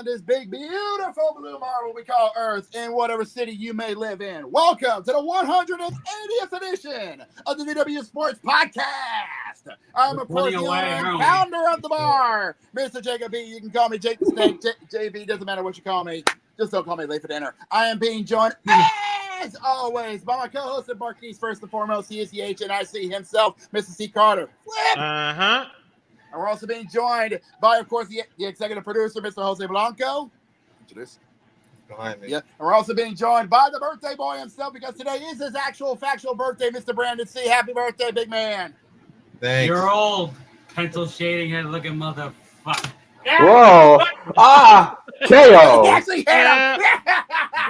this big, beautiful blue marble we call Earth in whatever city you may live in. Welcome to the 180th edition of the VWU Sports Podcast. I'm, of course, the owner and founder of the bar, Mr. Jacob B. You can call me Jake the Snake. JB, doesn't matter what you call me. Just don't call me late for dinner. I am being joined, as always, by my co-host at Marquise. First and foremost, he is the HNIC himself, Mr. C. Carter. Flip! Uh-huh. And we're also being joined by, of course, the executive producer, Mr. Jose Blanco. Behind me. Yeah. And we're also being joined by the birthday boy himself, because today is his actual factual birthday, Mr. Brandon C. Happy birthday, big man. Thanks. You're old, pencil shading head looking motherfucker. Whoa! KO! He actually hit him.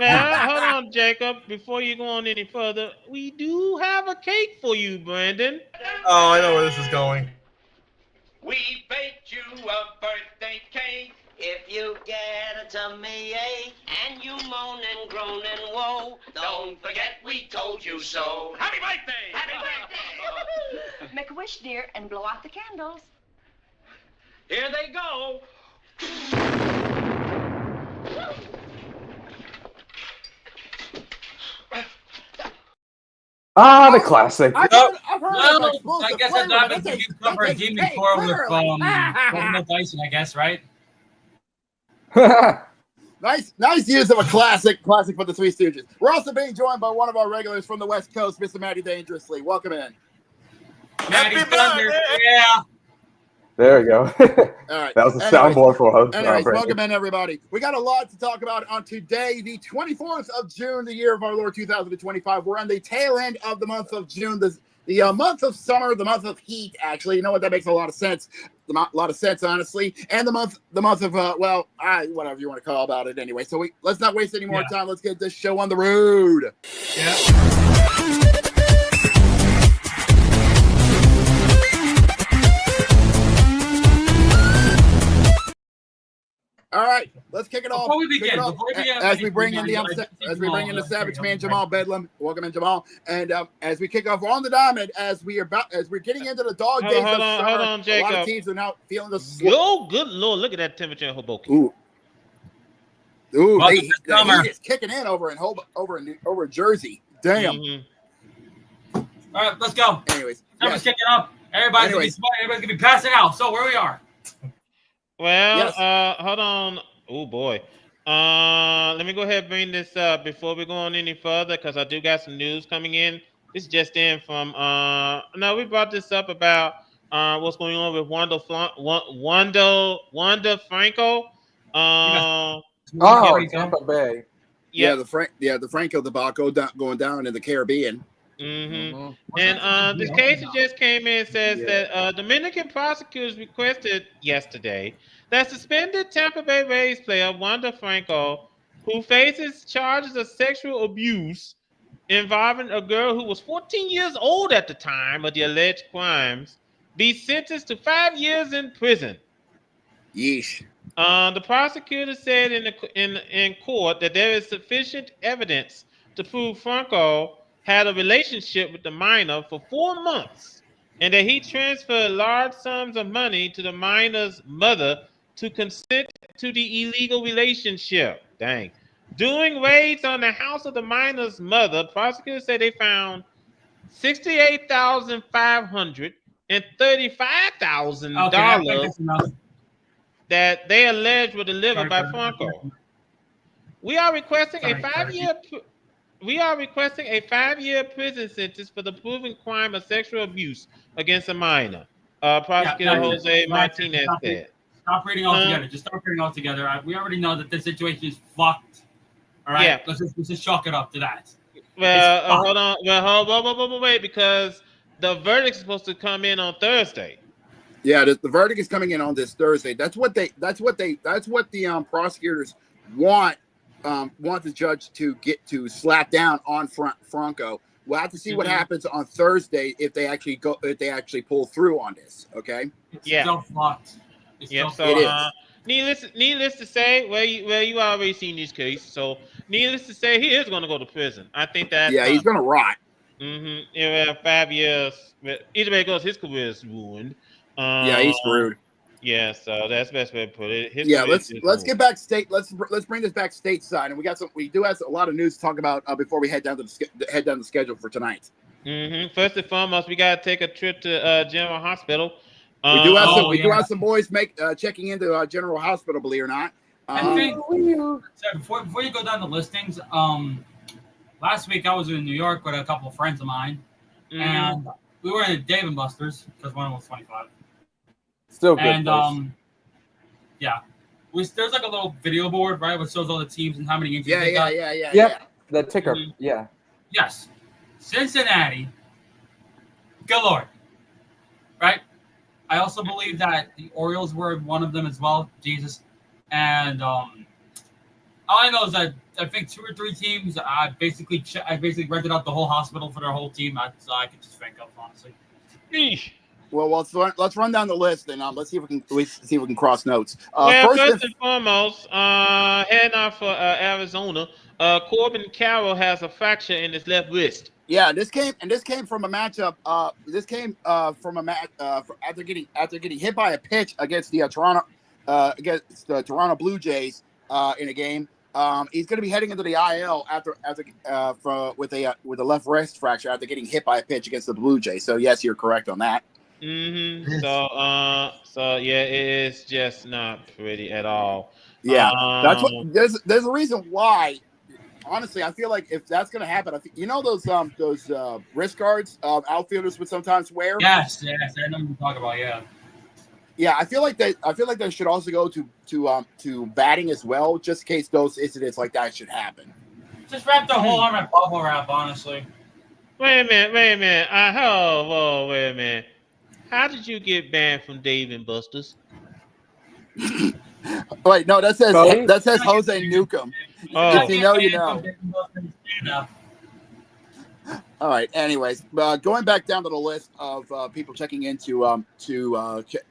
Yeah, hold on, Jacob. Before you go on any further, we do have a cake for you, Brandon. Oh, I know where this is going. We baked you a birthday cake. If you get a tummy ache and you moan and groan and woe, don't forget we told you so. Happy birthday! Happy birthday! Make a wish, dear, and blow out the candles. Here they go. The classic. I've heard of No, explosive I guess flavor, that but happens when you that's cover a demon cake, core with clearly. coconut icing, I guess, right? Nice use of a classic for the Three Stooges. We're also being joined by one of our regulars from the West Coast, Mr. Matty Dangerously. Welcome in. Matty Thunder, yeah. There we go. All right. That was a soundboard for host. Anyways, welcome in, everybody. We got a lot to talk about on today, the 24th of June, the year of our Lord 2025. We're on the tail end of the month of June, the month of summer, the month of heat, actually. You know what? That makes a lot of sense. A lot of sense, honestly. And the month of, whatever you want to call about it anyway. So let's not waste any more time. Let's get this show on the road. Yeah. All right, let's kick it off. Before we begin, as we bring in the Savage Man Jamal Bedlam, welcome in Jamal, and as we kick off on the diamond, as we're getting into the dog days of summer, hold on, Jacob. a lot of teams are now feeling the Oh, good Lord, look at that temperature in Hoboken. Ooh, Welcome the to summer. heat is kicking in over in Jersey. Damn. Mm-hmm. All right, let's go. Anyways, Summer's kicking up. Everybody's gonna be smart. Everybody's gonna be passing out. So where we are. Well, Yes. hold on. Oh, boy. Let me go ahead and bring this up before we go on any further, because I do got some news coming in. This just in from, we brought this up about what's going on with Wanda Franco. Tampa Bay. the Franco debacle going down in the Caribbean. Mm-hmm. And this case that just came in says that Dominican prosecutors requested yesterday that suspended Tampa Bay Rays player Wanda Franco, who faces charges of sexual abuse involving a girl who was 14 years old at the time of the alleged crimes, be sentenced to 5 years in prison. Yeesh. The prosecutor said in court that there is sufficient evidence to prove Franco had a relationship with the minor for 4 months, and that he transferred large sums of money to the minor's mother to consent to the illegal relationship. Dang. During raids on the house of the minor's mother, prosecutors said they found $68,500 and $35,000 that they allege were delivered by Franco. We are requesting a 5-year prison sentence for the proven crime of sexual abuse against a minor. Prosecutor Jose Martinez said. Stop reading all together. Just stop reading all together. We already know that this situation is fucked. All right. Yeah. Let's just chalk it up to that. Well, hold on. Well, wait, because the verdict is supposed to come in on Thursday. Yeah, the verdict is coming in on this Thursday. That's what the prosecutors want the judge to get to slap down on Franco. We'll have to see what happens on Thursday if they actually pull through on this. Okay. Yeah. So fucked. Yeah. So it is. needless to say, you already seen these cases. So needless to say, he is going to go to prison. I think that. Yeah, he's going to rot. Mm-hmm. Yeah, 5 years. Either way it goes, his career is ruined. Yeah, he's screwed. Yeah, so that's the best way to put it. His Yeah, career let's is over. get back state. Let's bring this back stateside, and we do have a lot of news to talk about before we head down to the schedule for tonight. First and foremost, we gotta take a trip to General Hospital. We do have yeah. some boys checking into General Hospital, believe it or not. I think so before you go down the listings, last week I was in New York with a couple of friends of mine, and we were in a Dave and Buster's because one was 25. Still good. And yeah, there's like a little video board, right, which shows all the teams and how many injuries they got. Yeah. The ticker. Yeah. Yes, Cincinnati. Good Lord, right? I also believe that the Orioles were one of them as well. Jesus, and all I know is that I think 2 or 3 teams. I basically rented out the whole hospital for their whole team. That's all I could just think of, honestly. Eesh. Well, let's run down the list and let's see if we can cross notes. First and foremost, heading off for Arizona, Corbin Carroll has a fracture in his left wrist. Yeah, this came from a matchup. This came from a match after getting hit by a pitch against the Toronto Blue Jays in a game. He's going to be heading into the IL with a left wrist fracture after getting hit by a pitch against the Blue Jays. So yes, you're correct on that. So yeah, it is just not pretty at all. Yeah, that's what. There's a reason why. Honestly, I feel like if that's going to happen, those wrist guards outfielders would sometimes wear. Yes, I know what you're talking about. Yeah. Yeah, I feel like they should also go to batting as well, just in case those incidents like that should happen. Just wrap the whole arm in bubble wrap, honestly. Wait a minute. Wait a minute. How did you get banned from Dave and Buster's? Wait, no, that says Jose Newcomb. Oh. If you know, you know. All right. Anyways, going back down to the list of people checking into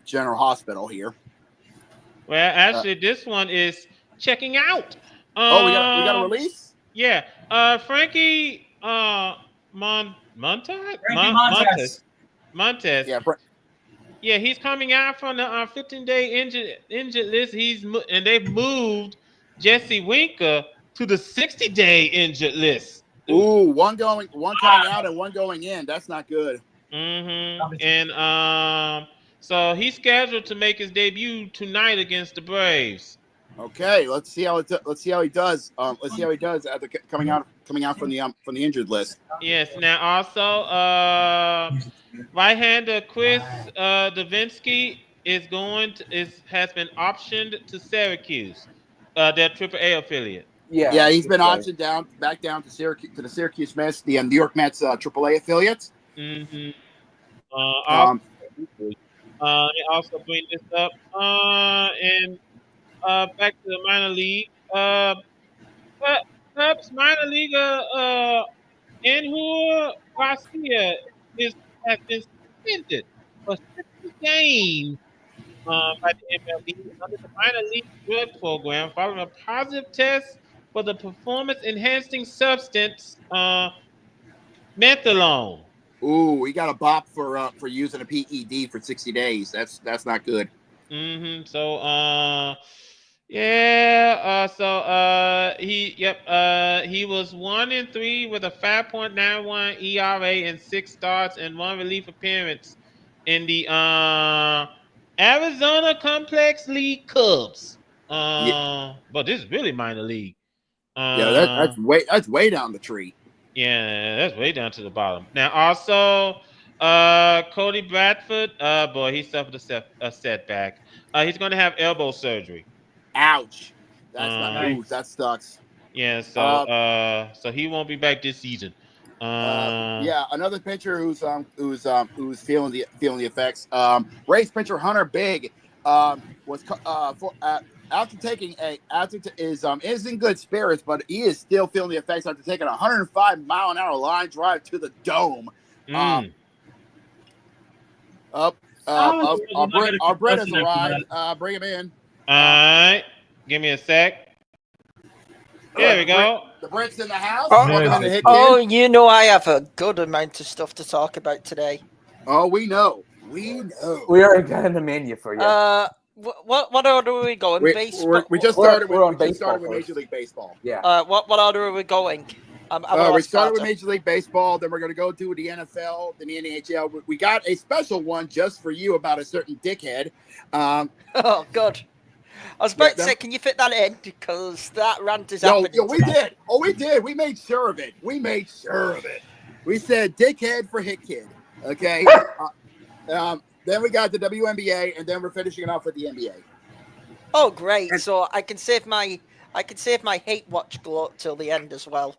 General Hospital here. Well, actually, this one is checking out. We got a release. Yeah. Frankie Montes. Yeah. Yeah, he's coming out from the 15-day injured list. And they've moved Jesse Winker to the 60-day injured list. Ooh, one coming out and one going in. That's not good. And so he's scheduled to make his debut tonight against the Braves. Okay, let's see how he does. Let's see how he does after coming out from the injured list. Yes. Now also, right-hander Chris Davinsky has been optioned to Syracuse, their AAA affiliate. Yeah, he's been optioned back down to Syracuse, to the Syracuse Mets, the New York Mets AAA affiliate. They also bring this up and back to the minor league. Cubs minor leaguer Anhur Garcia has been suspended for 60 games by the MLB under the minor league drug program following a positive test for the performance-enhancing substance methadone. Ooh, he got a bop for using a PED for 60 days. That's not good. He was 1-3 with a 5.91 ERA and 6 starts and 1 relief appearance in the Arizona Complex League Cubs. But this is really minor league. That's way down the tree. Yeah, that's way down to the bottom. Now also Cody Bradford, he suffered a setback. He's going to have elbow surgery. Ouch. That's not good. That sucks. Yeah, so he won't be back this season. Another pitcher who's feeling the effects. Rays pitcher Hunter Big was is in good spirits, but he is still feeling the effects after taking a 105-mile-an-hour line drive to the dome. Our Brett has arrived. Bring him in. All right, give me a sec. There we go. The Brett's in the house. You know I have a good amount of stuff to talk about today. Oh, we know. We are getting the menu for you. What order are we going? Baseball. We just started we're on with baseball Major first. League Baseball. Yeah. What order are we going? I'm We started with Major League Baseball, then we're going to go to the NFL, then the NHL. We got a special one just for you about a certain dickhead. Oh, God. I was about to say, can you fit that in? Because that rant is happening. Yo, we did. Oh, we did. We made sure of it. We said dickhead for hit kid. Okay. Then we got the WNBA, and then we're finishing it off with the NBA. Oh, great! So I can save my hate watch gloat till the end as well.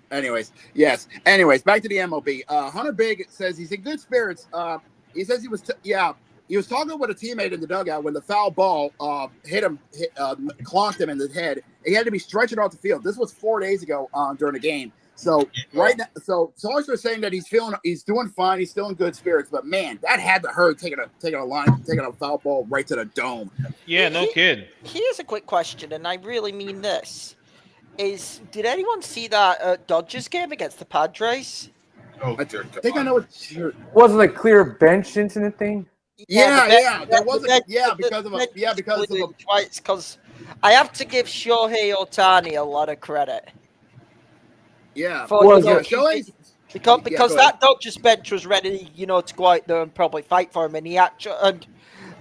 Anyways, yes. Back to the MLB. Hunter Big says he's in good spirits. He says he was talking with a teammate in the dugout when the foul ball clonked him in the head. He had to be stretched off the field. This was 4 days ago during the game. So right now, Solis was saying that he's doing fine. He's still in good spirits. But man, that had to hurt taking a foul ball right to the dome. Yeah, no kidding. Here's a quick question, and I really mean this: did anyone see that Dodgers game against the Padres? Oh, I think I know what. Wasn't a clear bench incident thing? Yeah, there was because of It's because I have to give Shohei Ohtani a lot of credit. Yeah, because that that Dodgers bench was ready, to go out there and probably fight for him. And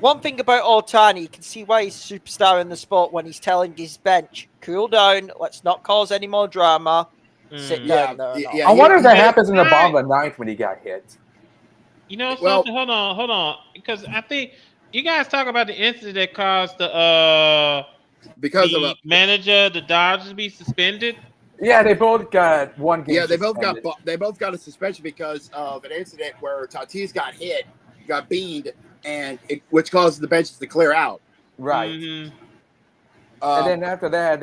one thing about Ohtani, you can see why he's a superstar in the sport when he's telling his bench, cool down, let's not cause any more drama, sit down there. I wonder if that happens in the bottom of the ninth when he got hit. You know something? Hold on, because I think you guys talk about the incident that caused the manager, the Dodgers, be suspended. Yeah, they both got one game. Yeah, they both got a suspension because of an incident where Tatis got hit, got beamed, which caused the benches to clear out. Right. Mm-hmm. And then after that,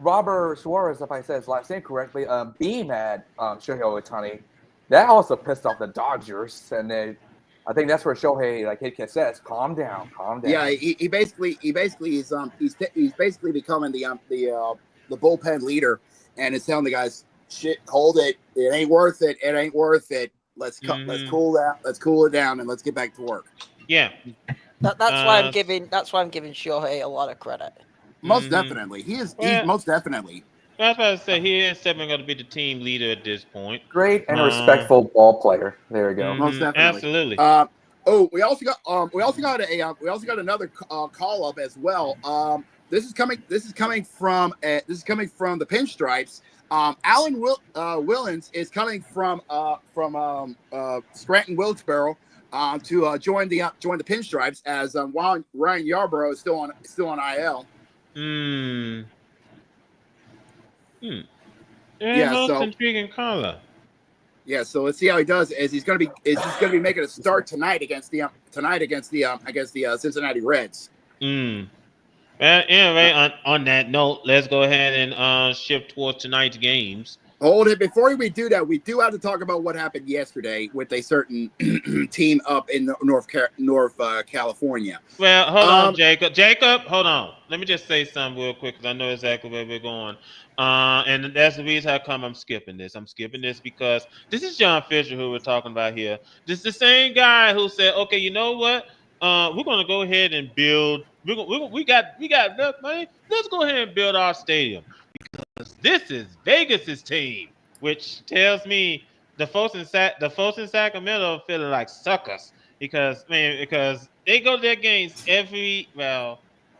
Robert Suarez, if I said his last name correctly, beam at Shohei Ohtani. That also pissed off the Dodgers, and I think that's where Shohei hit says, "Calm down." Yeah, he basically is he's basically becoming the bullpen leader. And it's telling the guys, shit, hold it. It ain't worth it. It ain't worth it. Let's cool down. Let's cool it down and let's get back to work. Yeah. That's why I'm giving Shohei a lot of credit. Most definitely. He's most definitely. I was about to say he is definitely going to be the team leader at this point. Great and respectful ball player. There you go. Most definitely. Absolutely. We also got another call up as well. This is coming from the Pinstripes. Alan Willens is coming from Scranton Wilkesboro to join the Pinstripes as Ryan Yarbrough is still on IL. Yeah, most intriguing caller. Yeah, so let's see how he does. He's going to be making a start tonight against the Cincinnati Reds. Anyway, on that note, let's go ahead and shift towards tonight's games. Hold it. Before we do that, we do have to talk about what happened yesterday with a certain team up in North California. Well, hold on, Jacob. Jacob, hold on. Let me just say something real quick because I know exactly where we're going. And that's the reason how come I'm skipping this. I'm skipping this because this is John Fisher who we're talking about here. This is the same guy who said, okay, you know what? We're going to go ahead and build. We got enough money. Let's go ahead and build our stadium because this is Vegas's team, which tells me the folks in Sacramento are feeling like suckers because they go to their games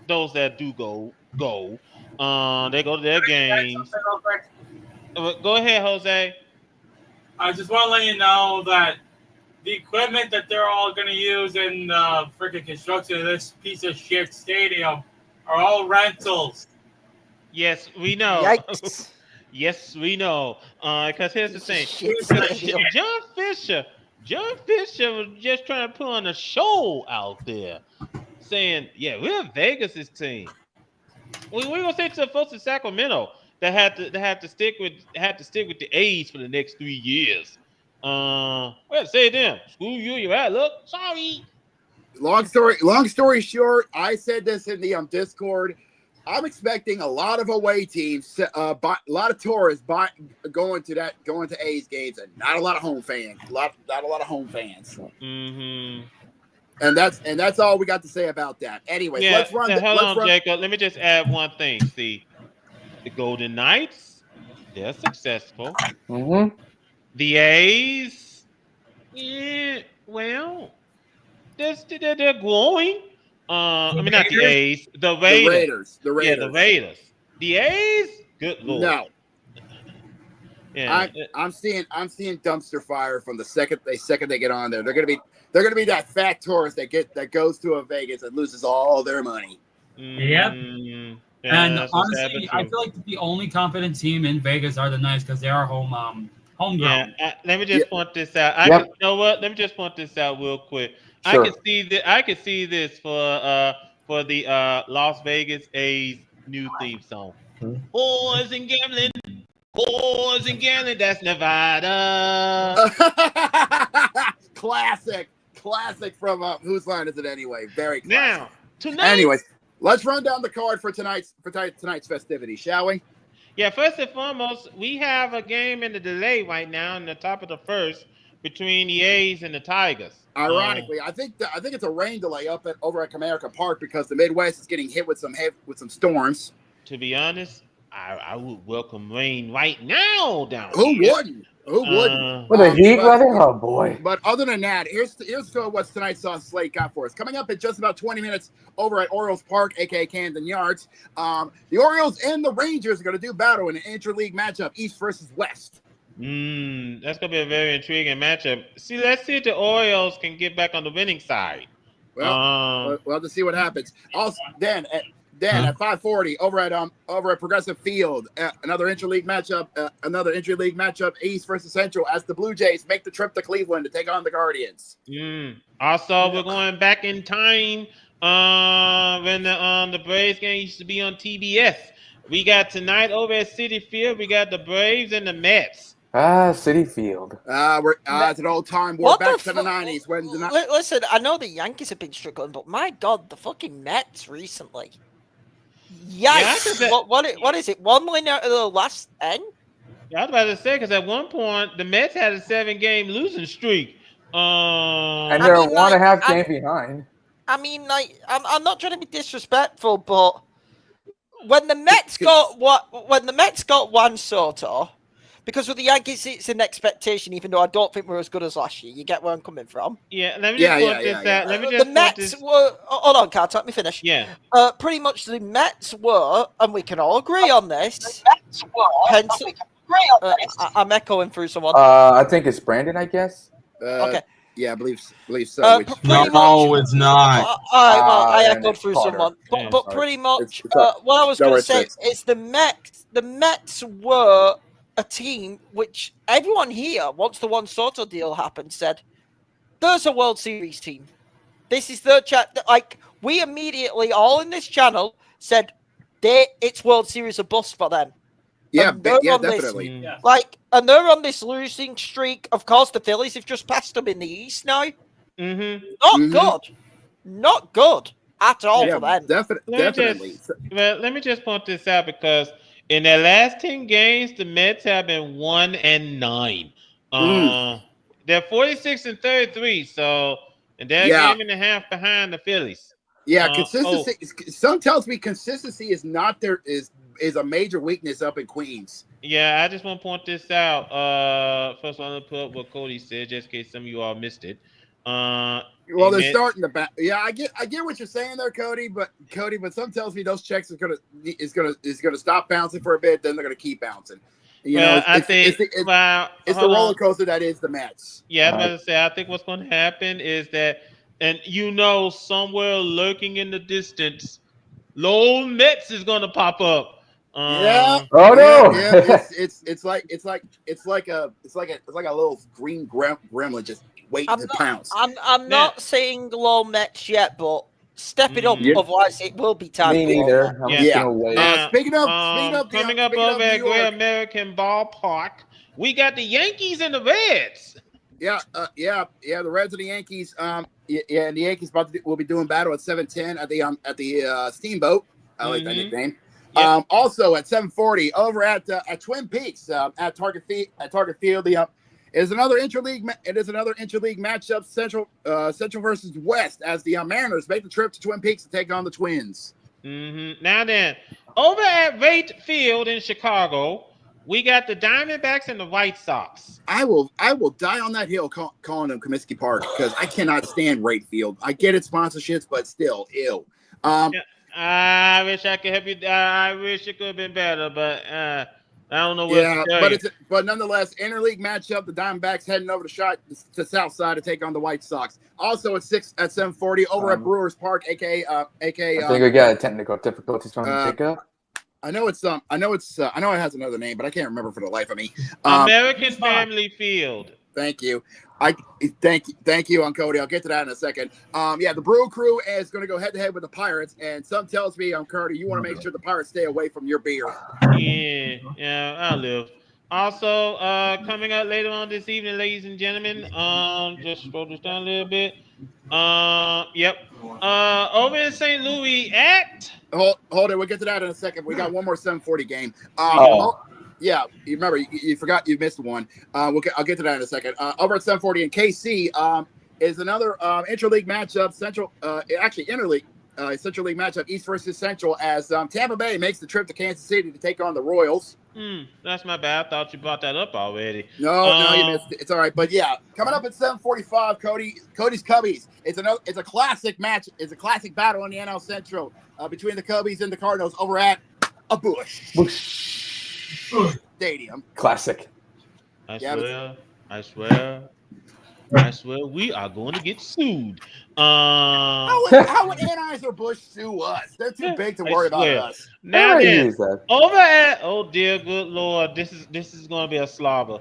those that do go. They go to their games. Go ahead, Jose. I just want to let you know that the equipment that they're all going to use in the freaking construction of this piece of shit stadium are all rentals. Yes, we know. Yikes. Yes, we know. Because here's the thing. John Fisher was just trying to put on a show out there, saying, "Yeah, we're Vegas's team." We're gonna say to the folks in Sacramento that had to stick with the A's for the next 3 years. Well, say them. Screw you, you're out. Look, sorry. Long story short, I said this in the Discord. I'm expecting a lot of away teams, a lot of tourists going to A's games, and not a lot of home fans. Not a lot of home fans. Mm-hmm. And that's all we got to say about that. Anyways, Yeah, let's run. hold on, Jacob. Let me just add one thing. See, the Golden Knights, they're successful. Mm-hmm. The A's, yeah, well, they're growing. I mean, not the A's, the Raiders. The Raiders. Yeah, the Raiders. The A's, good lord. No. Yeah. I'm seeing dumpster fire from the second they get on there. They're gonna be that fat tourist that goes to a Vegas and loses all their money. Yep. Yeah, And honestly, I feel like the only competent team in Vegas are the Knights because they are homegrown. Yeah, let me just point this out. You know what? Let me just point this out real quick. Sure. I can see this for the Las Vegas A's new theme song. Whores and gambling. Whores and gambling. That's Nevada. Classic from whose line is it anyway? Very classic. Now tonight. Anyways, let's run down the card for tonight's festivity, shall we? Yeah, first and foremost, we have a game in the delay right now in the top of the first between the A's and the Tigers. Ironically, I think it's a rain delay over at Comerica Park because the Midwest is getting hit with some storms. To be honest, I would welcome rain right now down Who here. wouldn't? Who wouldn't? With the heat weather? Oh, boy. But other than that, here's what tonight's slate got for us. Coming up in just about 20 minutes over at Orioles Park, a.k.a. Camden Yards, the Orioles and the Rangers are going to do battle in an interleague matchup, East versus West. That's going to be a very intriguing matchup. Let's see if the Orioles can get back on the winning side. Well, we'll have to see what happens. Also, then at 5:40 over at Progressive Field, another interleague matchup, East versus Central, as the Blue Jays make the trip to Cleveland to take on the Guardians. Also, we're going back in time when the Braves game used to be on TBS. We got tonight over at Citi Field. We got the Braves and the Mets. Citi Field. It's an old time. We're back to the 90s when Listen, I know the Yankees have been struggling, but my God, the fucking Mets recently. Yikes! Yeah, what is it? 1 win out of the last 10? Yeah, I was about to say, because at one point the Mets had a 7-game losing streak. And they're 1.5 games behind. I mean, like, I'm not trying to be disrespectful, but when the Mets got Juan Soto, because with the Yankees it's an expectation, even though I don't think we're as good as last year. You get where I'm coming from? Yeah, let me just point this out. Let me just the Mets were. Hold on, Carl, let me finish. Yeah. Pretty much the Mets were, and we can all agree on this. I'm echoing through someone. I think it's Brandon, I guess. Okay. Yeah, I believe so. No, it's not. I echoed through someone. But pretty much, what I was going to say is the Mets were a team which everyone here, once the Juan Soto deal happened, said, there's a World Series team. This is their chat. Like, we immediately, all in this channel, said, it's World Series a bust for them. Yeah, definitely. And they're on this losing streak. Of course, the Phillies have just passed them in the East now. Not good at all for them. Definitely. Let me just point this out, because in their last 10 games, the Mets have been 1-9. They're 46-33, and they're a game and a half behind the Phillies. Yeah, consistency. Some tells me consistency is not there is a major weakness up in Queens. Yeah, I just want to point this out. First, I'm gonna put up what Cody said, just in case some of you all missed it. Well, they're starting to back. Yeah, I get what you're saying there, Cody. But some tells me those checks is gonna stop bouncing for a bit. Then they're gonna keep bouncing. I think it's the roller coaster that is the Mets. Yeah, I was about to say. I think what's going to happen is that, and somewhere lurking in the distance, Lowell Mets is going to pop up. Yeah. Oh no. Yeah. It's like a little green gremlin just waiting to pounce. I'm not saying low Mets yet, but step it up. Otherwise, it will be time. Me neither. Speaking of coming up over at Great American Ballpark, we got the Yankees and the Reds. Yeah, the Reds and the Yankees. And the Yankees will be doing battle at 7:10 at the Steamboat. I like that nickname. Yep. Also at 7:40 over at Twin Peaks at Target Field. It is another interleague matchup. Central versus West, as the Mariners make the trip to Twin Peaks to take on the Twins. Mm-hmm. Now then, over at Rate Field in Chicago, we got the Diamondbacks and the White Sox. I will die on that hill calling them Comiskey Park because I cannot stand Rate Field. I get it sponsorships, but still, ew. I wish I could help you. I wish it could have been better, but I don't know what to tell you. But nonetheless, interleague matchup. The Diamondbacks heading over to South Side to take on the White Sox. Also at 7:40 over at Brewers Park, aka. I think we got technical difficulties from Jacob. I know it has another name, but I can't remember for the life of me. American Family Field. Thank you. Thank you, Cody. I'll get to that in a second. The Brew Crew is going to go head to head with the Pirates, and some tells me, Cody, you want to make sure the Pirates stay away from your beer. Yeah, I'll live. Also, coming up later on this evening, ladies and gentlemen, just scroll this down a little bit. Over in St. Louis at. Hold it. We'll get to that in a second. We got one more 7:40 game. Yeah, you remember you forgot you missed one. I'll get to that in a second. Over at 7:40 in KC is another interleague matchup. Central league matchup, East versus Central, as Tampa Bay makes the trip to Kansas City to take on the Royals. That's my bad. I thought you brought that up already. No, you missed it. It's all right. But yeah, coming up at 7:45, Cody's Cubbies. It's a classic match. It's a classic battle in the NL Central between the Cubbies and the Cardinals over at a Busch Stadium. Classic. I swear we are going to get sued. How would Anheuser-Busch sue us? They're too big to worry about us. Now then, over at dear good Lord, this is going to be a slobber.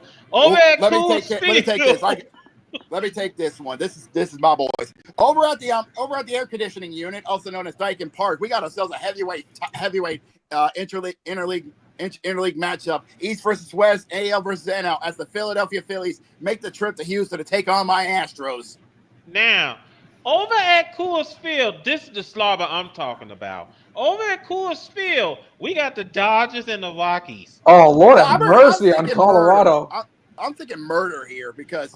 Let me take this one. This is my boys. Over at the air conditioning unit, also known as Dyken Park, we got ourselves a heavyweight interleague matchup, East versus West, AL versus NL, as the Philadelphia Phillies make the trip to Houston to take on my Astros. Now, over at Coors Field, this is the slobber I'm talking about. Over at Coors Field, we got the Dodgers and the Rockies. Oh, Lord have mercy on Colorado. I'm thinking murder here because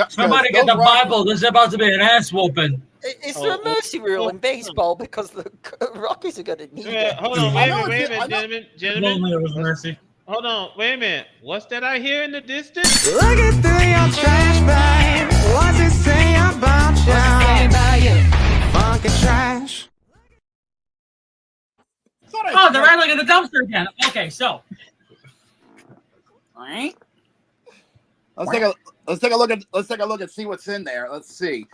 somebody get the Bible. There's about to be an ass whooping. Is there a mercy rule in baseball because the Rockies are going to need it? Hold on, wait a minute, gentlemen. Hold on, wait a minute. What's that I hear in the distance? Looking through your trash bag, what's it say about you? Funky trash. Oh, they're rattling in the dumpster again. Okay, so. All right. Let's take a look and see what's in there. Let's see.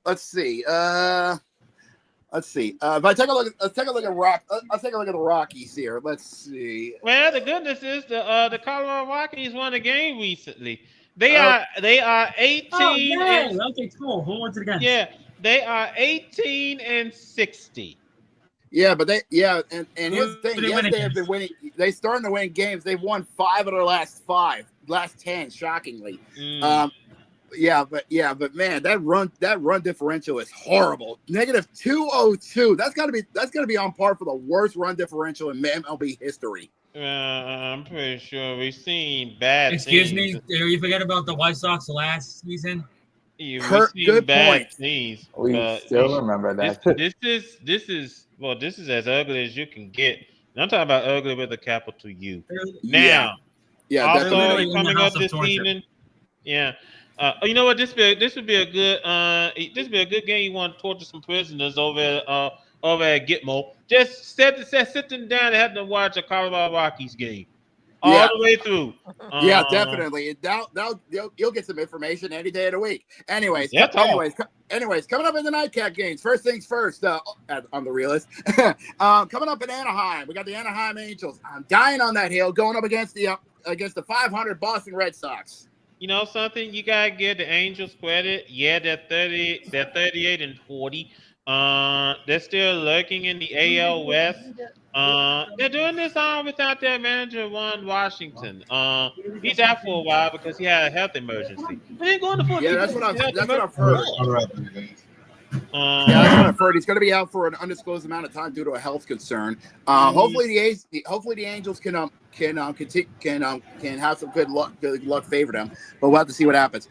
Let's see. If let's take a look at the Rockies here. Let's see. Well, the goodness is the Colorado Rockies won a game recently. They are 18. Okay, cool. Who wants it again? Yeah, they are 18-60. Yeah, but and here's the thing. Yes, they have been winning. They're starting to win games. They've won 5 of their last 10, shockingly. But man, that run differential is horrible. -202. That's gotta be on par for the worst run differential in MLB history. I'm pretty sure we've seen bad. Excuse me, did you forget about the White Sox last season? Good point. We still remember that. This is as ugly as you can get. And I'm talking about ugly with a capital U. Now, also coming up this evening. Yeah. You know what? This would be a good game. You want to torture some prisoners over at Gitmo. Just sit them down and have them watch a Colorado Rockies game all the way through. Yeah, definitely. You'll get some information any day of the week. Anyways, coming up in the nightcap games. First things first. On the realist. Coming up in Anaheim, we got the Anaheim Angels. I'm dying on that hill, going up against the 500 Boston Red Sox. You know something? You gotta give the Angels credit. Yeah, they're 38-40. They're still lurking in the AL West. They're doing this all without their manager, Ron Washington. He's out for a while because he had a health emergency. They ain't going to that's what I've heard. Yeah, that's what I've heard. He's going to be out for an undisclosed amount of time due to a health concern. Hopefully the Angels can have some good luck favor them, but we'll have to see what happens.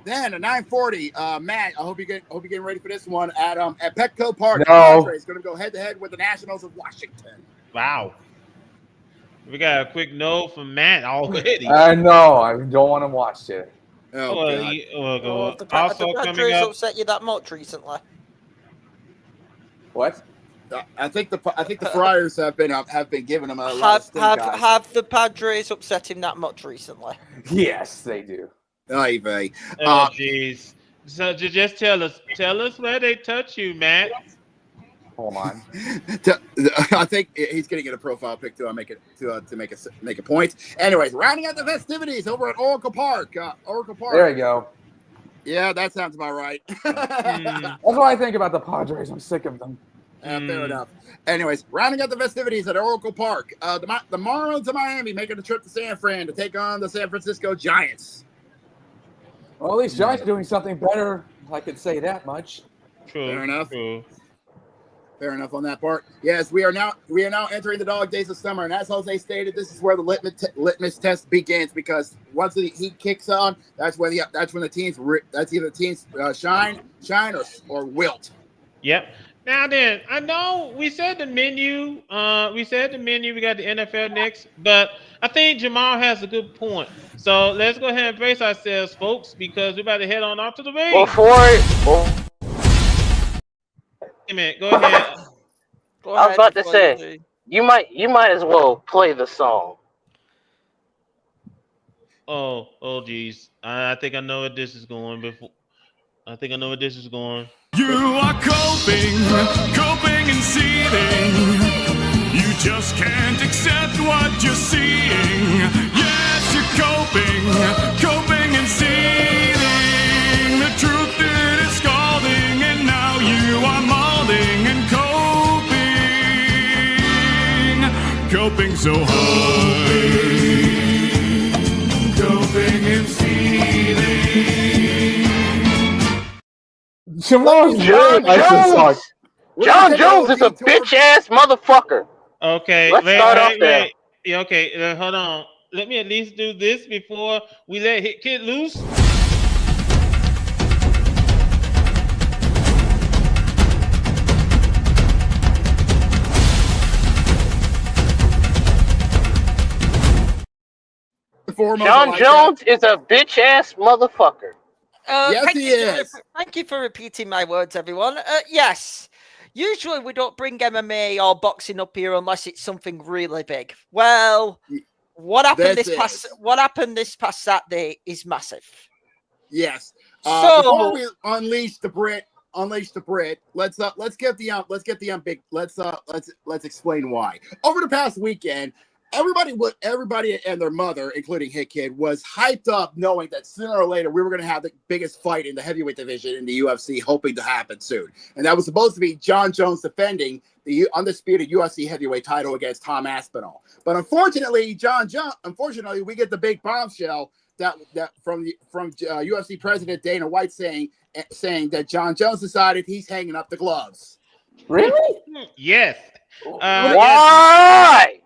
Then at 9:40, Matt, I hope you're getting ready for this one at Petco Park. No. The Padres going to go head to head with the Nationals of Washington. Wow. We got a quick no from Matt already. I know. I don't want to watch it. Oh, God. The Also coming Padres up. upset you that much recently? What? I think the Friars have been giving him a lot of stink eyes. Have the Padres upset him that much recently? Yes, they do. Oy vey. Oh, jeez. So just tell us where they touch you, Matt. Hold on. I think he's going to get a profile pic to make a point. Anyways, rounding out the festivities over at Oracle Park. There you go. Yeah, that sounds about right. That's what I think about the Padres. I'm sick of them. Fair enough. Anyways, rounding out the festivities at Oracle Park. The Marlins of Miami making a trip to San Fran to take on the San Francisco Giants. Well, at least Giants are doing something better. I could say that much. True. Fair enough. True. Fair enough on that part. Yes, we are now entering the dog days of summer, and as Jose stated, this is where the litmus test begins, because once the heat kicks on, that's when the teams either the teams shine or wilt. Yep. Now then, I know we said the menu. We got the NFL next, but I think Jamal has a good point. So let's go ahead and brace ourselves, folks, because we're about to head on off to the ring. Wait a minute, go ahead. I was about to say, you might as well play the song. Oh, geez. I think I know where this is going. You are coping and seething. You just can't accept what you're seeing. Yes, you're coping and seething. The truth it is scalding, and now you are molding and coping so hard. Coping and seething. John Jones is a bitch ass motherfucker. Okay, Let's start off there. Yeah, okay, hold on. Let me at least do this before we let Hit Kid loose. John Jones is a bitch ass motherfucker. Yes, he is. Thank you for repeating my words, everyone. Yes. Usually we don't bring MMA or boxing up here unless it's something really big. Well, what happened this past Saturday is massive. Yes. So before we unleash the Brit, let's explain why. Over the past weekend, everybody and their mother, including Hit Kid, was hyped up knowing that sooner or later we were going to have the biggest fight in the heavyweight division in the UFC, hoping to happen soon. And that was supposed to be John Jones defending the undisputed UFC heavyweight title against Tom Aspinall. But unfortunately, we get the big bombshell that from UFC President Dana White saying that John Jones decided he's hanging up the gloves. Really? Yes. Why?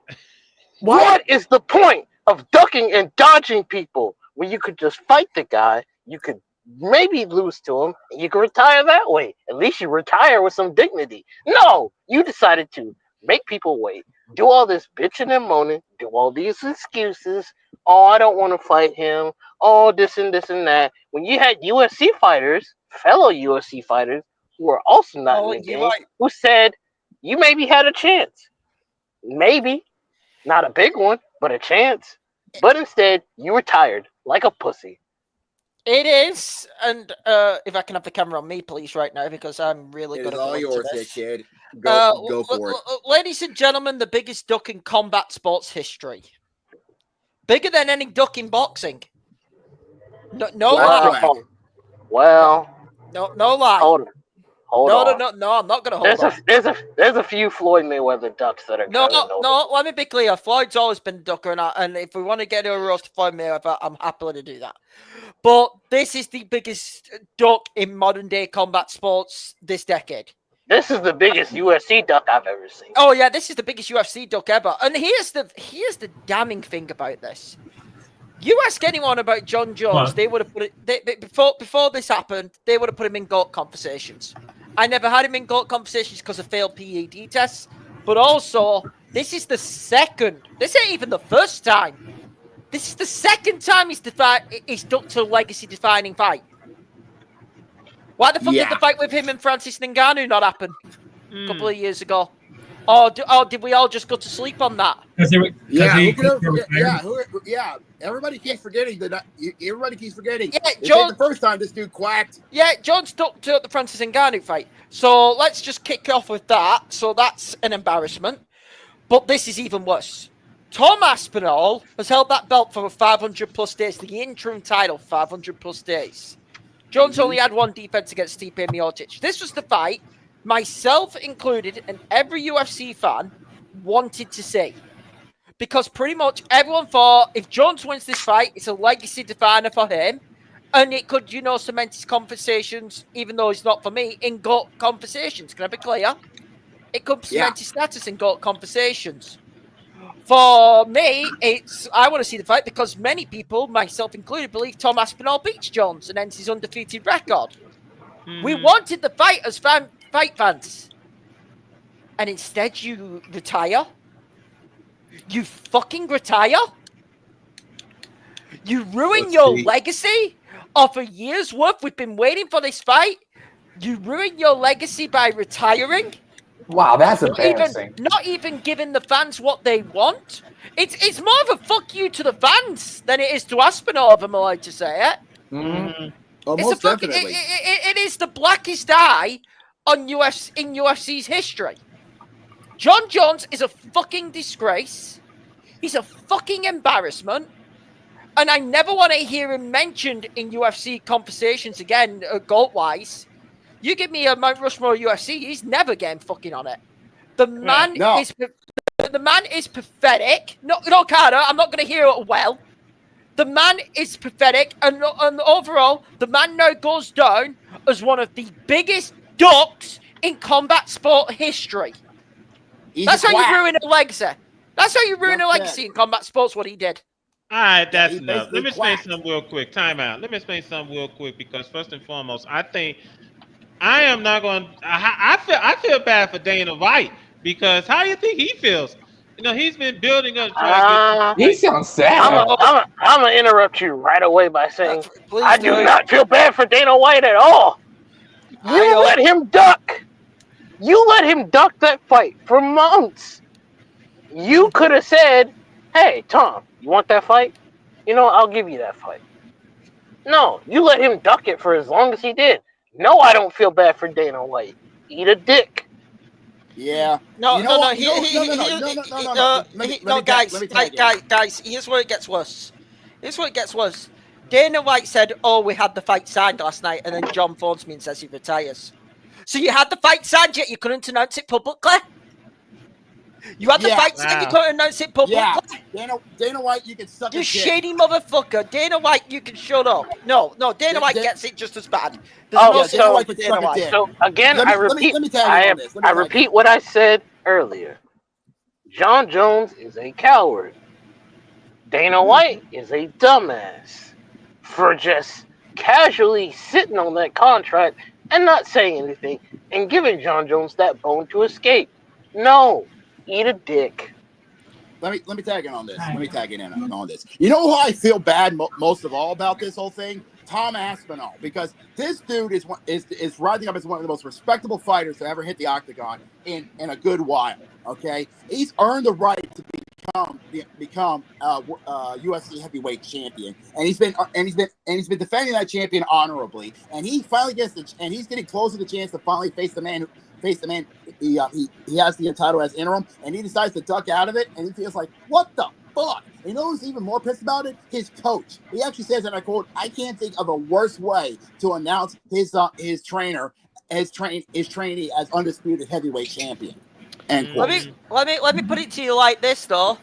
What is the point of ducking and dodging people when you could just fight the guy? You could maybe lose to him, and you could retire that way. At least you retire with some dignity. No, you decided to make people wait, do all this bitching and moaning, do all these excuses. Oh, I don't want to fight him. Oh, this and that. When you had UFC fighters, fellow UFC fighters, who were also not in the game, who said you maybe had a chance. Maybe. Not a big one, but a chance. But instead, you retired like a pussy. It is, and if I can have the camera on me, please, right now, because I'm really good at all yours, this. Kid. Go for it. Ladies and gentlemen, the biggest duck in combat sports history. Bigger than any duck in boxing. No lie. Well. No lie. Hold on. No, I'm not going to hold on. There's a few Floyd Mayweather ducks that are No, let me be clear. Floyd's always been a ducker, and if we want to get a roast to Floyd Mayweather, I'm happy to do that. But this is the biggest duck in modern day combat sports this decade. This is the biggest UFC duck I've ever seen. Oh yeah, this is the biggest UFC duck ever. And here's the damning thing about this. You ask anyone about John Jones, they would have put it before this happened. They would have put him in GOAT conversations. I never had him in GOAT conversations because of failed PED tests. But also, this is the second. This ain't even the first time. This is the second time he's ducked to a legacy-defining fight. Why the fuck did the fight with him and Francis Ngannou not happen a couple of years ago? Or did we all just go to sleep on that? Everybody keeps forgetting that. Everybody keeps forgetting. Yeah, the first time this dude quacked. Yeah, Jones ducked to the Francis Ngannou fight. So let's just kick off with that. So that's an embarrassment. But this is even worse. Tom Aspinall has held that belt for 500 plus days, the interim title, 500 plus days. Jones only had one defense against Stipe Miocic. This was the fight, myself included, and every UFC fan wanted to see. Because pretty much everyone thought if Jones wins this fight, it's a legacy definer for him. And it could, cement his conversations, even though it's not for me, in GOAT conversations. Can I be clear? It could cement his status in GOAT conversations. For me, I want to see the fight because many people, myself included, believe Tom Aspinall beats Jones and ends his undefeated record. We wanted the fight as fight fans. And instead you retire. You fucking retire. You ruin your legacy of a year's worth. We've been waiting for this fight. You ruin your legacy by retiring. Wow, that's embarrassing. Not even giving the fans what they want. It's more of a fuck you to the fans than it is to Aspinall, if I'm allowed to say it. Mm-hmm. Almost definitely. It is the blackest eye in UFC's history. John Jones is a fucking disgrace. He's a fucking embarrassment. And I never want to hear him mentioned in UFC conversations again, GOAT-wise. You give me a Mount Rushmore UFC, he's never getting fucking on it. The man is pathetic. No, Carter, I'm not going to hear it well. The man is pathetic, and overall, the man now goes down as one of the biggest ducks in combat sport history. That's how you ruin a legacy. That's how you ruin a legacy in combat sports, what he did. All right, that's enough. Let me explain something real quick. Time out. Let me explain something real quick because first and foremost, I think I am not going. I feel bad for Dana White because how do you think he feels? He's been building up. He sounds sad. I'm gonna interrupt you right away by saying I do not feel bad for Dana White at all. You let him duck. You let him duck that fight for months. You could have said, "Hey, Tom, you want that fight? I'll give you that fight." No, you let him duck it for as long as he did. No, I don't feel bad for Dana White. Eat a dick. Yeah. No, guys. Here's where it gets worse. Dana White said, "Oh, we had the fight signed last night," and then John phones me and says he retires. So you had the fight signed, yet you couldn't announce it publicly. You had the fight signed, you couldn't announce it publicly. Yeah. Dana White, you can suck. You shady motherfucker. Dana White, you can shut up. No. Dana White gets it just as bad. So again, I repeat what I said earlier. John Jones is a coward. Dana White is a dumbass for just casually sitting on that contract and not saying anything and giving John Jones that bone to escape. No, eat a dick. Let me tag in on this. On this. You know who I feel bad most of all about this whole thing? Tom Aspinall, because this dude is rising up as one of the most respectable fighters to ever hit the octagon in a good while. Okay, he's earned the right to become UFC heavyweight champion, and he's been defending that champion honorably, and he finally he's getting close to the chance to finally face the man. He has the title as interim, and he decides to duck out of it, and he feels like, what the fuck? And you know who's even more pissed about it? His coach. He actually says, and I quote, "I can't think of a worse way to announce his trainer his trainee as undisputed heavyweight champion. End quote. Let me put it to you like this though.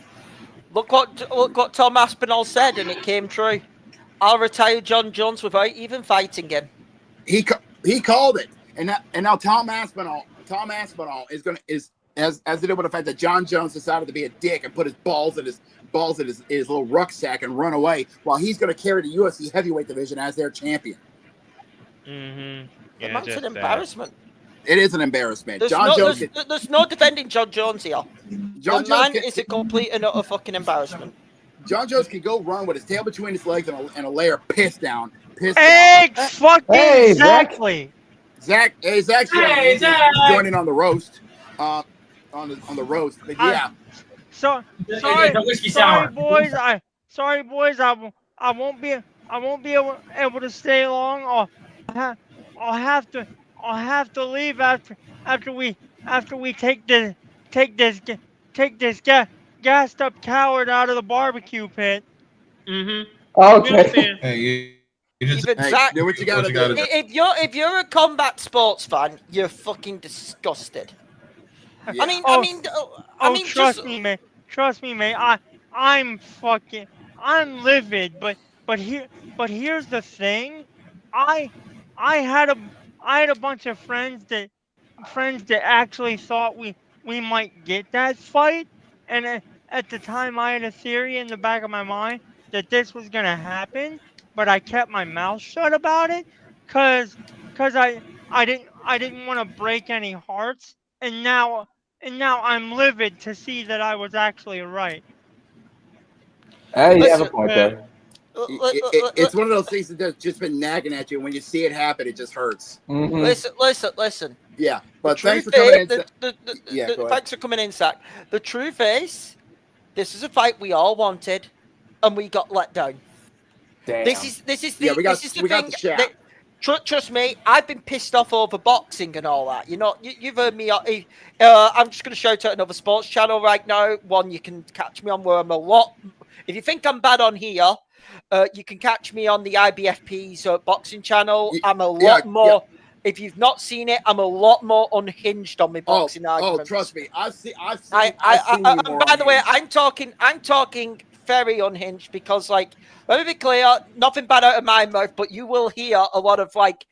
Look what Tom Aspinall said, and it came true. I'll retire John Jones without even fighting him. He called it, and now Tom Aspinall is as to do with the fact that John Jones decided to be a dick and put his balls in his little rucksack and run away, while he's going to carry the UFC heavyweight division as their champion. Mm-hmm. Yeah, that's an embarrassment. It is an embarrassment. There's no defending John Jones here. John the Jones man is a complete and utter fucking embarrassment. John Jones can go run with his tail between his legs and a layer of piss down. Exactly. Zach joining on the roast. On the roast. But yeah. Sorry, boys. I won't be able to stay long. I'll have to leave after we take this gassed up coward out of the barbecue pit. Mm-hmm. Okay. Hey, you just do what you gotta do. If you're a combat sports fan, you're fucking disgusted. Yeah. I mean, trust me, mate. I'm livid, but here's the thing. I had a bunch of friends that actually thought we might get that fight, and at the time I had a theory in the back of my mind that this was gonna happen, but I kept my mouth shut about it, cause I didn't want to break any hearts, and now I'm livid to see that I was actually right. Hey, you have a point there. It's one of those things that's just been nagging at you. When you see it happen, it just hurts. Mm-hmm. Listen. Yeah, but thanks for coming in. Thanks for coming in, Zach. The truth is, this is a fight we all wanted, and we got let down. Damn. This is the we got thing. the shaft. Trust me, I've been pissed off over boxing and all that. You know, you've heard me. I'm just going to shout out another sports channel right now. One you can catch me on where I'm a lot. If you think I'm bad on here, you can catch me on the IBFP's boxing channel. I'm a lot more. Yeah. If you've not seen it, I'm a lot more unhinged on my boxing arguments. Oh, trust me, I've seen you more. By the way, I'm talking very unhinged because, like, let me be clear, nothing bad out of my mouth, but you will hear a lot of, like,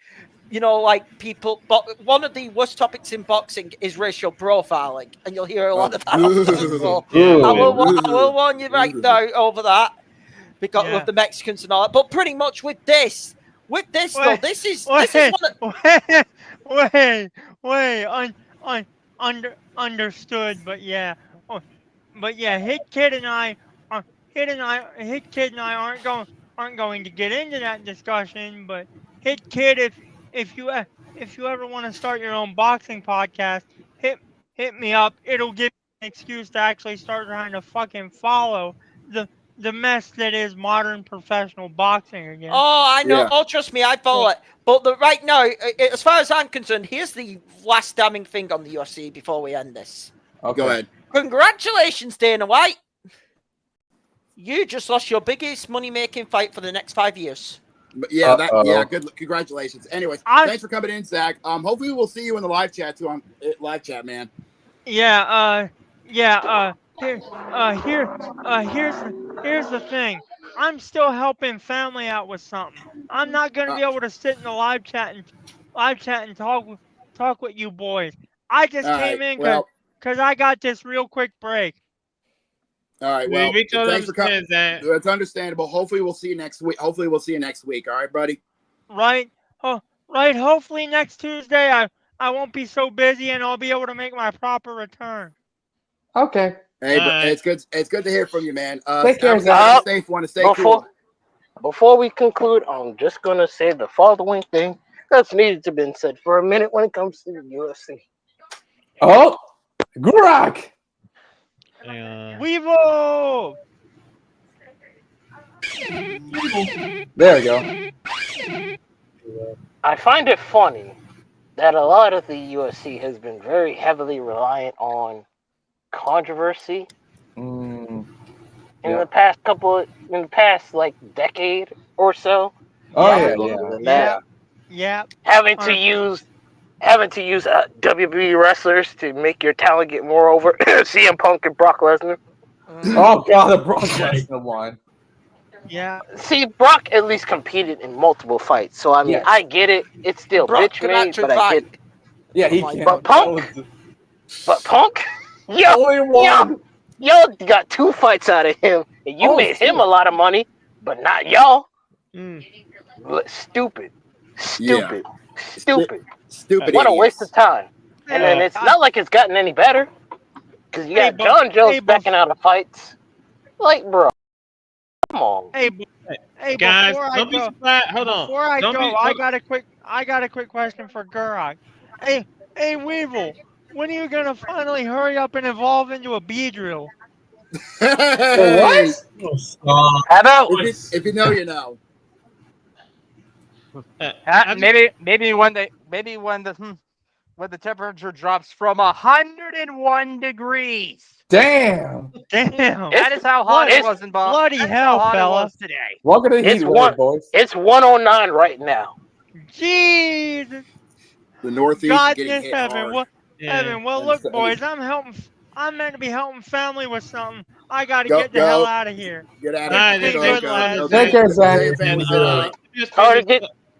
you know, like people. But one of the worst topics in boxing is racial profiling, and you'll hear a lot of that. So I will warn you right now over that because of the Mexicans and all that. But pretty much with this though, this is one of, understood, but yeah, Hit Kid and I aren't going to get into that discussion, but Hit Kid, if you ever want to start your own boxing podcast, hit me up. It'll give me an excuse to actually start trying to fucking follow the mess that is modern professional boxing again. Oh, I know. Yeah. Oh, trust me, I follow it. But right now, as far as I'm concerned, here's the last damning thing on the UFC before we end this. Okay. Go ahead. Congratulations, Dana White. You just lost your biggest money-making fight for the next 5 years. Yeah, good. Congratulations. Anyways, thanks for coming in, Zach. Hopefully we'll see you in the live chat too. On live chat, man. Yeah. Here's the thing. I'm still helping family out with something. I'm not gonna be able to sit in the live chat and talk with you boys. I just came in because I got this real quick break. All right. Well, thanks for coming. It's understandable. Hopefully we'll see you next week. All right, buddy. Right. Oh, right. Hopefully next Tuesday I won't be so busy and I'll be able to make my proper return. Okay. Hey, but it's good to hear from you, man. Take care, Zach. Safe. Want to stay cool. Before we conclude, I'm just gonna say the following thing that's needed to be said for a minute when it comes to the UFC. Oh, Gurak. Weevil. There we go. I find it funny that a lot of the UFC has been very heavily reliant on controversy in the past like decade or so. Oh yeah. Having to use having to use WWE wrestlers to make your talent get more over. CM Punk and Brock Lesnar. Oh god, the Brock Lesnar one. Yeah. See, Brock at least competed in multiple fights, so I mean, Yes. I get it. It's still Brock bitch can made, actually but I get fight. it. Yeah, he Like, can. But Punk, y'all got 2 fights out of him, and you made him a lot of money, but not y'all. Stupid. Stupid. What a waste idiots. of time. And then it's not like it's gotten any better, because you got John Jones backing out of fights. Like, bro, come on. Hey, guys, before I don't be go, surprised. Hold on. Before I Don't go, be- I got a quick question for Gurok. Hey, Weevil, when are you gonna finally hurry up and evolve into a bee drill? Hey, How about if you know, you know. Maybe when the temperature drops from 101 degrees. Damn. That is how hot it was in Boston. Bloody That's hell, how hot fella. it was today. Welcome to the heat wave, boys. It's 109 right now. Jesus. The Northeast God is getting in hit heaven. hard. Well, heaven. Well, And look, it's- boys, I'm meant to be helping family with something. I gotta Go- get the hell go. out of here. Get out All right, Be let's good, lads. Take care, Zach. Say family, say And, night. Carter,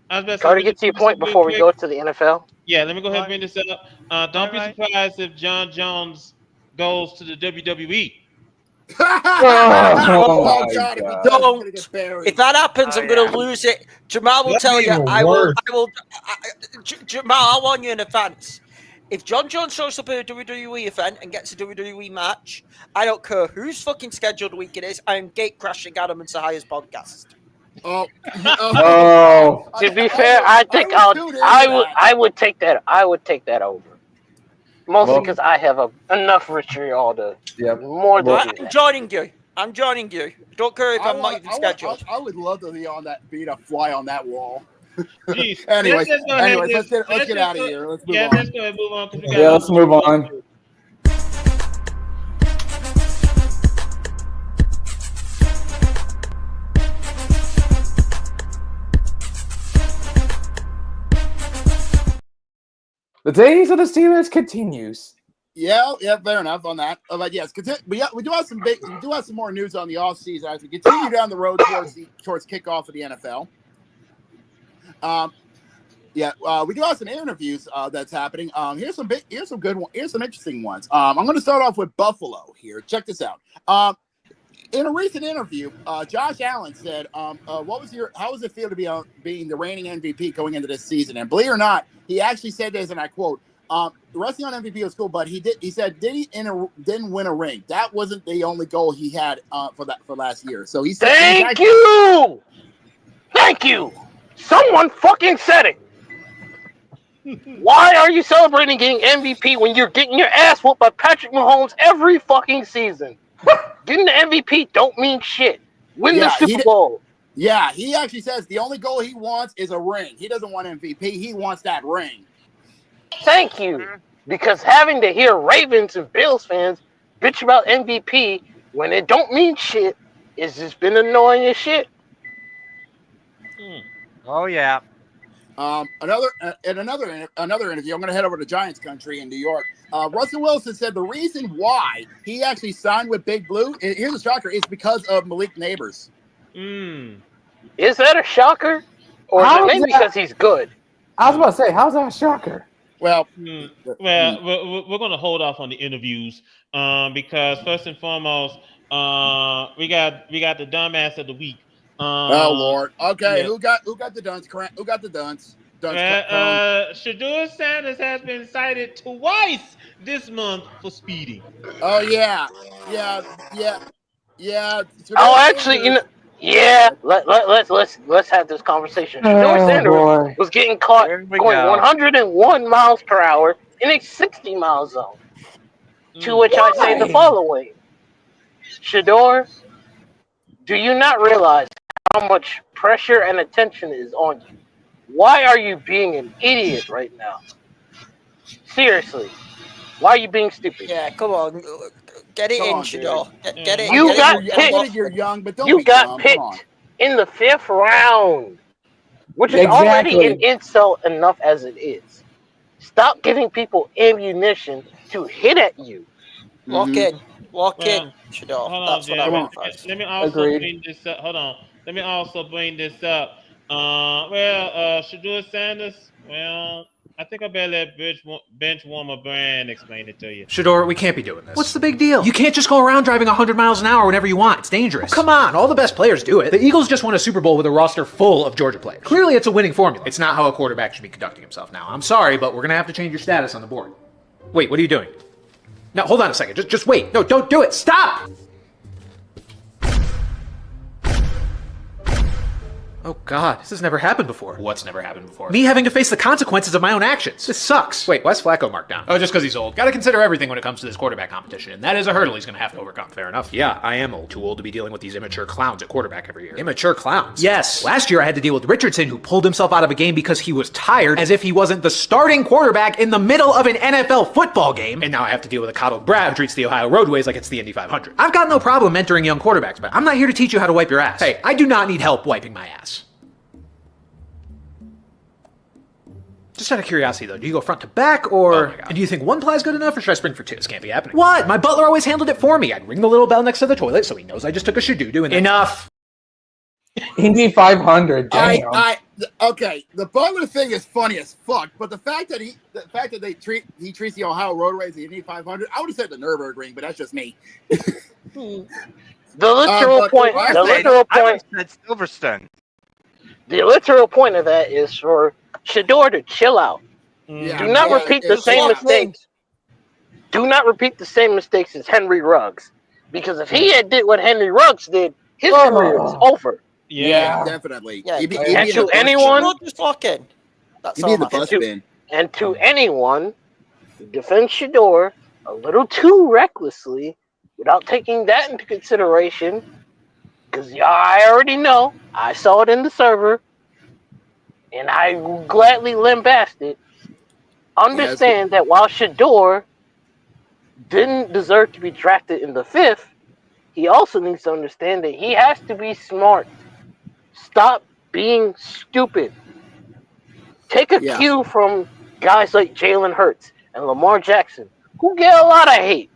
I was about to say, Carter, let me get to your just finish point this before real we quick. go to the NFL. Yeah, let me go ahead and bring this up. Don't be Right. surprised if John Jones goes to the WWE. Oh, my God, if he God. does, he's gonna get buried. If that happens, I'm going to lose it. Jamal will That'd tell be you. even I will. worse. Jamal, I'll warn you in advance. If John Jones shows up at a WWE event and gets a WWE match, I don't care whose fucking scheduled week it is. I'm gate crashing Adam and Sahaya's podcast. Oh. To be fair, I think I would take that. I would take that over. Mostly because I have enough vitriol to more than Right, I'm joining you. Don't care if I'm not even scheduled. I would love to be on that, being a fly on that wall. Jeez. anyways, Let's go ahead and let's get just out of go- here. Let's move Yeah, on. let's go ahead and move on. 'Cause we got Yeah, let's move on. The days of the Steelers continues. Yeah, fair enough on that. But yes, we do have some more news on the offseason as we continue down the road towards kickoff of the NFL. We do have some interviews that's happening. Here's some interesting ones. I'm going to start off with Buffalo here. Check this out. In a recent interview, Josh Allen said, how was it feel to be being the reigning MVP going into this season? And believe it or not, he actually said this, and I quote, the wrestling on MVP was cool, but he didn't win a ring. That wasn't the only goal he had for last year. So he said, Thank you. Someone fucking said it. Why are you celebrating getting MVP when you're getting your ass whooped by Patrick Mahomes every fucking season? Getting the MVP don't mean shit. Win the Super Bowl. Yeah, he actually says the only goal he wants is a ring. He doesn't want MVP. He wants that ring. Thank you. Because having to hear Ravens and Bills fans bitch about MVP when it don't mean shit is just been annoying as shit. Oh yeah. Another interview. I'm going to head over to Giants country in New York. Russell Wilson said the reason why he actually signed with Big Blue, here's a shocker, is because of Malik Neighbors. Is that a shocker? Or is it maybe because he's good? I was about to say, how's that a shocker? Well, we're going to hold off on the interviews because first and foremost, we got the dumbass of the week. Oh Lord. Okay, yeah. who got the dunce? Who got the dunce? Shedeur Sanders has been cited twice this month for speeding. Oh yeah. Oh, actually, let's have this conversation. Shedeur Sanders was getting caught going 101 miles per hour in a 60-mile zone. To which I say the following: Shedeur, do you not realize how much pressure and attention is on you? Why are you being an idiot right now? Seriously, why are you being stupid? Yeah, come on. Get it in, Shedeur. Get it in. You got picked. You're young, but don't you be got dumb. picked in the 5th round, which is already an insult enough as it is. Stop giving people ammunition to hit at you. Lock in, Well, Shador. hold on, That's what I Jim. want. Let me also Agreed. bring this up. Hold on. Let me also bring this up. Shador Sanders. Well, I think I better let bench warmer Brand explain it to you. Shador, we can't be doing this. What's the big deal? You can't just go around driving 100 miles an hour whenever you want. It's dangerous. Well, come on, all the best players do it. The Eagles just won a Super Bowl with a roster full of Georgia players. Clearly, it's a winning formula. It's not how a quarterback should be conducting himself now. I'm sorry, but we're going to have to change your status on the board. Wait, what are you doing? No, hold on a second. Just wait. No, don't do it. Stop! Oh God, this has never happened before. What's never happened before? Me having to face the consequences of my own actions. This sucks. Wait, why's Flacco marked down? Oh, just because he's old. Gotta consider everything when it comes to this quarterback competition, and that is a hurdle he's gonna have to overcome. Fair enough. Yeah, I am old. Too old to be dealing with these immature clowns at quarterback every year. Immature clowns? Yes. Last year I had to deal with Richardson, who pulled himself out of a game because he was tired, as if he wasn't the starting quarterback in the middle of an NFL football game. And now I have to deal with a coddled Brad who treats the Ohio roadways like it's the Indy 500. I've got no problem mentoring young quarterbacks, but I'm not here to teach you how to wipe your ass. Hey, I do not need help wiping my ass. Just out of curiosity, though, do you go front to back, or and do you think one ply is good enough, or should I spring for two? This can't be happening. What? My butler always handled it for me. I'd ring the little bell next to the toilet so he knows I just took a shadoo. And enough. Indy 500. Damn. Okay, the Butler thing is funny as fuck, but the fact that he treats the Ohio roadways the Indy 500, I would have said the Nürburgring, but that's just me. The literal point. The literal point. That's Silverstone. The literal point of that is for Shador to chill out. Do not repeat the same mistakes. Do not repeat the same mistakes as Henry Ruggs, because if he had did what Henry Ruggs did, his career is over. Yeah, definitely. Yeah, And to anyone, just lock in. That's He'd be all. in the I'm bus asking. bin. and to anyone who defends Shador a little too recklessly without taking that into consideration, because I already know, I saw it in the server, and I gladly lambast it. Understand that while Shador didn't deserve to be drafted in the 5th, he also needs to understand that he has to be smart. Stop being stupid. Take a cue from guys like Jalen Hurts and Lamar Jackson, who get a lot of hate,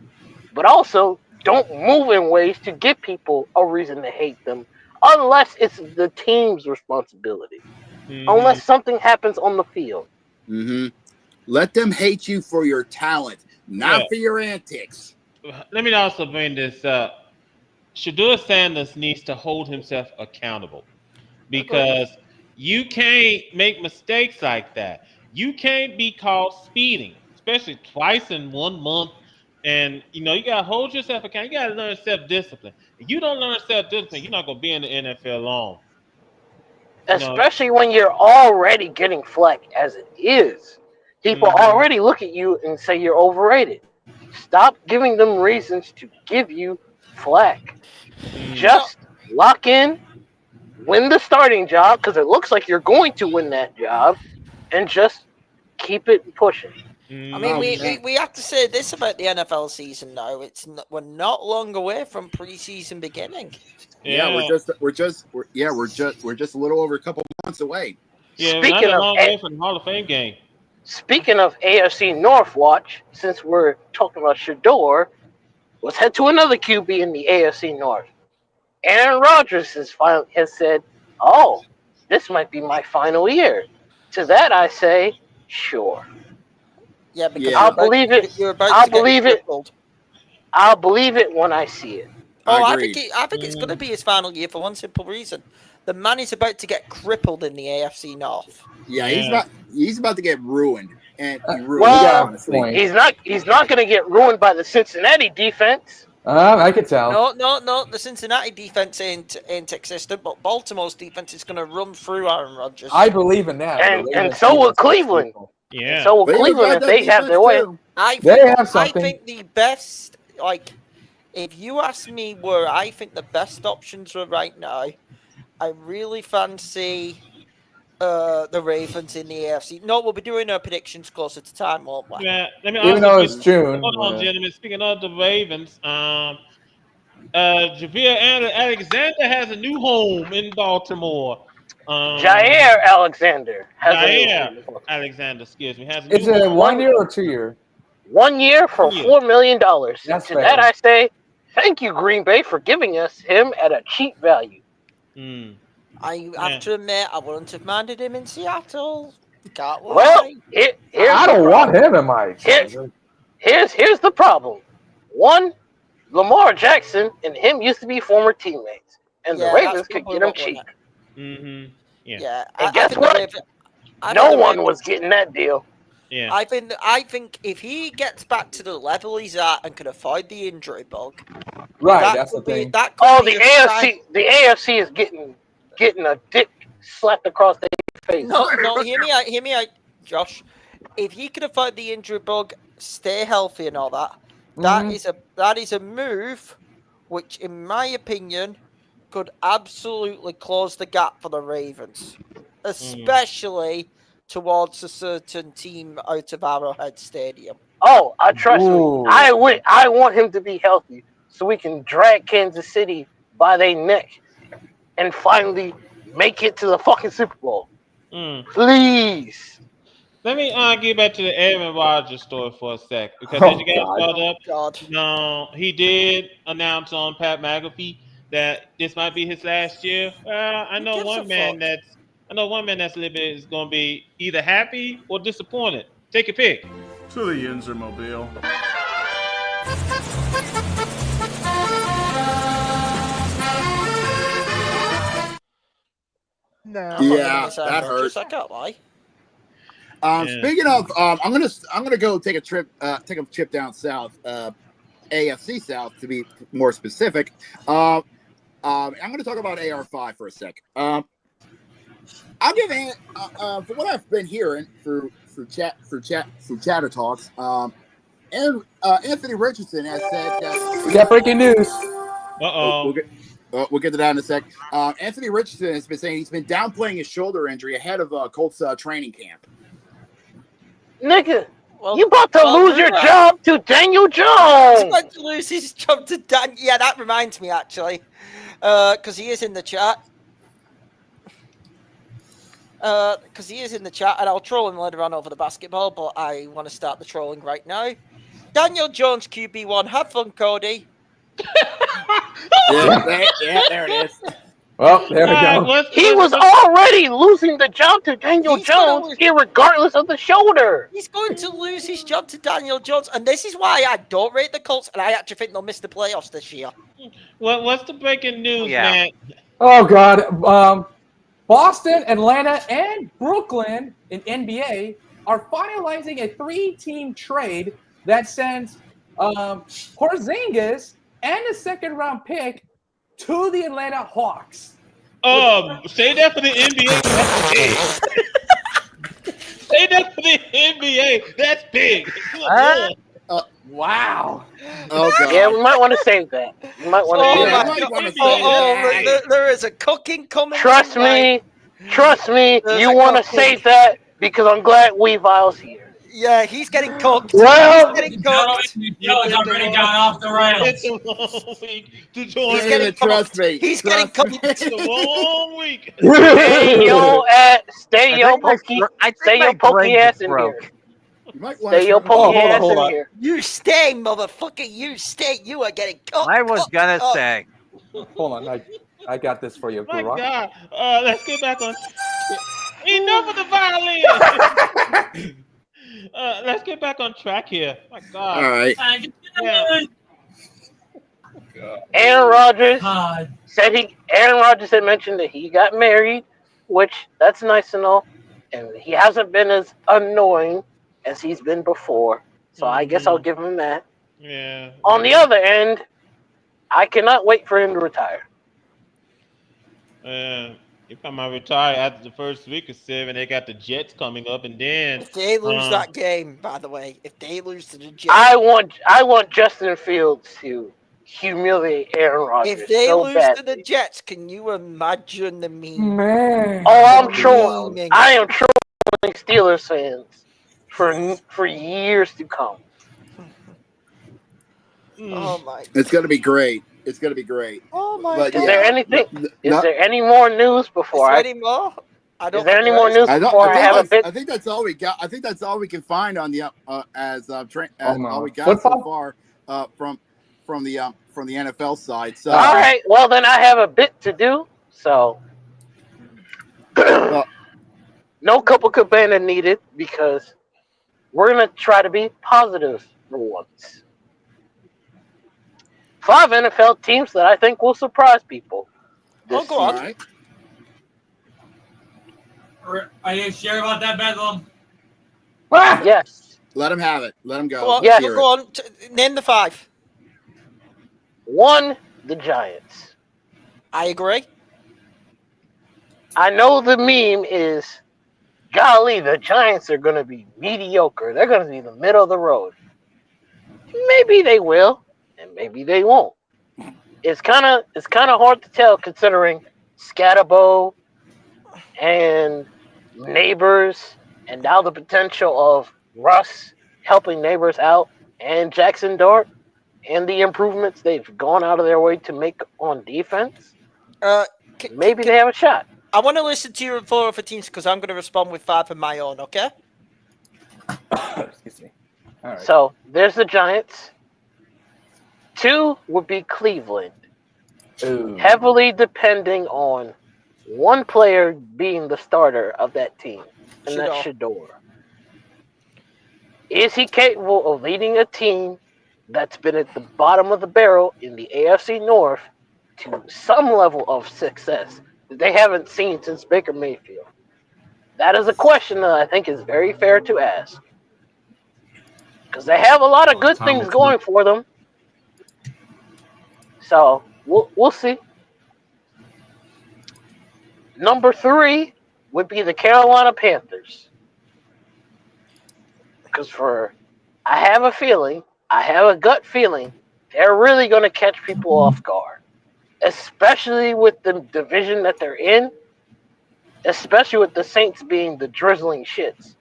but also don't move in ways to give people a reason to hate them, unless it's the team's responsibility. Unless something happens on the field. Let them hate you for your talent, not for your antics. Let me also bring this up. Shador Sanders needs to hold himself accountable, because you can't make mistakes like that. You can't be caught speeding, especially twice in 1 month. And, you got to hold yourself accountable. You got to learn self-discipline. If you don't learn self-discipline, you're not going to be in the NFL long. Especially when you're already getting flack as it is. People already look at you and say you're overrated. Stop giving them reasons to give you flack. Just lock in, win the starting job, because it looks like you're going to win that job, and just keep it pushing. I mean, we have to say this about the NFL season now. We're not long away from preseason beginning. We're just a little over a couple months away. Yeah, speaking of from the Hall of Fame game. Speaking of AFC North watch, since we're talking about Shador, let's head to another QB in the AFC North. Aaron Rodgers has said, "Oh, this might be my final year." To that I say, sure. Yeah, because I'll believe it. I'll believe it. I'll believe it when I see it. Oh, I think it's going to be his final year for one simple reason: the man is about to get crippled in the AFC North. Yeah, he's about to get ruined, and he's not going to get ruined by the Cincinnati defense. I could tell. No. The Cincinnati defense ain't existent, but Baltimore's defense is going to run through Aaron Rodgers. I believe in that. And so will Cleveland. Yeah. And so will Cleveland if they have their way. I think the best, if you ask me where I think the best options are right now, I really fancy the Ravens in the AFC. No, we'll be doing our predictions closer to time, won't we? Yeah, even though it's June. Hold on, gentlemen. Speaking of the Ravens, Javier Alexander has a new home in Baltimore. Jair Alexander has a new Jair Alexander, excuse me, has a It's new a 1 year or 2 year? 1 year for $4 million. That's To fair. that I say, thank you, Green Bay, for giving us him at a cheap value. I have to admit, I wouldn't have minded him in Seattle. Can't lie. Well, here's I the don't want problem. him in my Chargers. Here's the problem. One, Lamar Jackson and him used to be former teammates, and the Yeah, Ravens that's could probably get him what won cheap. Mm-hmm. Yeah. Yeah, And I guess think what? No one was getting that deal. Yeah. I think if he gets back to the level he's at and can avoid the injury bug, Right, that that's could the be thing. that could Oh, be the a sign- AFC, the AFC is getting a dick slapped across their face. No, hear me out, Josh. If he can avoid the injury bug, stay healthy and all that, that is a move which, in my opinion, could absolutely close the gap for the Ravens, especially towards a certain team out of Arrowhead Stadium. Oh, trust me. I want him to be healthy so we can drag Kansas City by their neck and finally make it to the fucking Super Bowl. Please. Let me get back to the Aaron Rodgers story for a sec, because as you guys brought up, he did announce on Pat McAfee that this might be his last year. I know one man that's a little bit is going to be either happy or disappointed. Take a pick. To the Yinzermobile. No. Yeah, that hurts. I can't lie. Speaking of, I'm gonna go take a trip down south, AFC South to be more specific. I'm gonna talk about AR5 for a sec. I'll give for what I've been hearing through chatter talks. And Anthony Richardson has said that we got breaking news. We'll get to that in a sec. Anthony Richardson has been saying he's been downplaying his shoulder injury ahead of Colts training camp. Nigga, you about to lose your job to Daniel Jones. He's about to lose his job to Dan. Yeah, that reminds me actually, because he is in the chat. Because he is in the chat, and I'll troll him later on over the basketball, but I want to start the trolling right now. Daniel Jones, QB1. Have fun, Cody. Yeah, there it is. Well, there we go. He was already losing the job to Daniel Jones, irregardless of the shoulder. He's going to lose his job to Daniel Jones, and this is why I don't rate the Colts, and I actually think they'll miss the playoffs this year. What's the breaking news, man? Oh, God. Boston, Atlanta, and Brooklyn in NBA are finalizing a 3-team trade that sends Porzingis and a second-round pick to the Atlanta Hawks. Say that for the NBA. That's big. Say that for the NBA. That's big. Wow. Oh, God. Yeah, we might want to save that. We might want to save that. There is a cooking coming. Trust me. You want to save that because I'm glad Weavile's here. Yeah, he's getting cooked. Well, he's getting cooked. Joe's already gone off the rails. It's a long week to join. He's getting Trust me. He's getting cooked. It's a long week. Stay your pokey ass in here. Stay your pokey ass in here. You stay, motherfucker. You stay. You are getting cooked. I was gonna say. Hold on, I got this for you. My Guru. God. Let's get back on. Enough of the violin. Let's get back on track here. My God. All right. Yeah. Aaron Rodgers had mentioned that he got married, which that's nice to know, and he hasn't been as annoying as he's been before. So I guess I'll give him that. Yeah. On the other end, I cannot wait for him to retire. If I might retire after the first week or 7, they got the Jets coming up, and then if they lose that game, by the way, if they lose to the Jets, I want Justin Fields to humiliate Aaron Rodgers. if they so lose badly. to the Jets, can you imagine the meme? Man. Oh, I'm trolling. I am trolling Steelers fans for years to come. Oh my! It's gonna be great. It's going to be great. Oh my But god! Is there anything? Is there any more news before Is there any more? I don't Is there think any more is. news before I have a bit? I think that's all we got. I think that's all we can find on the all we got football? so far from the NFL side. So All right. Well, then I have a bit to do. So no Copacabana needed because we're gonna try to be positive for once. 5 NFL teams that I think will surprise people. Oh, go on. Right. Are you sure about that, Bedlam? Yes. Let him have it. Let him go. Go on. Yes. Go on. Name the 5. 1, the Giants. I agree. I know the meme is, golly, the Giants are going to be mediocre. They're going to be the middle of the road. Maybe they will, and maybe they won't. It's kind of hard to tell considering Scatterbo and Neighbors, and now the potential of Russ helping Neighbors out and Jackson Dart and the improvements they've gone out of their way to make on defense. Maybe they have a shot. I want to listen to your 4 other teams because I'm going to respond with 5 of my own, okay? Excuse me. All right. So there's the Giants. 2 would be Cleveland. Ooh. Heavily depending on one player being the starter of that team, and that's Shador. Is he capable of leading a team that's been at the bottom of the barrel in the AFC North to some level of success that they haven't seen since Baker Mayfield? That is a question that I think is very fair to ask. Because they have a lot of good things going for them. So, we'll see. Number 3 would be the Carolina Panthers. Because I have a gut feeling, they're really going to catch people off guard. Especially with the division that they're in. Especially with the Saints being the drizzling shits.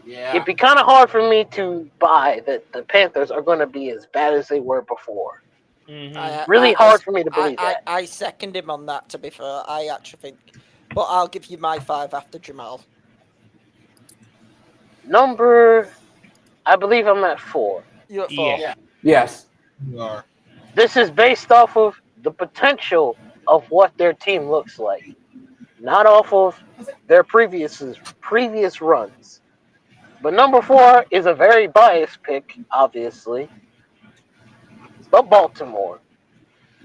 Yeah. It'd be kind of hard for me to buy that the Panthers are going to be as bad as they were before. Really hard for me to believe that. I second him on that, to be fair. I actually think. But I'll give you my 5 after Jamal. I believe I'm at 4. You're at 4. Yeah. Yes. You are. This is based off of the potential of what their team looks like, not off of their previous runs. But number 4 is a very biased pick, obviously. But Baltimore,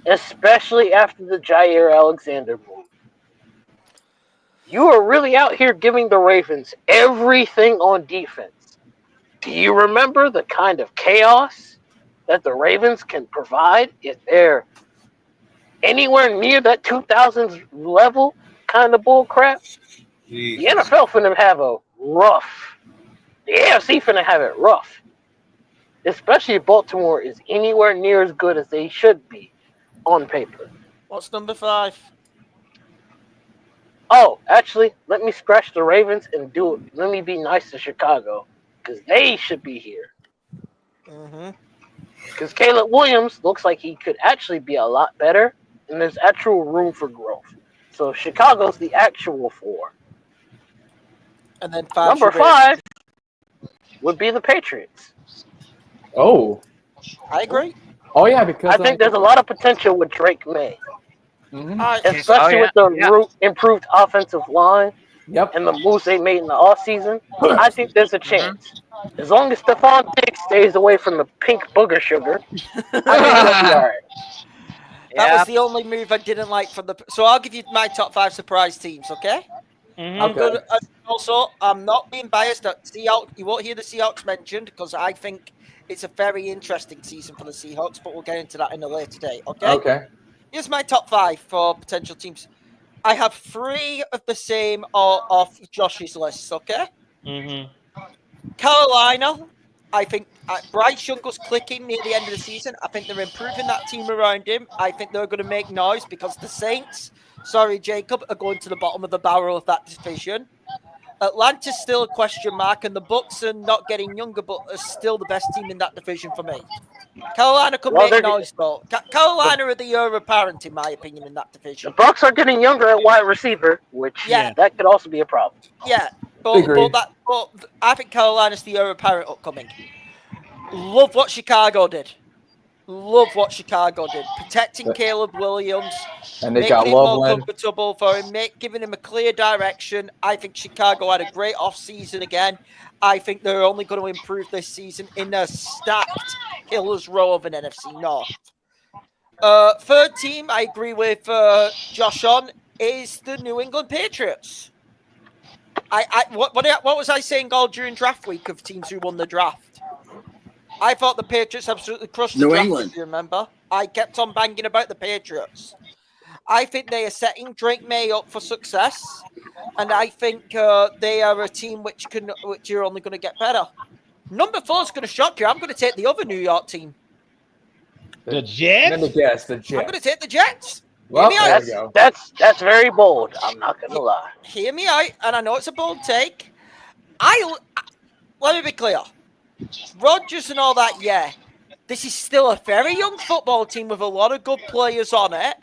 especially after the Jair Alexander move. You are really out here giving the Ravens everything on defense. Do you remember the kind of chaos that the Ravens can provide if they're anywhere near that 2000s level kind of bull crap? The NFL finna have a rough. The AFC finna have it rough. Especially if Baltimore is anywhere near as good as they should be on paper. What's number 5? Oh, actually, let me scratch the Ravens and do it. Let me be nice to Chicago, because they should be here. Because Caleb Williams looks like he could actually be a lot better, and there's actual room for growth. So Chicago's the actual 4. And then 5. Number 5 would be the Patriots. Oh. I agree. Oh, yeah, because I think there's a lot of potential with Drake May. Mm-hmm. Especially with the improved offensive line and the moves they made in the offseason. I think there's a chance. As long as Stephon Diggs stays away from the pink booger sugar, I think he'll be all right. That was the only move I didn't like from the. So I'll give you my top 5 surprise teams, okay? I'm gonna. Also, I'm not being biased. Seahawks. You won't hear the Seahawks mentioned because I think it's a very interesting season for the Seahawks. But we'll get into that in a later day. Okay. Okay. Here's my top 5 for potential teams. I have 3 of the same or off Josh's list. Okay. Carolina. I think Bryce Young was clicking near the end of the season. I think they're improving that team around him. I think they're going to make noise because the Saints, sorry, Jacob, are going to the bottom of the barrel of that division. Atlanta's still a question mark, and the Bucs are not getting younger, but are still the best team in that division for me. Carolina could Well, make they're- noise, though. Carolina are the heir apparent, in my opinion, in that division. The Bucks are getting younger at wide receiver, which that could also be a problem. Yeah, but I think Carolina's the heir apparent upcoming. Love what Chicago did. Protecting Caleb Williams, and they making got it more Loveland. comfortable for him, giving him a clear direction. I think Chicago had a great offseason again. I think they're only going to improve this season in a stacked killer's row of an NFC North. Third team, I agree with Josh on, is the New England Patriots. What was I saying all during draft week of teams who won the draft? I thought the Patriots absolutely crushed the New draft, England. if you remember. I kept on banging about the Patriots. I think they are setting Drake May up for success, and I think they are a team which you're only going to get better. Number 4 is going to shock you. I'm going to take the other New York team. The Jets? Let me guess, the Jets. I'm going to take the Jets. Well, Hear me there out. we go. That's very bold. I'm not gonna lie. Hear me out, and I know it's a bold take. Let me be clear. Rodgers and all that, yeah. This is still a very young football team with a lot of good players on it.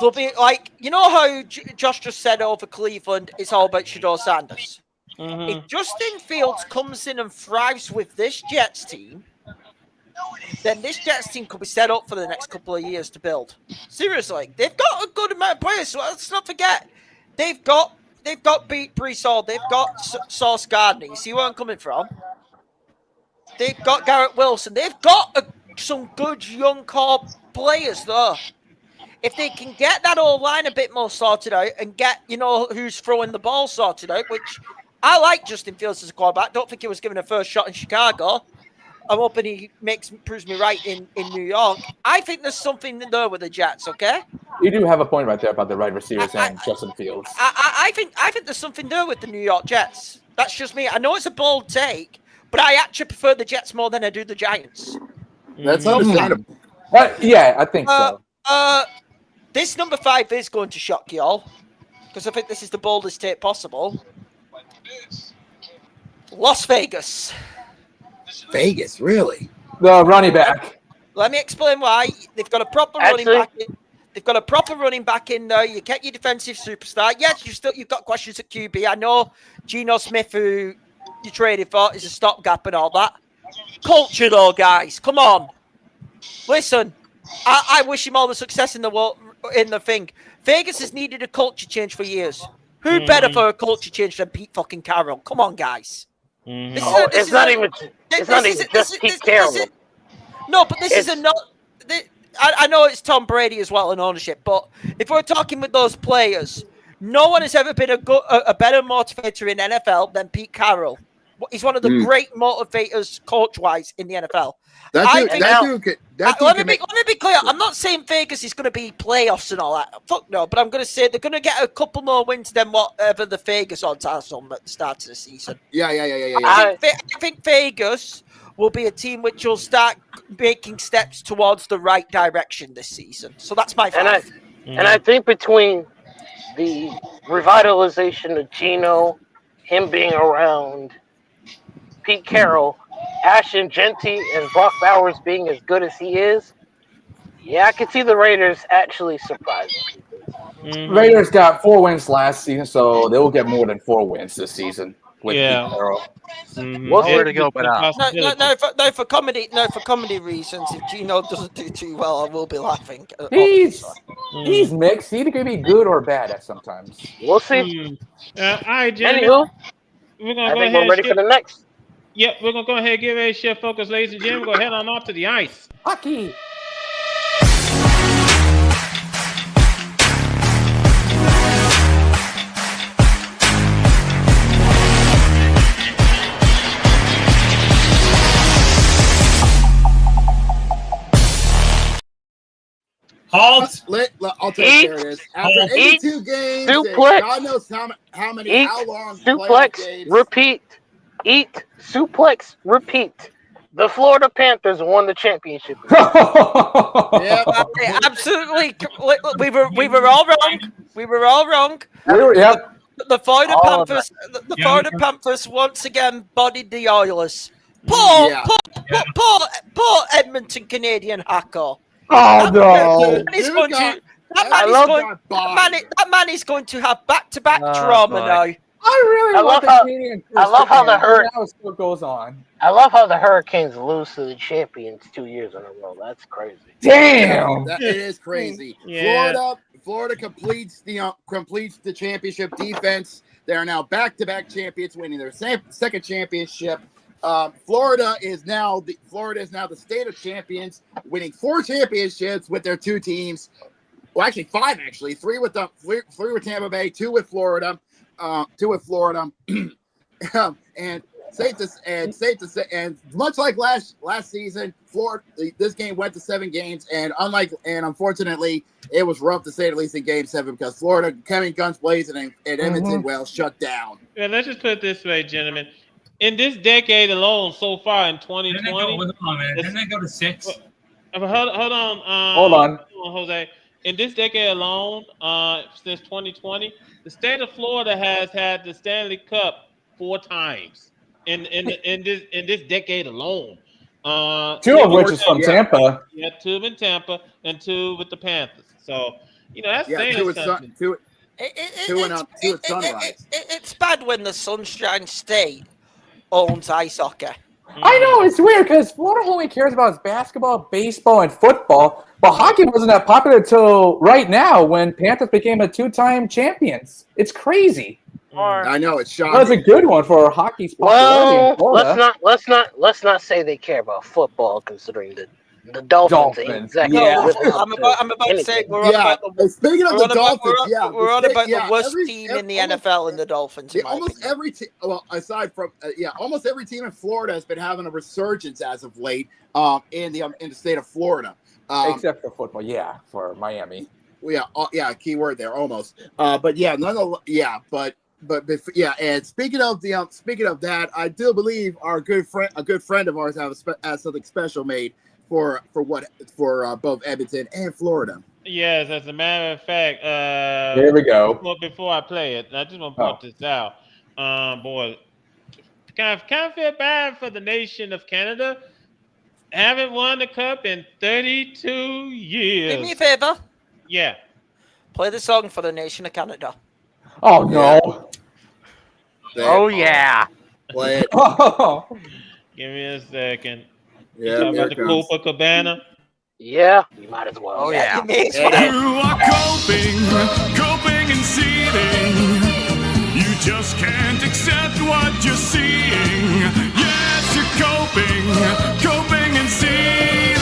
They'll be like, you know how Josh just said over Cleveland, it's all about Shador Sanders. Mm-hmm. If Justin Fields comes in and thrives with this Jets team, then this Jets team could be set up for the next couple of years to build. Seriously, they've got a good amount of players. So let's not forget, they've got Brees Hall, they've got Sauce Gardner. You see where I'm coming from? They've got Garrett Wilson. They've got some good young core players there. If they can get that old line a bit more sorted out and get, who's throwing the ball sorted out, which I like Justin Fields as a quarterback. Don't think he was given a first shot in Chicago. I'm hoping he proves me right in New York. I think there's something there with the Jets, okay? You do have a point right there about the right receivers and Justin Fields. I think there's something there with the New York Jets. That's just me. I know it's a bold take, but I actually prefer the Jets more than I do the Giants. That's understandable. Yeah, I think so. This number 5 is going to shock you all, because I think this is the boldest take possible. Las Vegas. Vegas, really? The running back. Let me explain why. They've got a proper running back. They've got a proper running back in there. You get your defensive superstar. Yes, you've got questions at QB. I know Geno Smith, who you traded for, is a stopgap and all that. Culture, though, guys. Come on. Listen, I wish him all the success in the world. In the thing, Vegas has needed a culture change for years. Who better for a culture change than Pete fucking Carroll? Come on, guys. It's not even just Pete Carroll. No, but this is not. I know it's Tom Brady as well in ownership, but if we're talking with those players, no one has ever been a better motivator in NFL than Pete Carroll. He's one of the great motivators, coach-wise, in the NFL. Let me be clear. I'm not saying Vegas is going to be playoffs and all that. Fuck no. But I'm going to say they're going to get a couple more wins than whatever the Vegas odds are on at the start of the season. Yeah. I think Vegas will be a team which will start making steps towards the right direction this season. So that's my 5. And I think between the revitalization of Geno, him being around, Pete Carroll, Ashton Genty, and Brock Bowers being as good as he is, I could see the Raiders actually surprising. Raiders got 4 wins last season, so they will get more than 4 wins this season with Pete Carroll. Where to go, but no, for comedy reasons, if Gino doesn't do too well, I will be laughing. He's mixed. He could be good or bad at sometimes. We'll see. All right, gentlemen. We're ready for the next. Yep, we're gonna go ahead and give a shift focus, ladies and gentlemen. We're gonna head on off to the ice. Hockey. Halt! I'll take care of this. After 82 games, suplex, God knows how many, how long. Suplex, repeat. Eat, suplex, repeat. The Florida Panthers won the championship. Absolutely. We were all wrong. We were all wrong. Yep. The Florida Panthers once again bodied the Oilers. Poor Edmonton Canadian Hako. Oh no! That man is going to have back-to-back trauma now. I really love the Canadian. I love how the Hurricanes still goes on. I love how the Hurricanes lose to the champions 2 years in a row. That's crazy. Damn, it is crazy. Yeah. Florida completes the championship defense. They are now back-to-back champions, winning their second championship. Florida is now the state of champions, winning 4 championships with their 2 teams. Well, actually 5. Actually, 3 with Tampa Bay, 2 with Florida. And safe to say, and much like last season, Florida, this game went to 7 games, and unfortunately, it was rough to say the least in Game 7 because Florida coming guns blazing and Edmonton shut down. Yeah, let's just put it this way, gentlemen. In this decade alone, so far in 2020, didn't they go to 6? Hold on. Hold on, Jose. In this decade alone, since 2020, the state of Florida has had the Stanley Cup 4 times in this decade alone. 2 of which is from Tampa. Yeah, 2 in Tampa and 2 with the Panthers. So that's saying something. It's bad when the Sunshine State owns ice hockey. I know, it's weird because Florida only cares about basketball, baseball, and football, but hockey wasn't that popular until right now when Panthers became a 2-time champions. It's crazy. I know, it's shocking. That's a good one for hockey's popularity in Florida. Let's not say they care about football considering the Dolphins. Exactly. Yeah. I'm about to say we're on about the speaking of the Dolphins, we're on about the worst team in the NFL in the Dolphins. Almost every team, aside from almost every team in Florida has been having a resurgence as of late. In the state of Florida, except for football, for Miami. Key word there, almost. And speaking of that, I do believe a good friend of ours has something special made for both Edmonton and Florida. Yes, as a matter of fact, here we go. Before I play it, I just want to point this out. Boy, kind of feel bad for the nation of Canada. Haven't won the cup in 32 years. Do me a favor. Yeah. Play the song for the nation of Canada. Oh no. Oh yeah. Play it. Give me a second. Yeah. Talk about the Copacabana. Yeah, you might as well. Oh yeah. You are coping and seething. You just can't accept what you're seeing. Yes, you're coping and seething.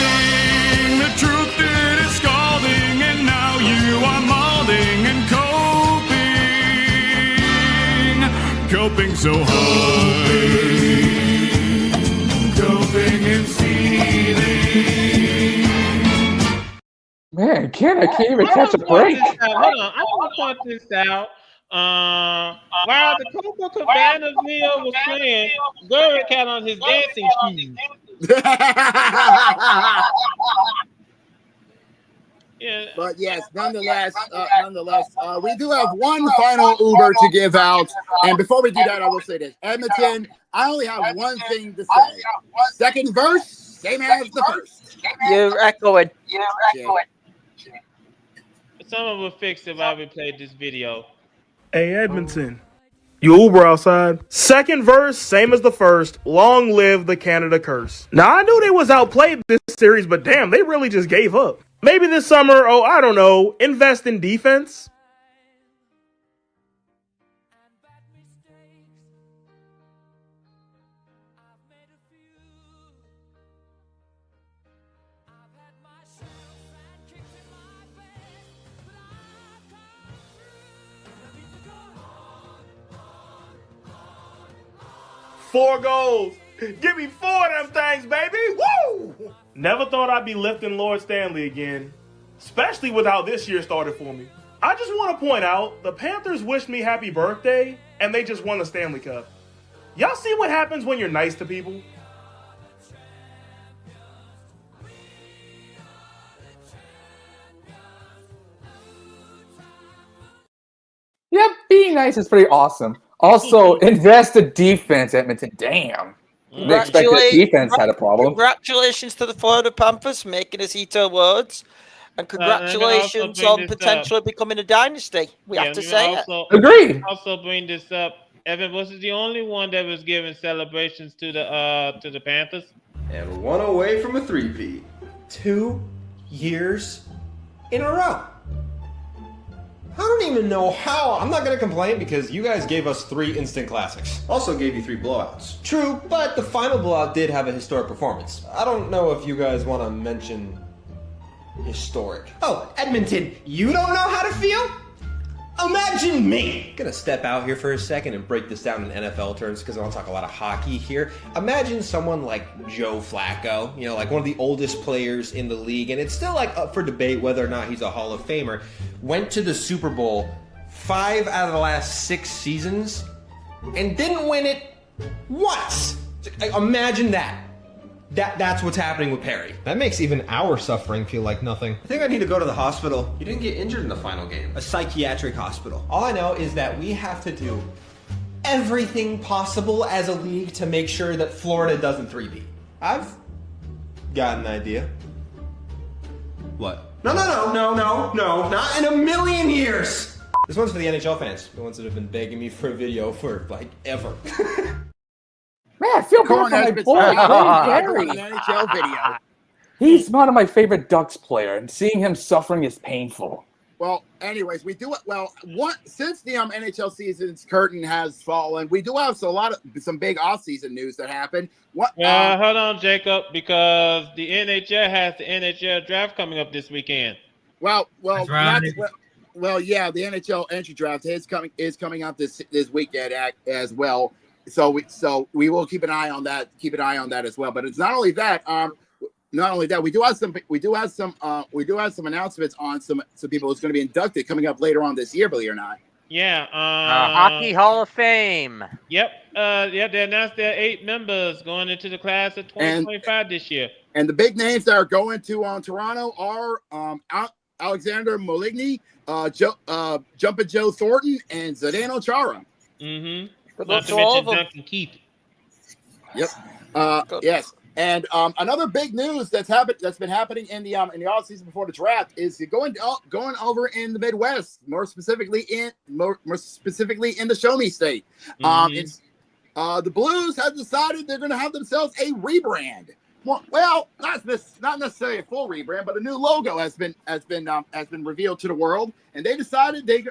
The truth it is scalding, and now you are molding and coping so hard. Coping and seething. Man, can't even catch a break. Hold on, I want to point this out. While the Copacabana video was playing, Gurrick had on his dancing shoes. Yeah. But yes, nonetheless, we do have one final Uber to give out. And before we do that, I will say this. Edmonton, I only have one thing to say. Second verse, same as the first. You're echoing. Someone will fix it while we play this video. Hey, Edmonton. You Uber outside. Second verse, same as the first. Long live the Canada curse. Now, I knew they was outplayed this series, but damn, they really just gave up. Maybe this summer, I don't know, invest in defense? Four goals. Give me 4 of them things, baby. Woo! Never thought I'd be lifting Lord Stanley again, especially with how this year started for me. I just want to point out, the Panthers wished me happy birthday, and they just won the Stanley Cup. Y'all see what happens when you're nice to people? Yeah, being nice is pretty awesome. Also, invest in defense, Edmonton. Damn. They expected defense had a problem. Congratulations to the Florida Panthers for making us eat our words. And congratulations on potentially becoming a dynasty. We have to say it. Agreed. Also bring this up. Evan, was the only one that was giving celebrations to the Panthers? And one away from a three-peat. 2 years in a row. I don't even know how. I'm not going to complain because you guys gave us 3 instant classics. Also gave you 3 blowouts. True, but the final blowout did have a historic performance. I don't know if you guys want to mention historic. Oh, Edmonton, you don't know how to feel? Imagine me! I'm gonna step out here for a second and break this down in NFL terms because I want to talk a lot of hockey here. Imagine someone like Joe Flacco, you know, like one of the oldest players in the league, and it's still like up for debate whether or not he's a Hall of Famer, went to the Super Bowl 5 out of the last 6 seasons and didn't win it once. Imagine that. That's what's happening with Perry. That makes even our suffering feel like nothing. I think I need to go to the hospital. You didn't get injured in the final game. A psychiatric hospital. All I know is that we have to do everything possible as a league to make sure that Florida doesn't 3-peat. I've got an idea. What? No, not in a million years! This one's for the NHL fans. The ones that have been begging me for a video for, like, ever. Man, I feel bad for my boy, Gary. NHL video. He's one of my favorite Ducks player, and seeing him suffering is painful. Well, anyways, we do it well. Since the NHL season's curtain has fallen, we do have some big off-season news that happened. Hold on, Jacob, because the NHL has the NHL draft coming up this weekend. Yeah, the NHL entry draft is coming out this weekend as well. So we will keep an eye on that. Keep an eye on that as well. But it's not only that. We do have some announcements on some people who's going to be inducted coming up later on this year. Believe it or not. Yeah. Hockey Hall of Fame. Yep. They announced their 8 members going into the class of 2025 this year. And the big names that are going to Toronto are Alexander Moligny, Jumpin' Joe Thornton, and Zdeno Chara. Mm-hmm. Not to mention Duncan Keith. Yep. Yes. And another big news that's been happening in the off season before the draft is going over in the Midwest, more specifically in the Show Me State. Mm-hmm. The Blues have decided they're going to have themselves a rebrand. Well, not necessarily a full rebrand, but a new logo has been revealed to the world, and they decided to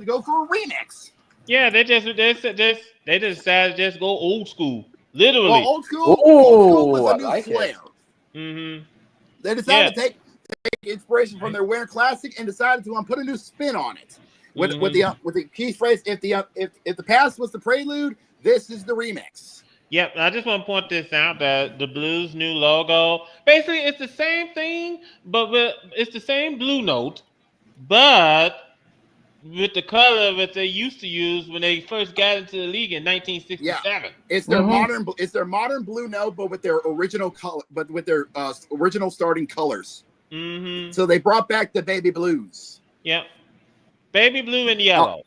go for a remix. Yeah, they decided to just go old school. Literally. Well, old school with a new flair. Mm-hmm. They decided to take inspiration from their Winter Classic and decided to put a new spin on it. With the key phrase, if the past was the prelude, this is the remix. Yep, I just want to point this out that the Blues' new logo, basically it's the same thing, but it's the same blue note, but with the color that they used to use when they first got into the league in 1967. Yeah, it's their modern blue note, but with their original color, but with their original starting colors. Mm-hmm. So they brought back the baby blues. Yep, baby blue and yellow.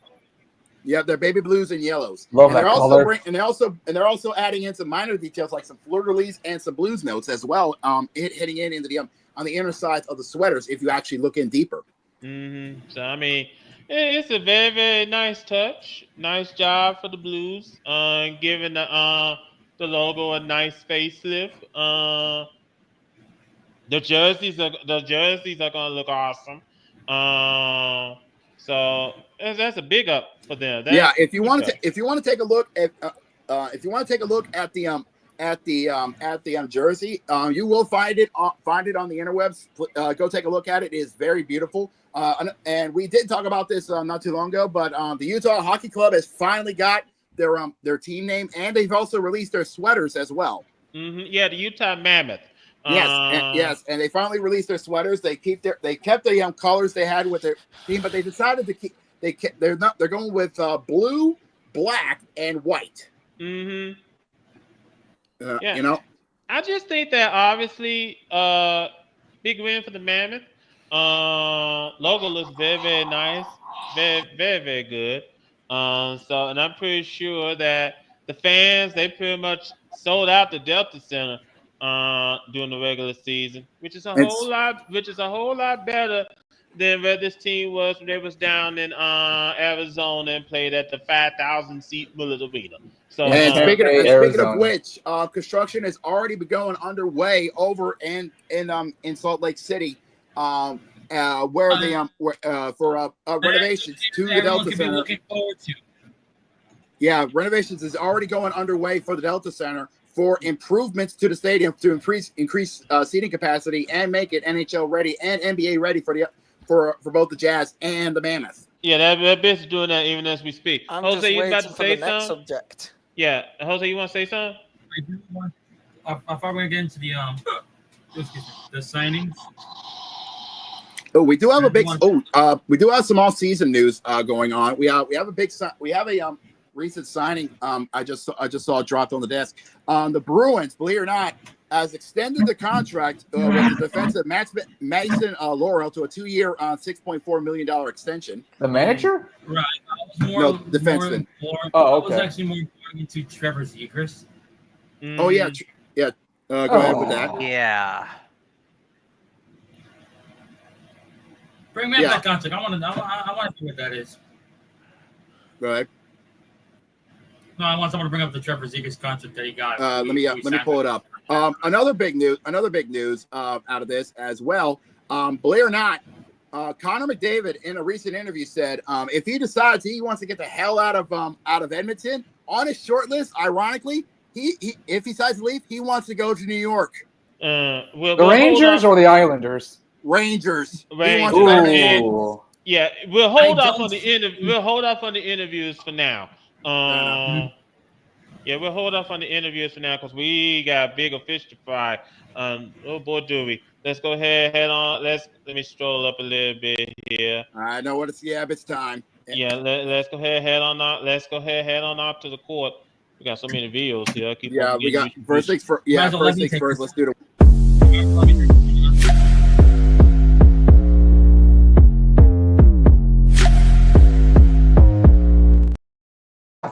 Yeah, they're baby blues and yellows. Love that color. They're also adding in some minor details like some fleur-de-lis and some blues notes as well. Hitting into the on the inner sides of the sweaters if you actually look in deeper. Mm-hmm. So I mean, it's a very, very nice touch. Nice job for the Blues, giving the logo a nice facelift. The jerseys are gonna look awesome. So that's a big up for them. If you want to take a look at the jersey, you will find it on the interwebs. Go take a look at it. It is very beautiful. And we did talk about this not too long ago, but the Utah Hockey Club has finally got their team name, and they've also released their sweaters as well. Mm-hmm. Yeah, the Utah Mammoth. Yes, and they finally released their sweaters. They kept the colors they had with their team, but they decided to keep. They're going with blue, black, and white. Mm-hmm. You know, I just think that obviously, big win for the Mammoth. Logo looks very, very nice, very, very, very good. And I'm pretty sure that the fans, they pretty much sold out the Delta Center during the regular season, which is a whole lot better than where this team was when they was down in Arizona and played at the 5,000 seat Millard Arena. So and speaking of which, construction has already been going underway over in Salt Lake City, where they for renovations to the Delta Center. Looking forward to. Yeah, renovations is already going underway for the Delta Center for improvements to the stadium to increase seating capacity and make it NHL ready and NBA ready for both the Jazz and the Mammoth. Yeah, that bitch is doing that even as we speak. I'm Jose, just you about waiting to for say the next something? subject. Yeah, Jose, you want to say something? I do want. If I'm going to get into the signings. Oh, we do have a big. We do have some all-season news going on. We have a big. We have a recent signing. I just saw it dropped on the desk. The Bruins, believe it or not, has extended the contract with the defensive Mason Laurel to a 2-year, $6.4 million extension. The manager? Right. Defenseman. I was actually more into Trevor Zegras. Oh yeah, yeah. Go ahead with that. Yeah. Bring me up that contract. I want to see what that is. Go ahead. No, I want someone to bring up the Trevor Zegras contract that he got. Let me pull it up. Another big news out of this as well. Believe it or not, Connor McDavid in a recent interview said if he decides he wants to get the hell out of Edmonton, on his short list, ironically, he if he decides to leave, he wants to go to New York. The Rangers or the Islanders? Rangers. Yeah, we'll hold off on the interview. We'll hold off on the interviews for now. Yeah, we'll hold off on the interviews for now because we got bigger fish to fry. Oh boy, do we? Let's go ahead, head on. Let me stroll up a little bit here. I know what it's. Yeah, it's time. Yeah, let's go ahead, head on out. Let's go ahead, head on out to the court. We got so many videos here. We got first things first. Yeah, first things first. Let's do the.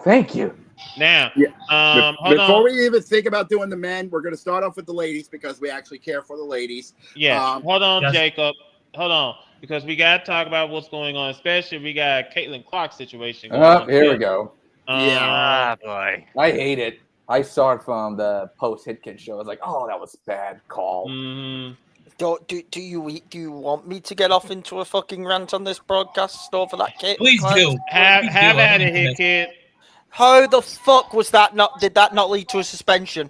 Thank you. Now, before we even think about doing the men, we're going to start off with the ladies because we actually care for the ladies. Yeah, hold on, Jacob. Hold on, because we got to talk about what's going on. Especially we got Caitlin Clark's situation. Here we go. Boy, I hate it. I saw it from the post Hitkin show. I was like, oh, that was bad call. Do you want me to get off into a fucking rant on this broadcast over that kid? Please do. Have at it here, kid. How the fuck was that not? Did that not lead to a suspension?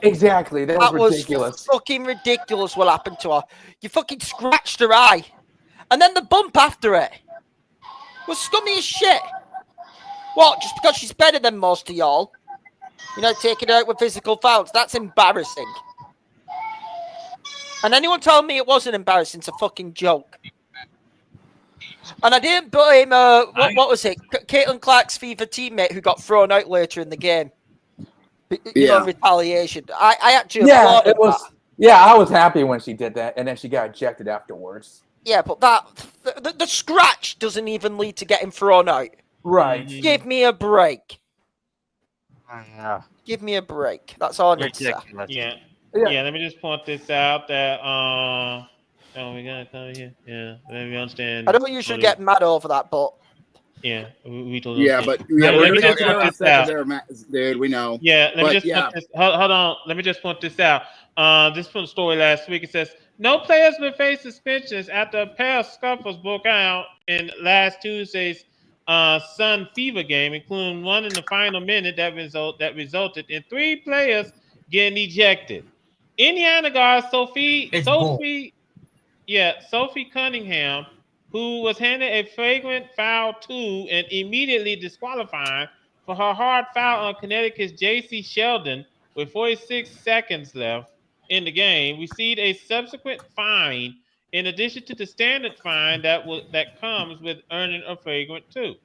Exactly. That was ridiculous. Was fucking ridiculous what happened to her. You fucking scratched her eye. And then the bump after it was scummy as shit. What? Just because she's better than most of y'all? You know, taking her out with physical fouls. That's embarrassing. And anyone telling me it wasn't embarrassing, it's a fucking joke. And I didn't blame what was it? Caitlin Clark's FIFA teammate who got thrown out later in the game. You know, retaliation. I actually applauded that. Yeah, I was happy when she did that, and then she got ejected afterwards. Yeah, but the scratch doesn't even lead to getting thrown out. Right. Give me a break. Give me a break. That's all I need to say. Yeah, let me just point this out that we got it over here. Yeah, let me understand. I don't usually get mad over that, but yeah, we told. Yeah, but we're gonna get to that second there, dude. We know. Yeah, let me just point this. Hold on. Let me just point this out. This from the story last week. It says no players will face suspensions after a pair of scuffles broke out in last Tuesday's Sun Fever game, including one in the final minute that resulted in 3 players getting ejected. Indiana guard Sophie Cunningham, who was handed a flagrant foul too and immediately disqualified for her hard foul on Connecticut's J.C. Sheldon with 46 seconds left in the game, received a subsequent fine in addition to the standard fine that comes with earning a flagrant 2.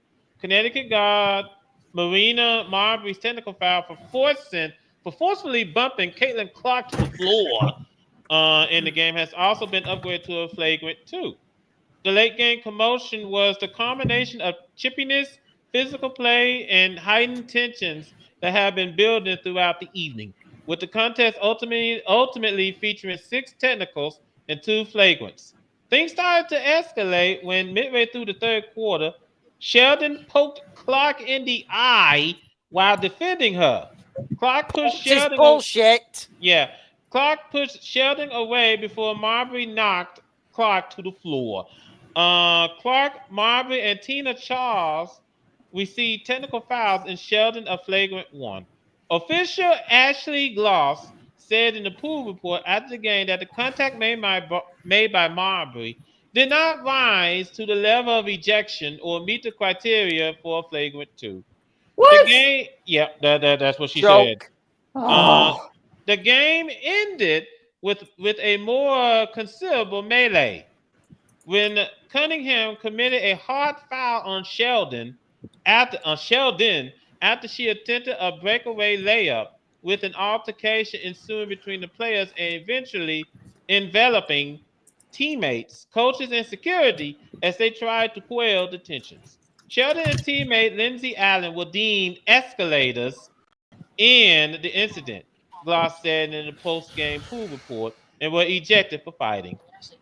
Connecticut guard Marina Marbury's technical foul for forcefully bumping Caitlin Clark to the floor in the game has also been upgraded to a flagrant 2. The late game commotion was the combination of chippiness, physical play, and heightened tensions that have been building throughout the evening, with the contest ultimately featuring 6 technicals and 2 flagrants. Things started to escalate when midway through the third quarter, Sheldon poked Clark in the eye while defending her. Clark pushed Sheldon. Bullshit. Yeah, Clark pushed Sheldon away before Marbury knocked Clark to the floor. Clark, Marbury, and Tina Charles received technical fouls, and Sheldon a flagrant 1. Official Ashley Gloss said in the pool report after the game that the contact made by Marbury did not rise to the level of ejection or meet the criteria for a flagrant 2. What? The game, yeah, that's what she Joke. said. Oh. The game ended with a more considerable melee when Cunningham committed a hard foul on Sheldon after she attempted a breakaway layup, with an altercation ensuing between the players and eventually enveloping teammates, coaches, and security as they tried to quell the tensions. Sheldon and teammate Lindsey Allen were deemed escalators in the incident, Gloss said in the post-game pool report, and were ejected for fighting.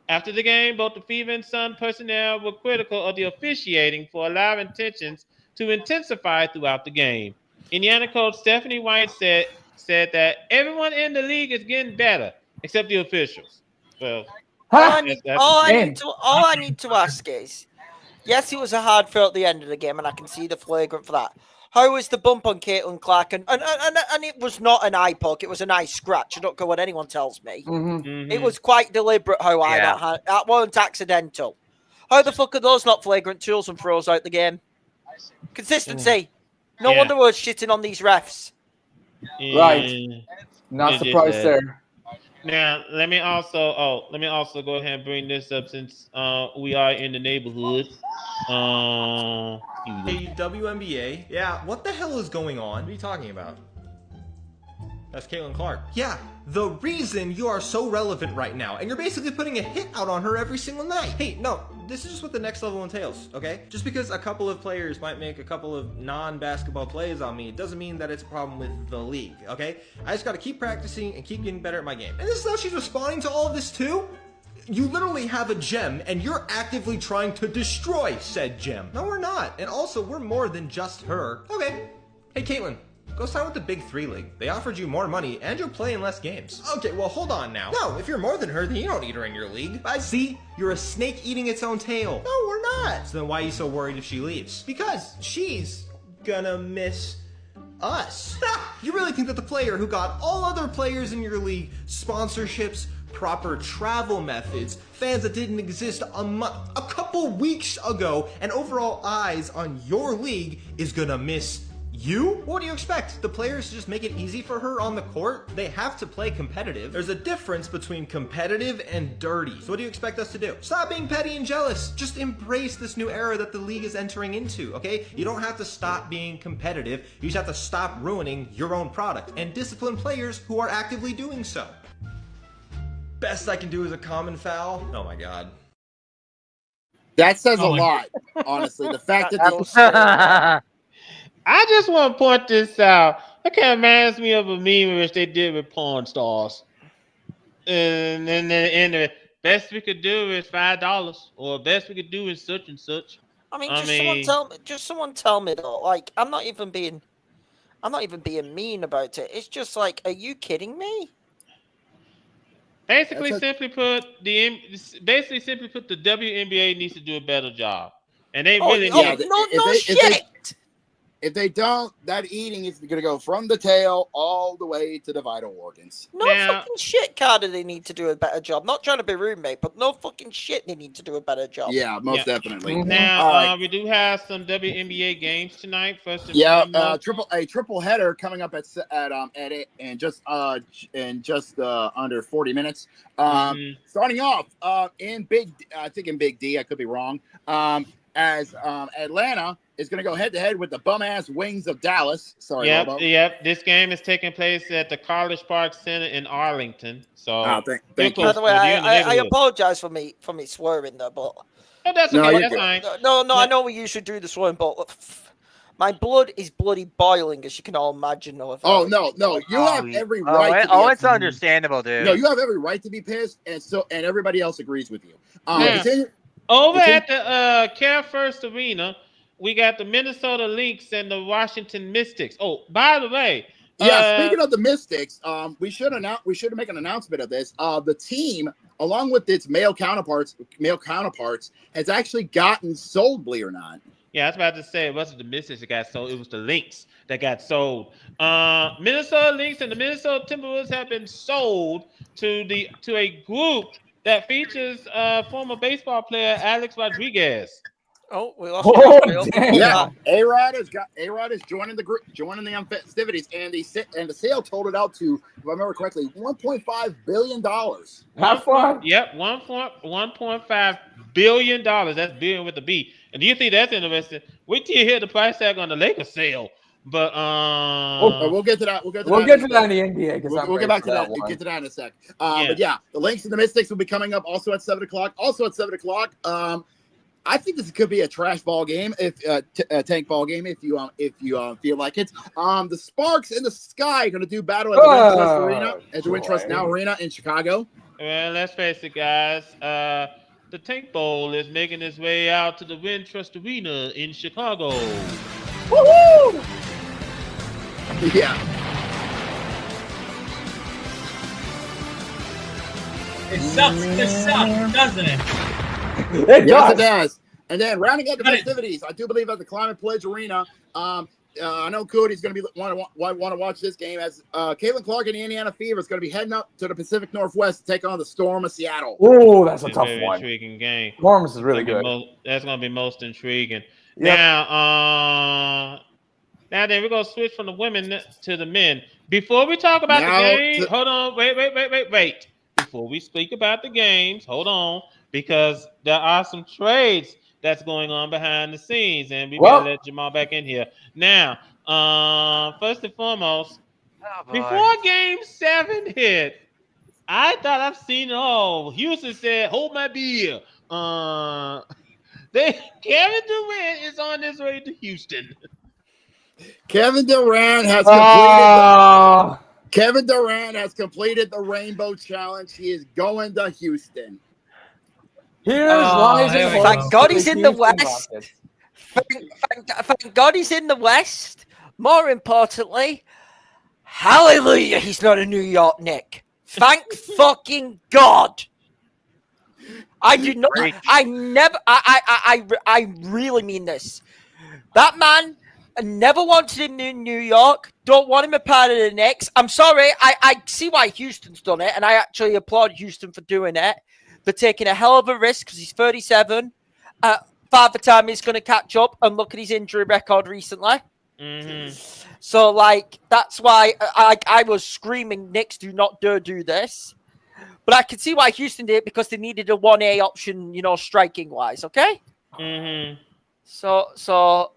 After the game, both the Fever and Sun personnel were critical of the officiating for allowing tensions to intensify throughout the game. Indiana coach Stephanie White said that everyone in the league is getting better, except the officials. So all I need to ask is, yes, it was a hard throw at the end of the game, and I can see the flagrant for that. How was the bump on Caitlin Clark? And it was not an eye poke; it was an eye scratch. I don't care what anyone tells me. It was quite deliberate. That wasn't accidental. How the fuck are those not flagrant tools and throws out the game? Consistency. No wonder we're shitting on these refs. Right. Not surprised there. Now, let me also go ahead and bring this up since we are in the neighborhood. Hey, WNBA? Yeah, what the hell is going on? What are you talking about? That's Caitlin Clark. Yeah, the reason you are so relevant right now, and you're basically putting a hit out on her every single night. Hey, no, this is just what the next level entails, okay? Just because a couple of players might make a couple of non-basketball plays on me doesn't mean that it's a problem with the league, okay? I just gotta keep practicing and keep getting better at my game. And this is how she's responding to all of this too? You literally have a gem, and you're actively trying to destroy said gem. No, we're not. And also, we're more than just her. Okay. Hey, Caitlin, go sign with the Big 3 League. They offered you more money, and you'll play in less games. Okay, well, hold on now. No, if you're more than her, then you don't need her in your league. I see. You're a snake eating its own tail. No, we're not. So then why are you so worried if she leaves? Because she's gonna miss us. You really think that the player who got all other players in your league sponsorships, proper travel methods, fans that didn't exist a couple weeks ago, and overall eyes on your league is gonna miss you? What do you expect? The players just make it easy for her on the court? They have to play competitive. There's a difference between competitive and dirty. So what do you expect us to do? Stop being petty and jealous. Just embrace this new era that the league is entering into, okay? You don't have to stop being competitive. You just have to stop ruining your own product and discipline players who are actively doing so. Best I can do is a common foul. Oh my god. That says a lot, honestly. The fact that I just want to point this out. That kind of reminds me of a meme which they did with porn stars. And then the best we could do is $5, or best we could do is such and such. I mean, someone tell me though. Like, I'm not even being mean about it. It's just like, are you kidding me? Simply put, the WNBA needs to do a better job, and they really need. If they don't, that eating is going to go from the tail all the way to the vital organs. No fucking shit, Carter. They need to do a better job. Not trying to be rude, mate, but no fucking shit. They need to do a better job. Yeah, most definitely. Now we do have some WNBA games tonight. First, triple header coming up at in just under 40 minutes. Starting off in Big D, I could be wrong. As Atlanta is going to go head-to-head with the bum-ass Wings of Dallas. Sorry, Lobo. Yep. This game is taking place at the College Park Center in Arlington. So, thank you. By the way, I apologize for me swearing though, but that's okay. That's fine. No, I know we usually do the swearing, but My blood is bloody boiling, as you can all imagine. Oh no, you have every right. It's understandable, dude. No, you have every right to be pissed, and everybody else agrees with you. Over at the Care First Arena, we got the Minnesota Lynx and the Washington Mystics. Oh, by the way, speaking of the Mystics, we should make an announcement of this. The team, along with its male counterparts, has actually gotten sold, believe it or not. Yeah, I was about to say it wasn't the Mystics that got sold; it was the Lynx that got sold. Minnesota Lynx and the Minnesota Timberwolves have been sold to a group that features former baseball player Alex Rodriguez. Oh, we lost. Yeah, A-Rod is joining the group, joining the festivities, and the sale totaled out to, if I remember correctly, $1.5 billion. Have fun. Yep, $1.5 billion. That's billion with a B. And do you think that's interesting? Wait till you hear the price tag on the Lakers sale. But we'll get to that. We'll get to that in the NBA. We'll get back to that. We'll get to that in a sec. But yeah, the Lynx and the Mystics will be coming up also at 7:00. Also at 7:00. I think this could be a trash ball game, a tank ball game, if you feel like it. The Sparks and the Sky are going to do battle at the Wintrust Arena, at the Wintrust Now Arena in Chicago. Well, let's face it, guys. The Tank Bowl is making its way out to the Wintrust Arena in Chicago. Woohoo! Yeah. It sucks, doesn't it? Yes, it does. And then rounding out the festivities, I do believe at the Climate Pledge Arena, I know Cody's going to be want to watch this game as Caitlin Clark and the Indiana Fever is going to be heading up to the Pacific Northwest to take on the Storm of Seattle. Oh, that's a tough one. Intriguing game. Storms is really good. That's going to be most intriguing. Yep. Now then, we're going to switch from the women to the men. Before we talk about the game, hold on, wait. Before we speak about the games, hold on, because there are some trades that's going on behind the scenes, and we better let Jamal back in here. Now, first and foremost, before Game 7 hit, I thought I've seen it all. Houston said, "Hold my beer." Kevin Durant is on his way to Houston. Kevin Durant has completed the Rainbow Challenge. He is going to Houston. Thank God he's in the West. Thank God he's in the West. More importantly, hallelujah, he's not a New York Knick. Thank fucking God. I do not. I really mean this. That man, I never wanted him in New York. Don't want him a part of the Knicks. I'm sorry. I see why Houston's done it, and I actually applaud Houston for doing it. They're taking a hell of a risk because he's 37. Father Time is going to catch up and look at his injury record recently. Mm-hmm. So, that's why I was screaming, Knicks, do not dare do this. But I can see why Houston did it because they needed a 1A option, striking wise. Okay. Mm-hmm. So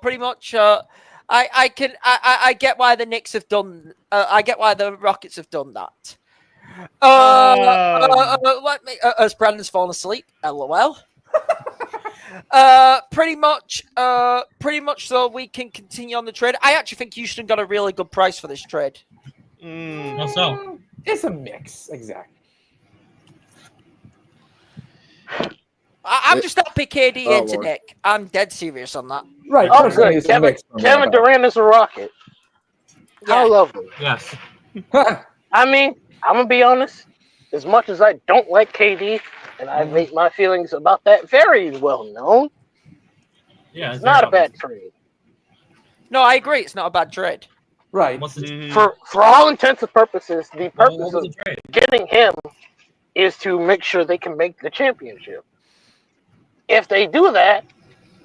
pretty much, I get why the Knicks have done. I get why the Rockets have done that. Let me. As Brandon's fallen asleep. LOL. Pretty much. So we can continue on the trade. I actually think Houston got a really good price for this trade. Also, it's a mix, exactly. I'm just not pick KD into Nick. I'm dead serious on that. Right. Oh, good. Kevin Durant is a Rocket. How lovely. Yes. I mean, I'm going to be honest. As much as I don't like KD, and I make my feelings about that very well known, it's not a bad trade. No, I agree. It's not a bad trade. Right. For all intents and purposes, the purpose of getting him is to make sure they can make the championship. If they do that,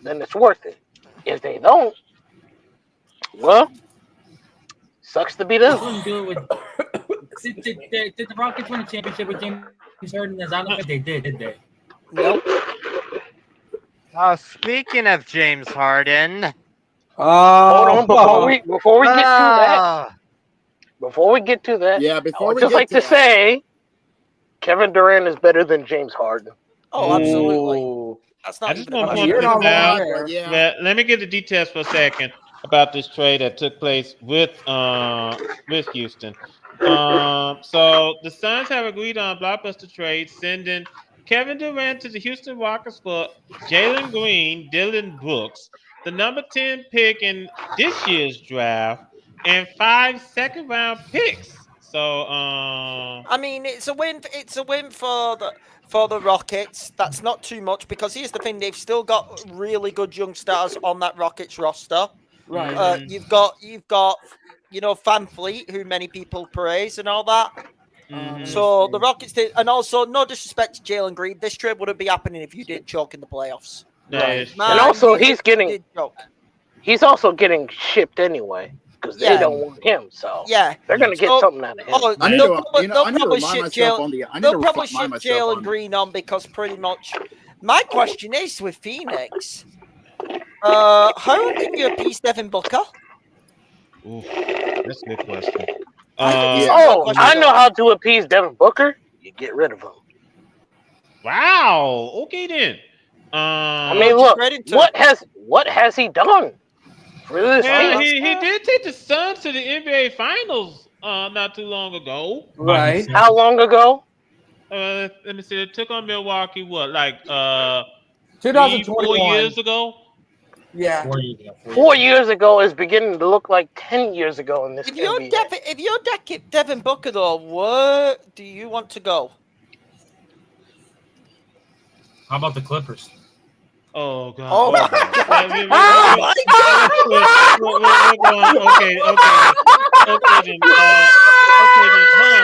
then it's worth it. If they don't, well, sucks to be them. Did the Rockets win a championship with James Harden? I don't think they did they? Nope. Speaking of James Harden, hold on before we get to that. Yeah, I would just like to say, Kevin Durant is better than James Harden. Oh, absolutely. That's not I just even a want to question. point You're this not wrong out. there. Yeah. But let me get the details for a second about this trade that took place with Houston. So the Suns have agreed on a blockbuster trade, sending Kevin Durant to the Houston Rockets for Jalen Green, Dylan Brooks, the number 10 pick in this year's draft, and 5 second-round picks. So, I mean, it's a win. It's a win for the Rockets. That's not too much because here's the thing: they've still got really good young stars on that Rockets roster. Right. You've got Van Fleet, who many people praise and all that. So the Rockets did, and also no disrespect to Jalen Green, this trade wouldn't be happening if you didn't choke in the playoffs. Right. And also, you did choke. he's also getting shipped anyway because they don't want him. So they're gonna get something out of him. I need to remind myself on the. I need They'll to probably ship remind myself Jalen on. Green on because pretty much. My question is with Phoenix, how can you appease Devin Booker? Oof, that's a good question. I know how to appease Devin Booker. You get rid of him. Wow. Okay then. I mean, look, what has he done for this Well, team? he did take the Suns to the NBA Finals not too long ago. Right. How long ago? Let me see. It took on Milwaukee. What, like 2021. 4 years ago? Yeah. 4 years ago is beginning to look like 10 years ago in this If you're NBA. Devin Booker, though, where do you want to go? How about the Clippers? Oh God! Oh, God. Okay. Hold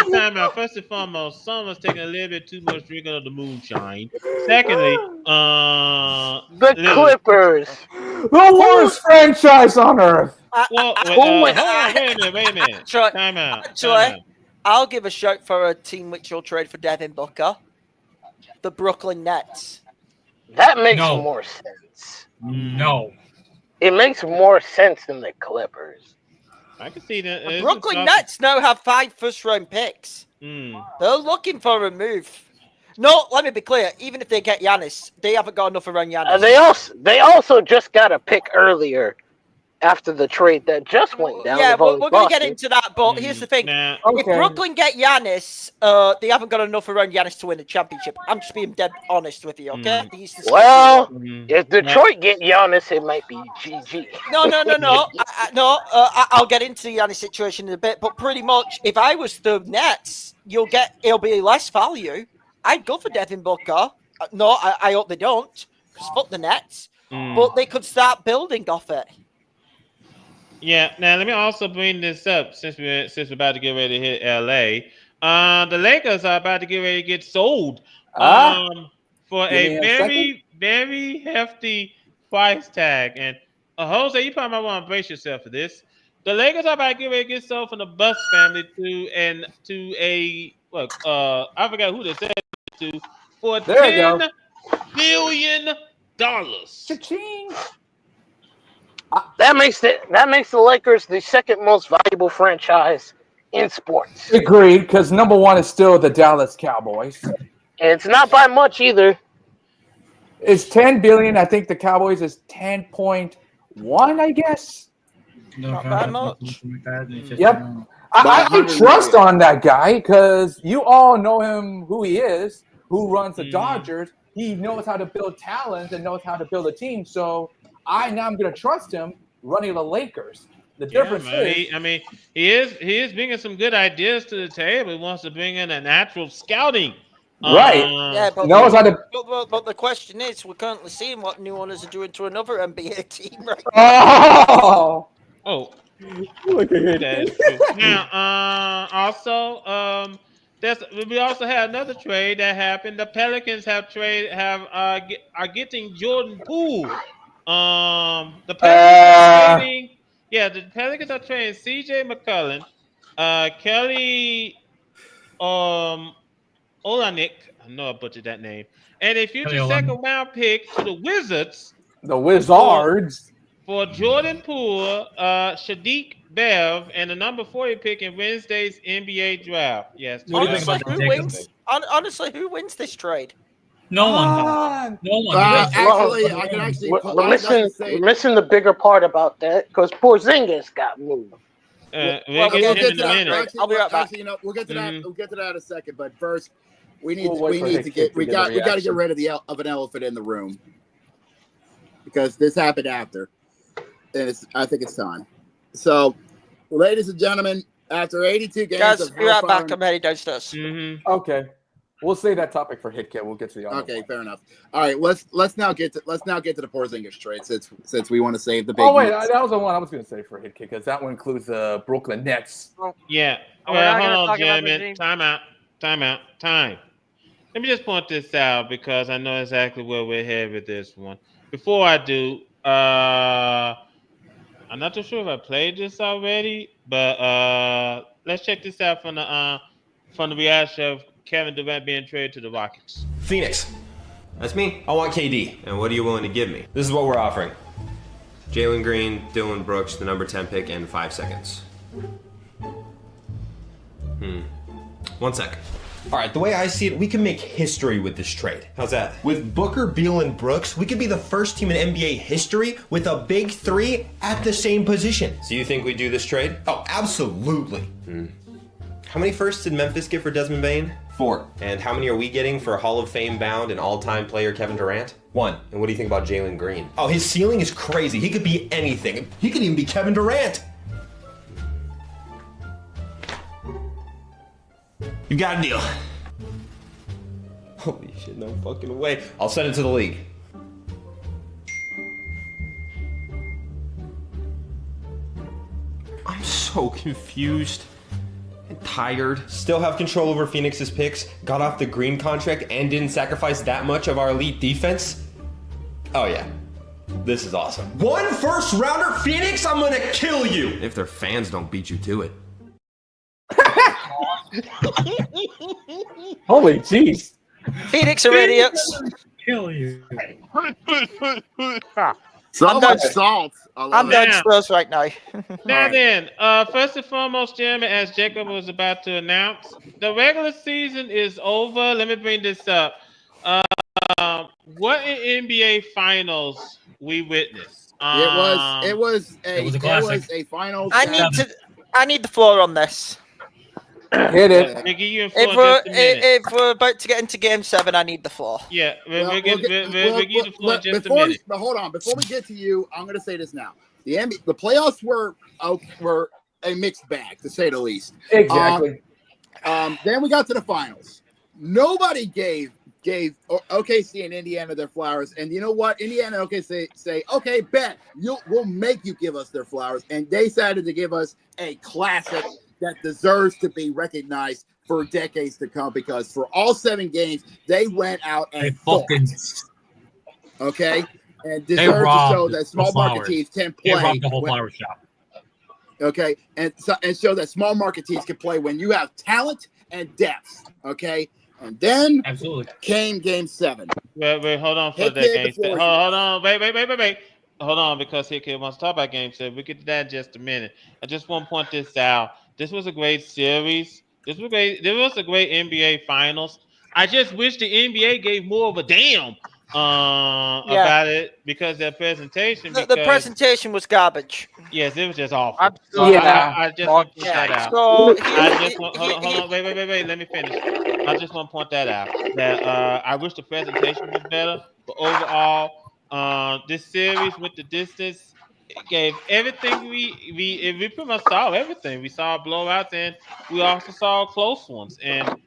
on, time out. First and foremost, someone's taking a little bit too much drinking of the moonshine. Secondly, the Clippers, the worst franchise on earth. Well, hold on, wait a minute. Time out. Actually, I'll give a shout for a team which will trade for Devin Booker, the Brooklyn Nets. That makes more sense. No. It makes more sense than the Clippers. I can see that. The Brooklyn Nets now have 5 first-round picks. They're looking for a move. No, let me be clear. Even if they get Giannis, they haven't got enough around Giannis. They also just got a pick earlier after the trade that just went down. Yeah, we're going to get into that, but here's the thing. Okay. If Brooklyn get Giannis, they haven't got enough around Giannis to win the championship. I'm just being dead honest with you, okay? Well, if Detroit get Giannis, it might be GG. No. I'll get into the Giannis situation in a bit, but pretty much, if I was the Nets, it'll be less value. I'd go for Devin Booker. No, I hope they don't, because fuck the Nets. But they could start building off it. Yeah. Now let me also bring this up since we're about to get ready to hit LA. The Lakers are about to get ready to get sold for a very, very hefty price tag. And Jose, you probably might want to brace yourself for this. The Lakers are about to get ready to get sold from the Buss family to a I forgot who they said to for $10 billion. Cha-ching. That makes the Lakers the second most valuable franchise in sports. Agreed, because number one is still the Dallas Cowboys. And it's not by much either. It's $10 billion. I think the Cowboys is 10.1, I guess. Not that much. Yep. I trust on that guy because you all know him, who he is, who runs the Dodgers. He knows how to build talent and knows how to build a team. So I'm going to trust him running the Lakers. The difference is, I mean, he is bringing some good ideas to the table. He wants to bring in a natural scouting. Right. Yeah, but the question is, we're currently seeing what new owners are doing to another NBA team right now. Oh. Look at him. Now, also, we also had another trade that happened. The Pelicans are getting Jordan Poole. The Pelicans are trading CJ McCollum, Kelly Olynyk, I know I butchered that name, and a future second round pick to the Wizards. The Wizards. For Jordan Poole, Sadiq Bev, and the number 40 pick in Wednesday's NBA draft. Yes. Honestly, who wins this trade? No one has. No one. We're missing the bigger part about that because Porzingis got moved. We'll get to that. I'll be right back. Actually, we'll get to that. We'll get to that in a second. But first, we got to get rid of an elephant in the room because this happened after, and I think it's time. So, ladies and gentlemen, after 82 games, guys, be right back. I'm heading downstairs. Okay, we'll save that topic for Hitcat. We'll get to the other one. Fair enough. All right, let's now get to the Porzingis trade since we want to save the big. Oh wait, that was the one I was going to say for Hitcat because that one includes the Brooklyn Nets. Yeah. Oh, Well, hold on, Jeremy. Time out. Let me just point this out because I know exactly where we're headed with this one. Before I do, I'm not too sure if I played this already, but let's check this out from the reaction of Kevin Durant being traded to the Rockets. Phoenix. That's me. I want KD. And what are you willing to give me? This is what we're offering. Jalen Green, Dylan Brooks, the number 10 pick, and 5 seconds. 1 sec. All right, the way I see it, we can make history with this trade. How's that? With Booker, Beal, and Brooks, we could be the first team in NBA history with a big three at the same position. So you think we do this trade? Oh, absolutely. How many firsts did Memphis get for Desmond Bane? 4. And how many are we getting for Hall of Fame bound and all-time player Kevin Durant? 1. And what do you think about Jalen Green? Oh, his ceiling is crazy. He could be anything. He could even be Kevin Durant. You got a deal. Holy shit, no fucking way. I'll send it to the league. I'm so confused and tired. Still have control over Phoenix's picks, got off the Green contract, and didn't sacrifice that much of our elite defense? Oh yeah. This is awesome. 1 first rounder, Phoenix, I'm gonna kill you! If their fans don't beat you to it. Holy jeez. Phoenix are idiots. Kill you. So much salt. I'm downstairs right now. Now then, first and foremost, Jeremy, as Jacob was about to announce, the regular season is over. Let me bring this up. What in NBA Finals we witnessed? It was a finals. I need the floor on this. Hit it. If we're about to get into Game 7, I need the floor. Yeah, we'll give the floor just a minute. But hold on, before we get to you, I'm going to say this now: the playoffs were a mixed bag, to say the least. Exactly. Then we got to the finals. Nobody gave OKC and Indiana their flowers, and you know what? Indiana and OKC say, okay, bet we'll make you give us their flowers, and they decided to give us a classic that deserves to be recognized for decades to come, because for all 7 games they went out and fought. Okay, and deserve to show that small market teams can play. They robbed the whole flower shop. Okay, and show that small market teams can play when you have talent and depth. Okay, and then came Game 7. Wait, hold on for that Game 7. Hold on, wait. Hold on, because here kid wants to talk about Game 7. We'll get to that in just a minute. I just want to point this out. This was a great series. This was great. There was a great NBA Finals. I just wish the NBA gave more of a damn about it because their presentation. The presentation was garbage. Yes, it was just awful. Absolutely. I just want to point that out. So, hold on, wait. Let me finish. I just want to point that out. That I wish the presentation was better, but overall, this series with the distance. It gave everything we pretty much saw everything. We saw blowouts and we also saw close ones, and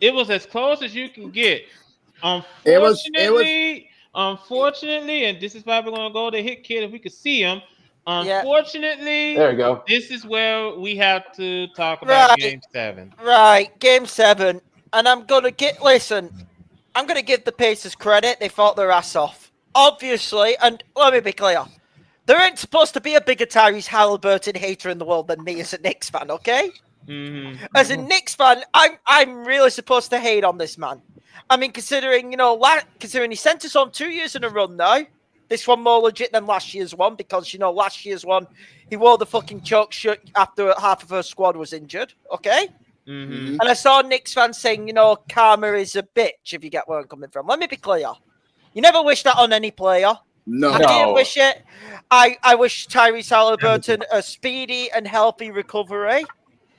it was as close as you can get. Unfortunately, and this is why we're gonna go to Hit Kid if we could see him. Unfortunately, there you go. This is where we have to talk about Game 7. Right, Game 7, and I'm gonna give the Pacers credit. They fought their ass off, obviously, and let me be clear. There ain't supposed to be a bigger Tyrese Halliburton hater in the world than me as a Knicks fan, okay? Mm-hmm. As a Knicks fan, I'm really supposed to hate on this man. I mean, considering he sent us on 2 years in a run now. This one more legit than last year's one because, last year's one, he wore the fucking choke shirt after half of her squad was injured, okay? Mm-hmm. And I saw Knicks fans saying, karma is a bitch, if you get where I'm coming from. Let me be clear. You never wish that on any player. No. I didn't wish it. I wish Tyrese Halliburton a speedy and healthy recovery.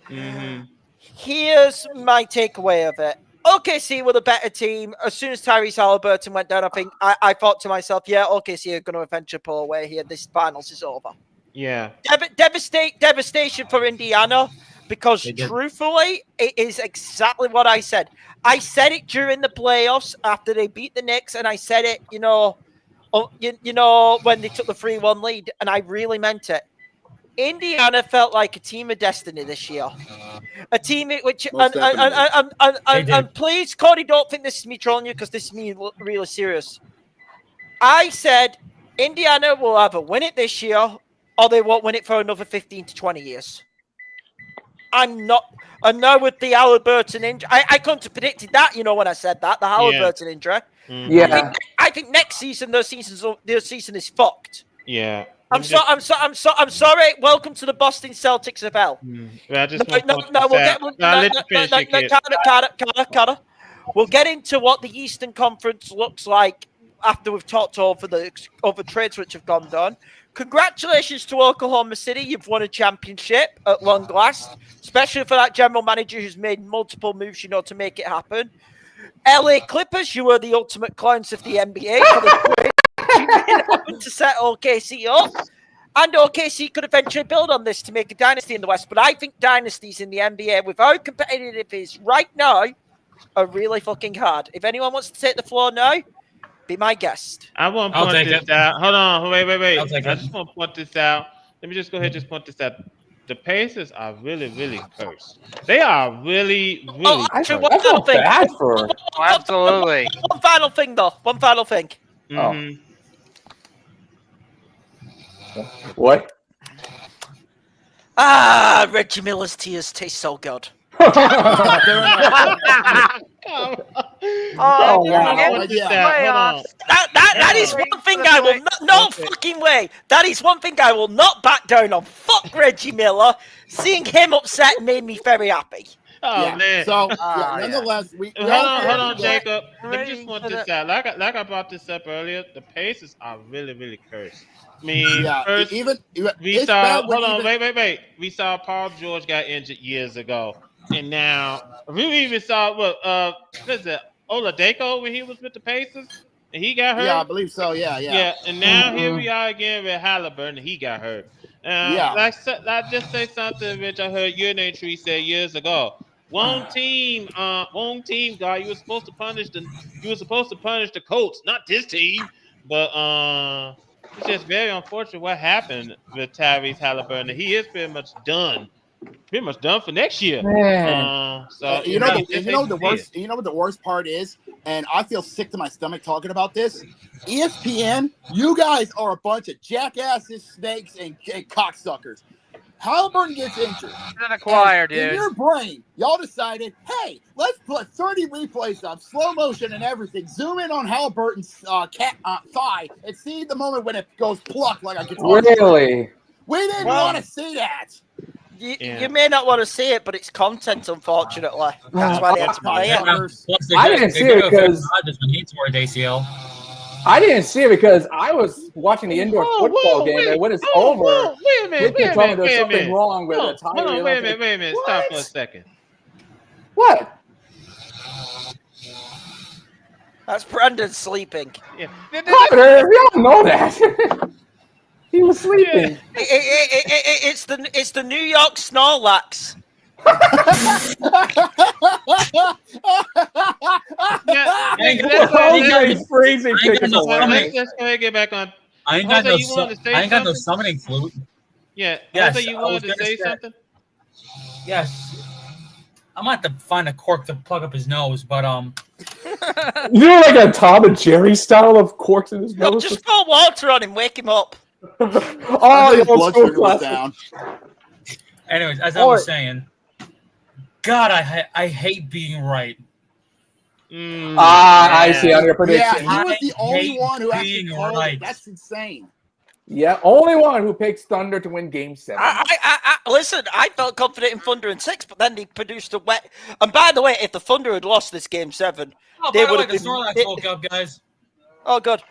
Mm-hmm. Here's my takeaway of it. OKC were the better team. As soon as Tyrese Halliburton went down, I thought to myself, yeah, OKC are going to eventually pull away here. This finals is over. Yeah. Devastation for Indiana, because truthfully, it is exactly what I said. I said it during the playoffs after they beat the Knicks, and I said it, when they took the 3-1 lead, and I really meant it. Indiana felt like a team of destiny this year. A team which, and please, Cody, don't think this is me trolling you, because this is me really serious. I said Indiana will either win it this year or they won't win it for another 15 to 20 years. And now with the Halliburton injury, I couldn't have predicted that, when I said that, the Halliburton injury. Mm-hmm. Yeah. I think next season, their season is fucked. Yeah. I'm sorry. Welcome to the Boston Celtics of hell. Carter. We'll get into what the Eastern Conference looks like after we've talked over trades which have gone down. Congratulations to Oklahoma City. You've won a championship at long last, especially for that general manager who's made multiple moves, to make it happen. LA Clippers, you were the ultimate clowns of the NBA for the trade to set OKC up. And OKC could eventually build on this to make a dynasty in the West. But I think dynasties in the NBA, with how competitive it is right now, are really fucking hard. If anyone wants to take the floor now, be my guest. I want to point this out. Hold on. Wait. I just want to point this out. Let me just go ahead and just point this out. The Pacers are really, really cursed. They are really, really cursed. I feel bad for... Absolutely. One final thing, though. Mm-hmm. What? Reggie Miller's tears taste so good. That is one thing I will not. No fucking way. That is one thing I will not back down on. Fuck Reggie Miller. Seeing him upset made me very happy. Man. So, nonetheless, hold on, Jacob. Let me just point this out. Like I brought this up earlier, the Pacers are really, really cursed. I mean, first, we saw Paul George got injured years ago, and now we even saw what is it, Oladipo when he was with the Pacers, and he got hurt. Yeah, I believe so. Yeah. And now here we are again with Halliburton, and he got hurt. I just say something which I heard your name Tree say years ago. One team, guy. You were supposed to punish the Colts, not this team. But it's just very unfortunate what happened with Tyrese Halliburton. He is pretty much done for next year. So you know what the worst part is, and I feel sick to my stomach talking about this. ESPN, you guys are a bunch of jackasses, snakes, and cocksuckers. Halliburton gets injured. In the choir, dude. In your brain, y'all decided, hey, let's put 30 replays up, slow motion and everything. Zoom in on Halliburton's thigh and see the moment when it goes pluck like a guitar. Really? We didn't want to see that. You may not want to see it, but it's content, unfortunately. That's why they had to play it. I didn't see it because I didn't see it because I was watching the indoor football game, and when it's over, wait a minute. There's something wrong with it. Hold on, wait a minute. Stop for a second. What? That's Brendan sleeping. Yeah. Carter, we all know that. He was sleeping. Yeah. It's the New York Snorlax. He's freezing. Let's go ahead and get back on. I ain't got no summoning flute. Yeah. Yes, you wanted to say something? Yes. I might have to find a cork to plug up his nose, but You know, like a Tom and Jerry style of corks in his nose. Just throw water on him, wake him up. Oh, your blood sugar was down. Anyways, as I was saying, God, I hate being right. I see on your prediction. Yeah, he was the only one who actually called it. That's insane. Yeah, only one who picks Thunder to win Game 7. Listen, I felt confident in Thunder in 6, but then they produced a wet. And by the way, if the Thunder had lost this game 7, Oh, they by the would way, have the been. Snorlax woke up, guys. Oh god,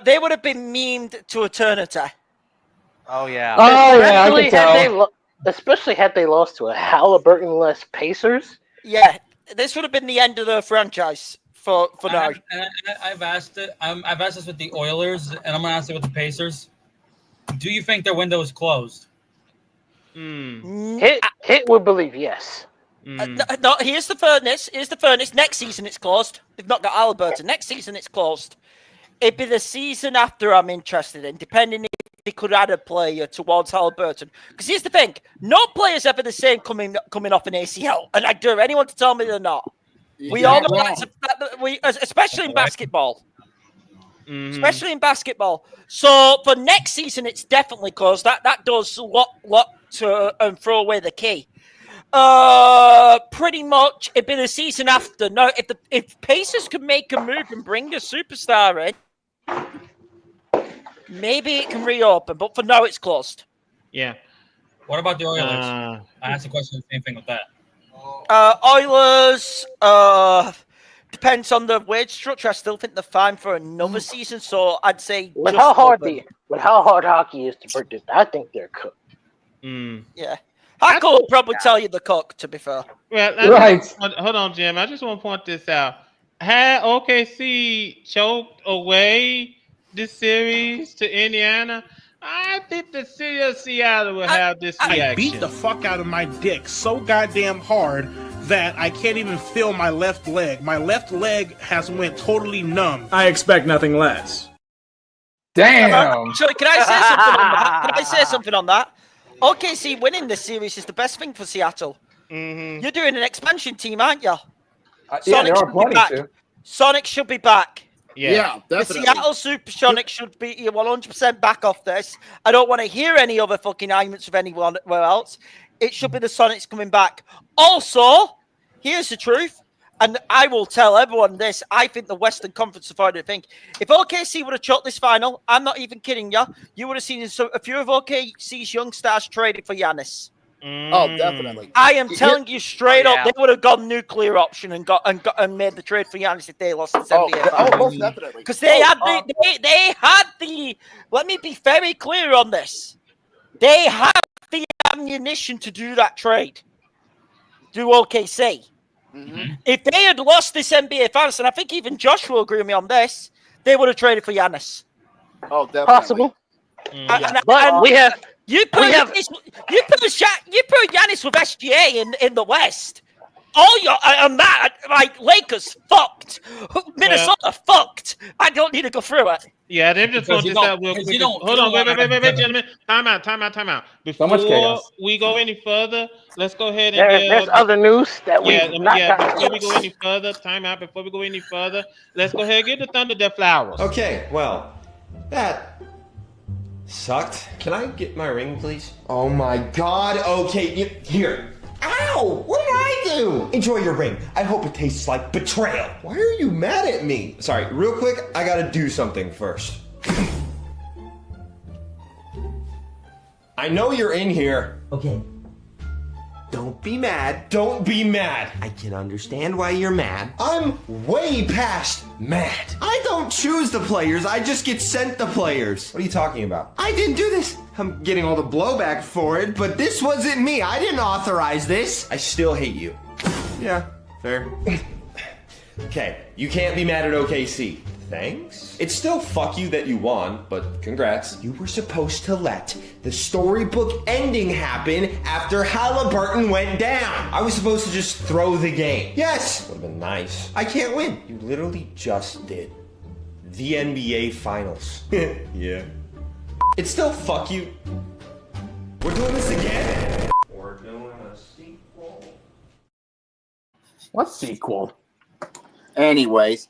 they would have been memed to eternity. Oh yeah. Oh yeah, I can tell. Especially had they lost to a Halliburton-less Pacers. Yeah, this would have been the end of the franchise for now. I've asked it. I've asked this with the Oilers, and I'm gonna ask it with the Pacers. Do you think their window is closed? Hit would believe yes. No, here's the furnace. Next season it's closed. They've not got Halliburton. Next season it's closed. It'd be the season after I'm interested in, depending if they could add a player towards Halliburton. Because here's the thing: no player's ever the same coming off an ACL, and I dare anyone to tell me they're not. We all know especially in basketball. Especially in basketball. So for next season, it's definitely closed. That does lot to throw away the key. Pretty much it'd be the season after. No, if Pacers could make a move and bring a superstar in, maybe it can reopen. But for now, it's closed. Yeah. What about the Oilers? I asked the question, the same thing with that. Oilers. Depends on the wage structure. I still think they're fine for another season. So I'd say With how hard hockey is to predict, I think they're cooked. Yeah. Hackle will probably tell you the cook, to be fair. Well, hold on, Jim. I just want to point this out. Had OKC choked away this series to Indiana, I think the city of Seattle will have this reaction. I beat the fuck out of my dick so goddamn hard that I can't even feel my left leg. My left leg has went totally numb. I expect nothing less. Damn. Sorry, can I say something on that? Can I say something on that? OKC winning this series is the best thing for Seattle. You're doing an expansion team, aren't you? Yeah, there are plenty to. Sonic should be back. Yeah, The definitely. Seattle Supersonics should be 100% back off this. I don't want to hear any other fucking arguments of anyone else. It should be the Sonics coming back. Also, here's the truth, and I will tell everyone this. I think the Western Conference have already think. If OKC would have choked this final, I'm not even kidding you, you would have seen a few of OKC's young stars traded for Giannis. Oh, definitely. I am telling you straight up, they would have gone nuclear option and made the trade for Giannis if they lost the NBA. Most definitely. Because they had the. Let me be very clear on this. They have the ammunition to do that trade. Do OKC. If they had lost this NBA Finals, and I think even Josh will agree with me on this, they would have traded for Giannis. Oh, definitely. Possible. But we have. You put Giannis with SGA in the West. All your like Lakers fucked, Minnesota fucked. I don't need to go through it. Yeah, they're just going to decide real quick. Hold on, wait, gentlemen. Time out. Before we go any further, let's go ahead and there's other news that we before we go any further, before we go any further, let's go ahead and give the Thunder their flowers. Okay, well, that sucked. Can I get my ring, please? Oh my god, okay, here. Ow! What did I do? Enjoy your ring. I hope it tastes like betrayal. Why are you mad at me? Sorry, real quick, I gotta do something first. I know you're in here. Okay. Don't be mad. Don't be mad. I can understand why you're mad. I'm way past mad. I don't choose the players. I just get sent the players. What are you talking about? I didn't do this. I'm getting all the blowback for it, but this wasn't me. I didn't authorize this. I still hate you. Yeah, fair. Okay, you can't be mad at OKC. Thanks. It's still fuck you that you won, but congrats. You were supposed to let the storybook ending happen after Halliburton went down. I was supposed to just throw the game. Yes, would have been nice. I can't win. You literally just did. The NBA Finals. Yeah. It's still fuck you. We're doing this again. We're doing a sequel. What sequel? Anyways,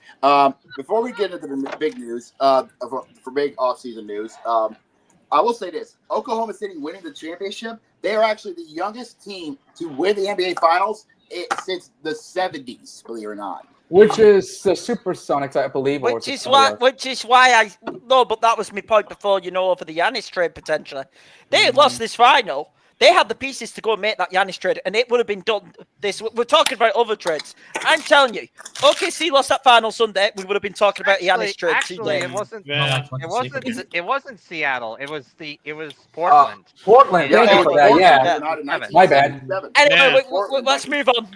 before we get into the big news, for big off-season news, I will say this: Oklahoma City winning the championship. They are actually the youngest team to win the NBA Finals since the 70s. Believe it or not. Which is the Supersonics, I believe. Which is why but that was my point before. Over the Giannis trade potentially, they had lost this final. They had the pieces to go and make that Giannis trade, and it would have been done. We're talking about other trades. I'm telling you, OKC lost that final Sunday. We would have been talking about Giannis trade. Actually, it wasn't. Yeah. It wasn't Seattle. It was Portland. Portland. Thank you for that. Yeah. My bad. Anyway, let's move on.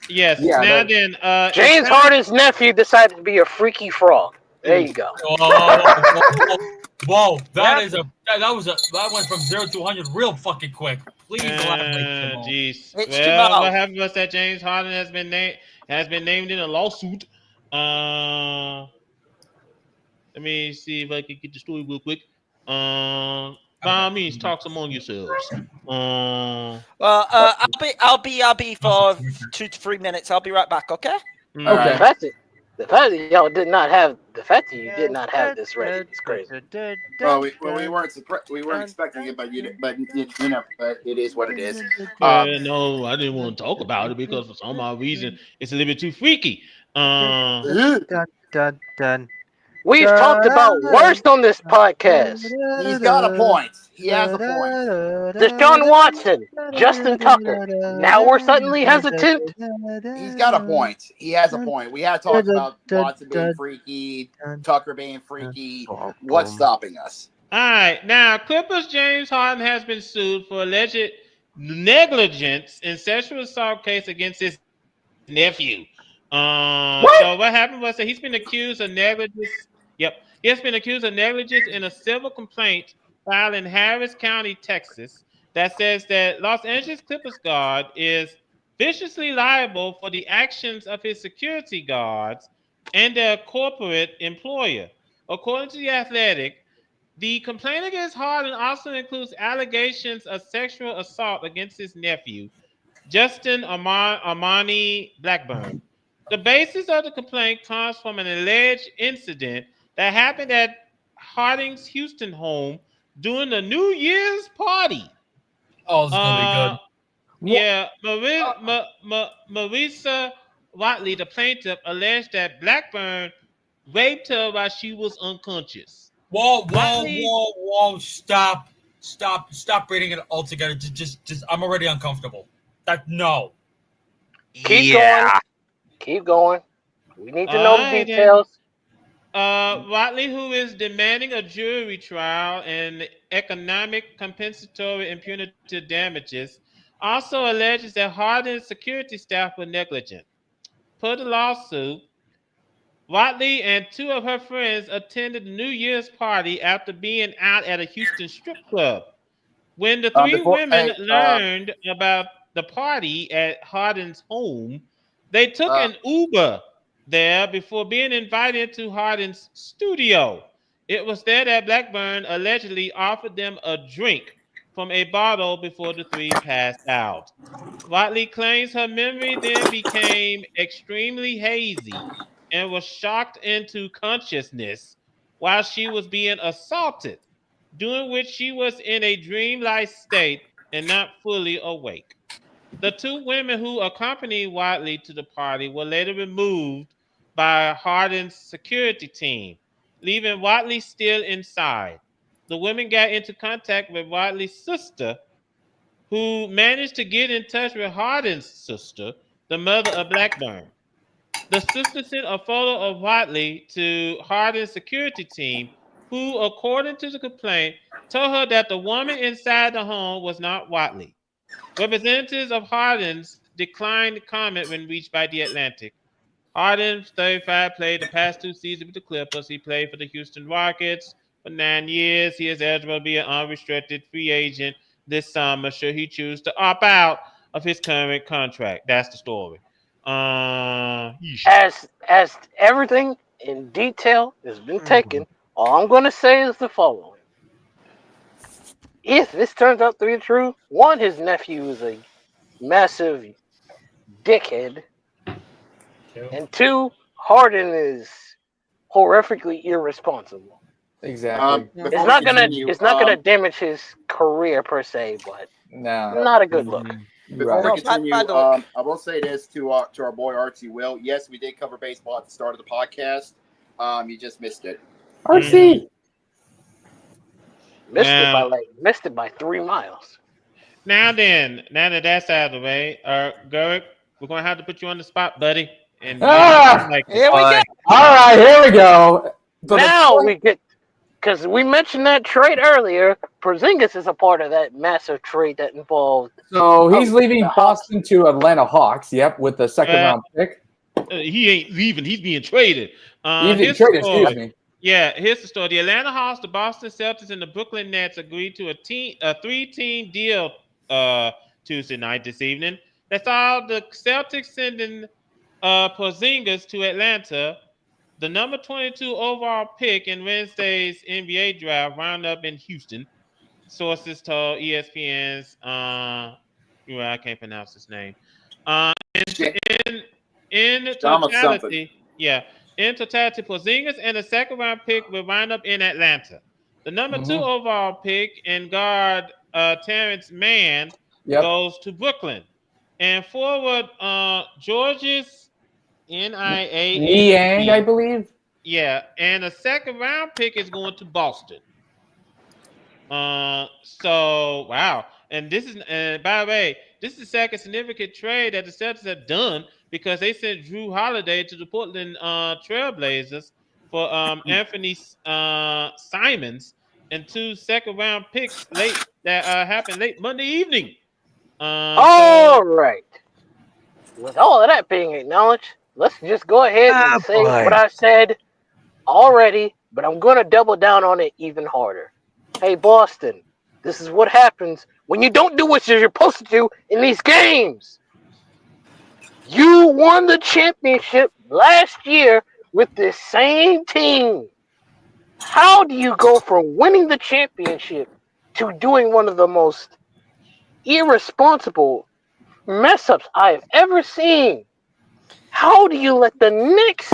Yes. Yeah, now that- then, James Harden's nephew decided to be a freaky frog. There you go. Whoa, that went from 0 to 100 real fucking quick. Please elaborate. Jeez. It's Well, what happened was that James Harden has been named in a lawsuit. Let me see if I can get the story real quick. By all means, talk among yourselves. I'll be for 2 to 3 minutes. I'll be right back. Okay. Okay. The fact that y'all did not have you did not have this ready. It's crazy. Well, we weren't expecting it, but you know, but it is what it is. No, I didn't want to talk about it because for some odd reason it's a little bit too freaky. We've talked about worst on this podcast. He's got a point. He has a point. Deshaun Watson, Justin Tucker. Now we're suddenly hesitant. He's got a point. He has a point. We had talked about Watson being freaky, Tucker being freaky. What's stopping us? All right, now Clippers James Harden has been sued for alleged negligence in sexual assault case against his nephew. So what happened was that he's been accused of negligence. Yep, he has been accused of negligence in a civil complaint filed in Harris County, Texas, that says that Los Angeles Clippers guard is viciously liable for the actions of his security guards and their corporate employer. According to The Athletic, the complaint against Harden also includes allegations of sexual assault against his nephew, Justin Armani Blackburn. The basis of the complaint comes from an alleged incident that happened at Harding's Houston home during the New Year's party. Oh, it's gonna be good. Yeah, Marisa Watley, the plaintiff, alleged that Blackburn raped her while she was unconscious. Whoa! Stop reading it all together. Just I'm already uncomfortable. No. Keep going. We need to know the details. Watley, who is demanding a jury trial and economic compensatory and punitive damages, also alleges that Harden's security staff were negligent. Per the lawsuit, Watley and 2 of her friends attended the New Year's party after being out at a Houston strip club. When the 3 women learned about the party at Harden's home, they took an Uber there before being invited to Harden's studio. It was there that Blackburn allegedly offered them a drink from a bottle before the 3 passed out. Watley claims her memory then became extremely hazy and was shocked into consciousness while she was being assaulted, during which she was in a dreamlike state and not fully awake. The 2 women who accompanied Watley to the party were later removed by Harden's security team, leaving Watley still inside. The women got into contact with Watley's sister, who managed to get in touch with Harden's sister, the mother of Blackburn. The sister sent a photo of Watley to Harden's security team, who, according to the complaint, told her that the woman inside the home was not Watley. Representatives of Harden's declined to comment when reached by The Atlantic. Harden, 35, played the past 2 seasons with the Clippers. He played for the Houston Rockets for 9 years. He is eligible to be an unrestricted free agent this summer should he choose to opt out of his current contract. That's the story. As everything in detail has been taken, all I'm going to say is the following. If this turns out to be true, 1, his nephew is a massive dickhead, and 2, Harden is horrifically irresponsible. Exactly. It's not gonna damage his career per se, but not a good look. Before we continue, I will say this to our boy Archie Will. Yes, we did cover baseball at the start of the podcast. You just missed it. Archie missed it by 3 miles. Now that that's out of the way, Garrick, we're gonna have to put you on the spot, buddy. And here we go. All right, here we go. So now we get, because we mentioned that trade earlier. Porzingis is a part of that massive trade that involved. So he's leaving Boston to Atlanta Hawks. Yep, with the second round pick. He ain't leaving. He's being traded. He's being traded. Excuse me. Yeah, here's the story. The Atlanta Hawks, the Boston Celtics, and the Brooklyn Nets agreed to a three-team deal Tuesday night this evening. That's all. The Celtics sending Porzingis to Atlanta. The number 22 overall pick in Wednesday's NBA draft wound up in Houston. Sources told ESPN's I can't pronounce his name. In totality, Porzingis and the second round pick will wind up in Atlanta. The number 2 overall pick and guard Terrence Mann goes to Brooklyn. And forward Georges Niang, I believe. Yeah, and a second round pick is going to Boston. So wow. And this is, by the way, this is the second significant trade that the Celtics have done because they sent Drew Holiday to the Portland Trailblazers for Anthony Simons and 2 second-round picks that happened late Monday evening. All right. With all of that being acknowledged, let's just go ahead and say what I said already, but I'm going to double down on it even harder. Hey, Boston, this is what happens when you don't do what you're supposed to do in these games. You won the championship last year with this same team. How do you go from winning the championship to doing one of the most irresponsible mess-ups I have ever seen? How do you let the Knicks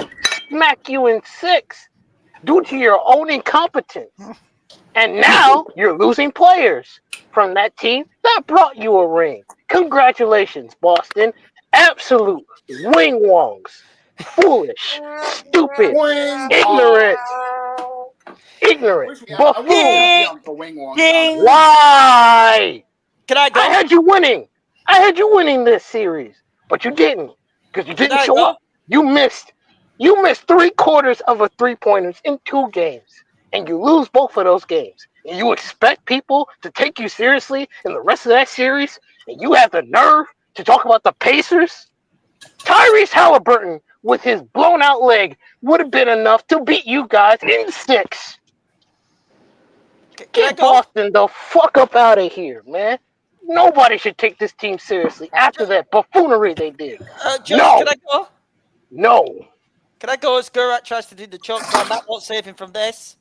smack you in 6 due to your own incompetence? And now you're losing players from that team that brought you a ring. Congratulations, Boston. Absolute wing-wongs. Foolish, stupid, ignorant, buffoon. Why? Can I go? I had you winning this series, but you didn't because you didn't show up. You missed 3/4 of a 3-pointers in 2 games. And you lose both of those games, and you expect people to take you seriously in the rest of that series, and you have the nerve to talk about the Pacers? Tyrese Halliburton, with his blown-out leg, would have been enough to beat you guys in 6. Get Boston the fuck up out of here, man. Nobody should take this team seriously after that buffoonery they did. No. Can I go? No. Can I go as Gurat tries to do the choke slam? That won't save him from this.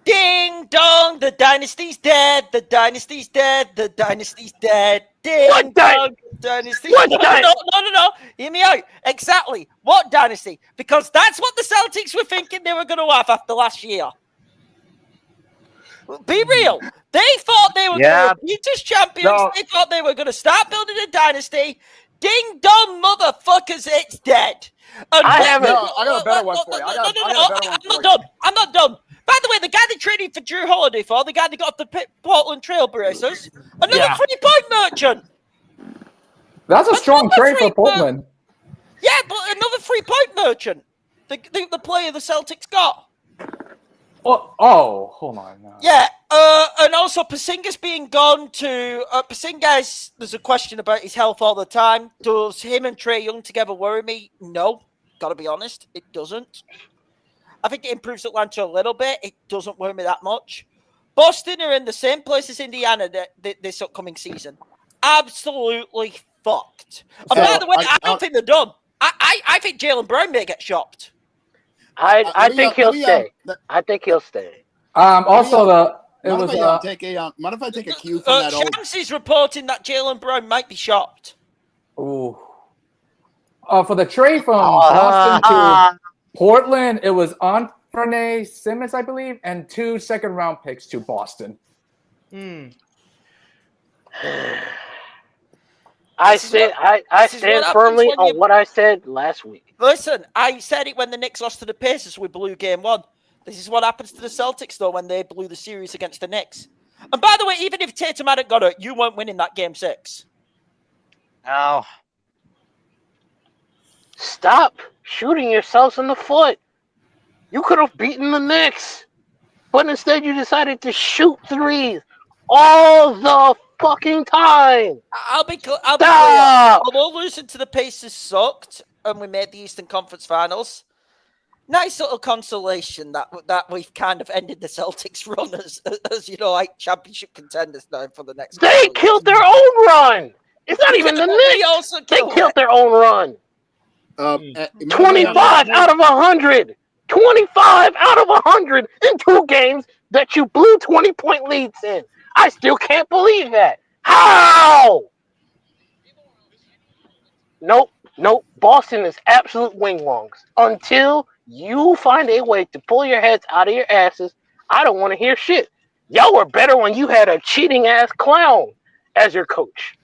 Ding dong, the dynasty's dead. The dynasty's dead. The dynasty's dead. Ding dong, the dynasty's dead. No. Hear me out. Exactly. What dynasty? Because that's what the Celtics were thinking they were going to have after last year. Be real. They thought they were going to beat us champions. No. They thought they were going to start building a dynasty. Ding dong, motherfuckers, it's dead. And I got a better one for you. I'm not done. By the way, the guy they traded for Drew Holiday for, the guy they got the Portland Trailblazers, another 3-point merchant. That's a strong trade for Portland. Yeah, but another 3-point merchant. The player the Celtics got. Oh, hold on. No. Yeah, and also Porzingis being gone to Porzingis. There's a question about his health all the time. Does him and Trae Young together worry me? No, gotta be honest, it doesn't. I think it improves Atlanta a little bit. It doesn't worry me that much. Boston are in the same place as Indiana this upcoming season. Absolutely fucked. And by the way, I don't think they're done. I think Jaylen Brown may get shopped. I think he'll stay. I think he'll stay. Also, mind if I take a cue from that old? Shams is reporting that Jaylen Brown might be shopped. Ooh. For the trade from Boston to Portland, it was Anthony Simmons, I believe, and 2 second-round picks to Boston. I stand firmly on what I said last week. Listen, I said it when the Knicks lost to the Pacers. We blew game 1. This is what happens to the Celtics, though, when they blew the series against the Knicks. And by the way, even if Tatum hadn't got it, you weren't winning that game 6. No. Stop shooting yourselves in the foot. You could have beaten the Knicks, but instead you decided to shoot threes all the fucking time. I'll be clear. Stop! Although losing to the Pacers sucked, and we made the Eastern Conference Finals, nice little consolation that we've kind of ended the Celtics run as like championship contenders now for the next. They killed their own run. It's not even the Knicks. They killed their own run. 25 out of 100. 25 out of 100 in 2 games that you blew 20-point leads in. I still can't believe that. How? Nope. Boston is absolute wing-wongs. Until you find a way to pull your heads out of your asses, I don't want to hear shit. Y'all were better when you had a cheating-ass clown as your coach.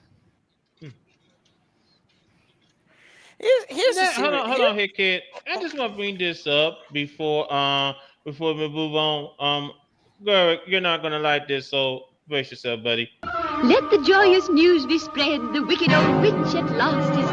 Hold on here, kid. I just want to bring this up before we move on. Girl, you're not gonna like this, so brace yourself, buddy. Let the joyous news be spread. The wicked old witch at last is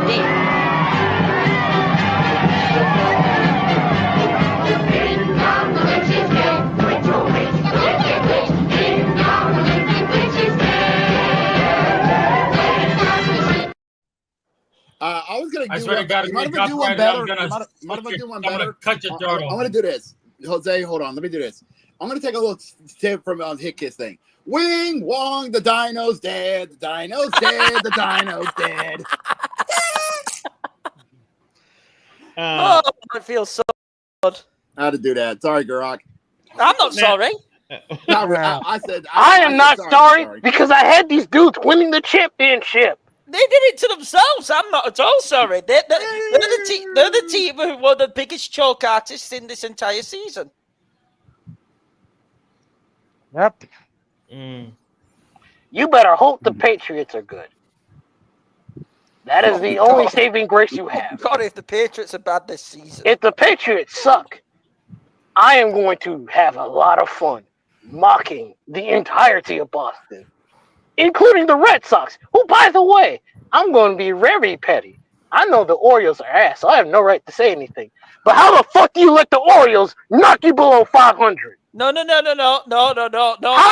I was gonna swear to God, you might have do one better. I'm gonna do this. Jose, hold on. Let me do this. I'm gonna take a little tip from Hit Kiss thing. Wing Wong, the dino's dead. The dino's dead. The dino's dead. I feel so good. I had to do that. Sorry, Garak. I'm not sorry. I said I am not sorry because I had these dudes winning the championship. They did it to themselves. I'm not at all sorry. They're the team who were the biggest choke artists in this entire season. Yep. You better hope the Patriots are good. That is the only saving grace you have. God, if the Patriots are bad this season. If the Patriots suck, I am going to have a lot of fun mocking the entirety of Boston, including the Red Sox, who, by the way, I'm going to be very petty. I know the Orioles are ass, so I have no right to say anything. But how the fuck do you let the Orioles knock you below 500? No. How do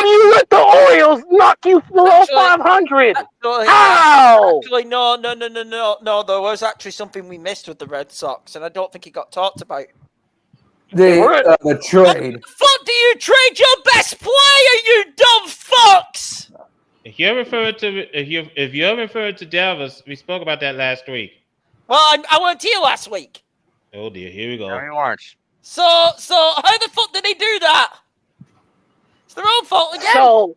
you let the Orioles knock you below 500? How? Actually, no. There was actually something we missed with the Red Sox, and I don't think it got talked about. The trade. Fuck do you trade your best player, you dumb fucks? If you're referring to Dallas, we spoke about that last week. Well, I weren't here last week. Oh dear, here we go. No, you weren't. So how the fuck did they do that? It's their own fault again. So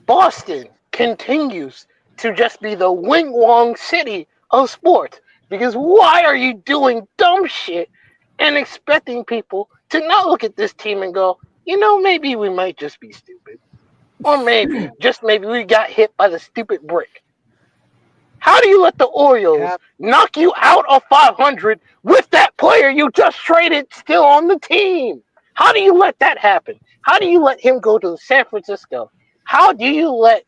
Boston continues to just be the wing wong city of sports. Because why are you doing dumb shit and expecting people to not look at this team and go, maybe we might just be stupid. Or maybe, just maybe we got hit by the stupid brick. How do you let the Orioles knock you out of 500 with that player you just traded still on the team? How do you let that happen? How do you let him go to San Francisco? How do you let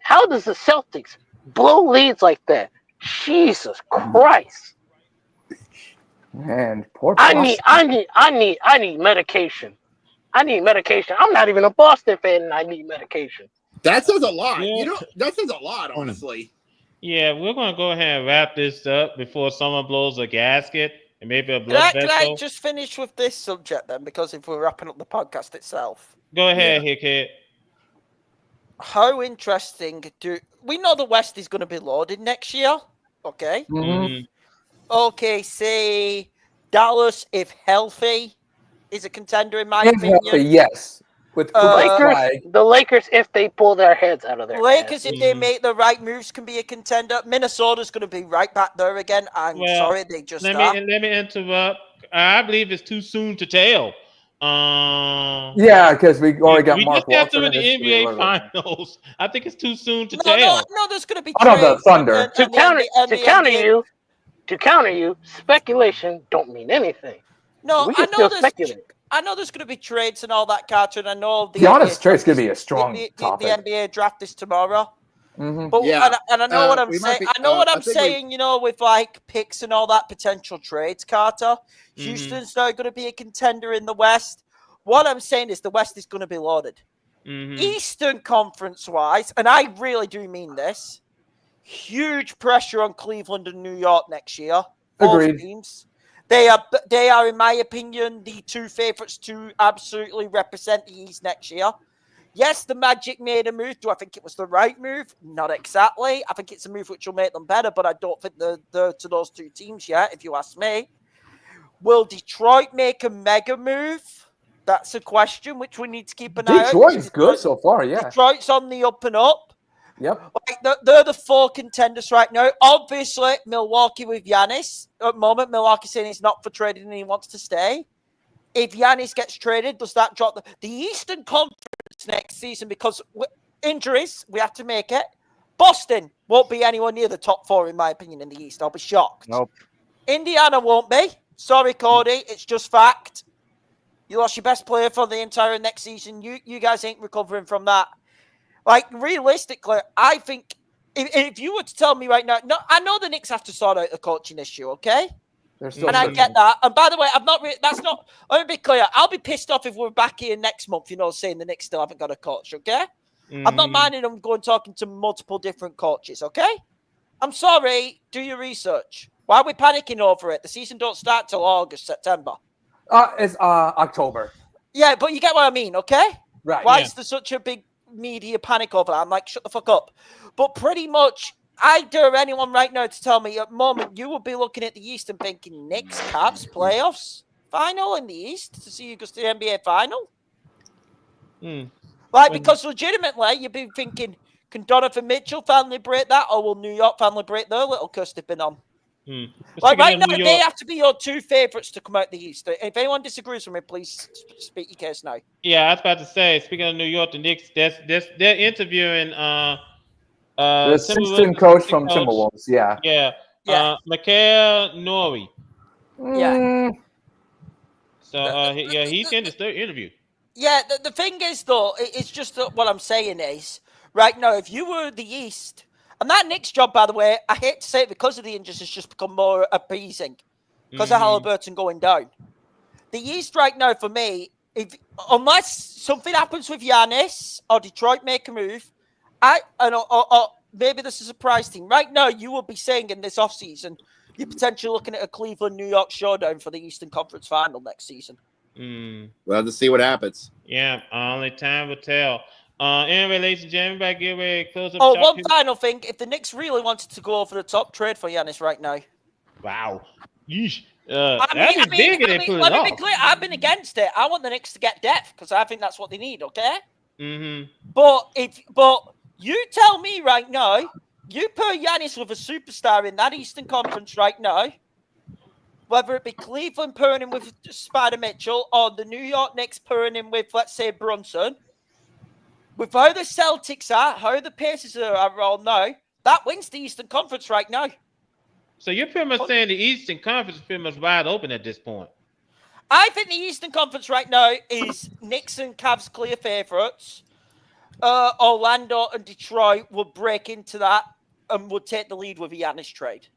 how does the Celtics blow leads like that? Jesus Christ. Man, poor I need medication. I need medication. I'm not even a Boston fan and I need medication. That says a lot. Yeah. That says a lot, honestly. Yeah, we're gonna go ahead and wrap this up before someone blows a gasket and maybe a blood vessel. Can I just finish with this subject then? Because if we're wrapping up the podcast itself. Go ahead, here, kid. How interesting we know the West is going to be loaded next year? Okay. Mm-hmm. Okay, say Dallas, if healthy, is a contender in my opinion. Healthy, yes. With the Lakers, if they pull their heads out of their Lakers, if they make the right moves, can be a contender. Minnesota's going to be right back there again. I'm sorry, they just let me interrupt. I believe it's too soon to tell. Yeah, because we already got Mark Walton in the NBA Finals. I think it's too soon to tell. No, there's going to be the Thunder. To counter you, speculation don't mean anything. No, we can I know still speculate. I know there's going to be trades and all that, Carter, and I know the Giannis trade's going to be a strong topic. The NBA draft is tomorrow. Mm-hmm. But Yeah. and I know what I'm we might saying. be- I know what I I'm think saying. You know, with like picks and all that potential trades, Carter. Mhm. Houston's now going to be a contender in the West. What I'm saying is the West is going to be loaded. Mhm. Eastern Conference wise, and I really do mean this. Huge pressure on Cleveland and New York next year. Both Agreed. teams. They are, in my opinion, the two favorites to absolutely represent the East next year. Yes, the Magic made a move. Do I think it was the right move? Not exactly. I think it's a move which will make them better, but I don't think they're to those two teams yet, if you ask me. Will Detroit make a mega move? That's a question which we need to keep an eye on. Detroit's good so far, yeah. Detroit's on the up and up. Yep. Like they're the four contenders right now. Obviously, Milwaukee with Giannis. At the moment, Milwaukee's saying he's not for trading and he wants to stay. If Giannis gets traded, does that drop the Eastern Conference next season? Because injuries, we have to make it. Boston won't be anywhere near the top four, in my opinion, in the East. I'll be shocked. Nope. Indiana won't be. Sorry, Cody. It's just fact. You lost your best player for the entire next season. You guys ain't recovering from that. Like, realistically, I think if you were to tell me right now, no, I know the Knicks have to sort out the coaching issue, okay? Still And I get that. And by the way, that's not, let me be clear. I'll be pissed off if we're back here next month, saying the Knicks still haven't got a coach, okay? I'm not minding them going talking to multiple different coaches, okay? I'm sorry. Do your research. Why are we panicking over it? The season don't start till August, September. It's October. Yeah, but you get what I mean, okay? Right. Why is there such a big media panic over that? I'm like, shut the fuck up. But pretty much, I dare anyone right now to tell me at the moment you will be looking at the East and thinking Knicks, Cavs, playoffs, final in the East to see who goes to the NBA final. Because legitimately, you'd be thinking, can Donovan Mitchell finally break that, or will New York finally break their little curse they've been on? Like right now, they have to be your two favorites to come out the East. If anyone disagrees with me, please speak your case now. Yeah, I was about to say. Speaking of New York, the Knicks, they're interviewing the assistant coach from Timberwolves. Yeah. Yeah. Mikael Nori. Yeah. So he's in the third interview. Yeah. The thing is, though, it's just that what I'm saying is right now, if you were the East. And that Knicks job, by the way, I hate to say it because of the injuries, has just become more appeasing because of Halliburton going down. The East right now, for me, unless something happens with Giannis or Detroit make a move, or maybe this is a surprise team. Right now, you will be saying in this offseason, you're potentially looking at a Cleveland-New York showdown for the Eastern Conference Final next season. We'll have to see what happens. Yeah, only time will tell. Anyway, ladies and gentlemen, back get ready to close up. Oh, one final thing. If the Knicks really wanted to go over the top, trade for Giannis right now. Wow. Yeesh. Let me be clear. I've been against it. I want the Knicks to get depth because I think that's what they need, okay? But you tell me right now, you put Giannis with a superstar in that Eastern Conference right now, whether it be Cleveland pairing him with Spider Mitchell or the New York Knicks pairing him with, let's say, Brunson. With how the Celtics are, how the Pacers are all now, that wins the Eastern Conference right now. So you're pretty much saying the Eastern Conference is pretty much wide open at this point. I think the Eastern Conference right now is Knicks and Cavs clear favourites. Orlando and Detroit will break into that and will take the lead with a Giannis trade.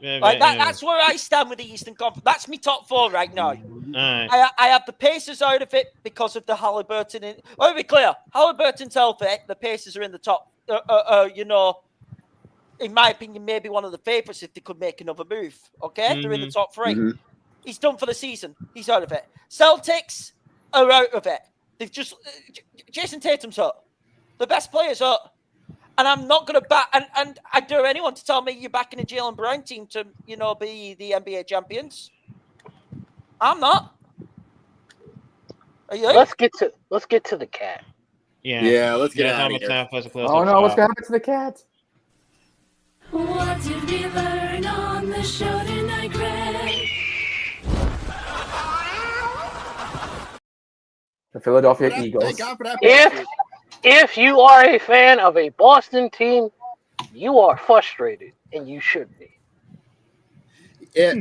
That's where I stand with the Eastern Conference. That's my top four right now. I have the Pacers out of it because of the Halliburton. Let me be clear. Halliburton's healthy. The Pacers are in the top. In my opinion, maybe one of the favorites if they could make another move. Okay, they're in the top three. He's done for the season. He's out of it. Celtics are out of it. They've just Jason Tatum's hurt. The best players hurt. And I'm not going to back, and I dare anyone to tell me you're backing a Jaylen Brown team to, be the NBA champions. I'm not. Are you? Let's get to the cat. Yeah, let's get out of here. Oh no, what's going to happen to the Cats? What did we learn on the show tonight, Greg? The Philadelphia Eagles. If you are a fan of a Boston team, you are frustrated, and you should be.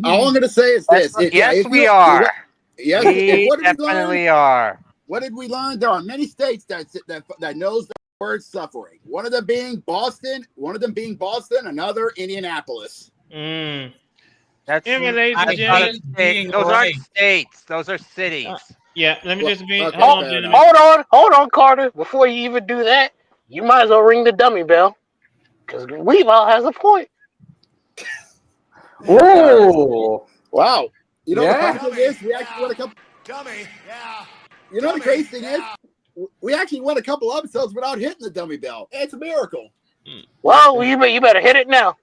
All I'm going to say is this. We are. Yes, We what did we definitely learn? are. What did we learn? There are many states that knows the word suffering. One of them being Boston. Another Indianapolis. That's Anyway, ladies and that's not a gentlemen, state. Those aren't states. Those are cities. Yeah, let me just be. Okay, Hold on, fair gentlemen. Hold on, Carter. Before you even do that, you might as well ring the dummy bell, because Weavile has a point. Ooh. Wow. You know the Yeah. funny thing is, we actually went a couple. Dummy, yeah. You know the crazy thing is, we actually went a couple episodes without hitting the dummy bell. It's a miracle. Well, you better hit it now.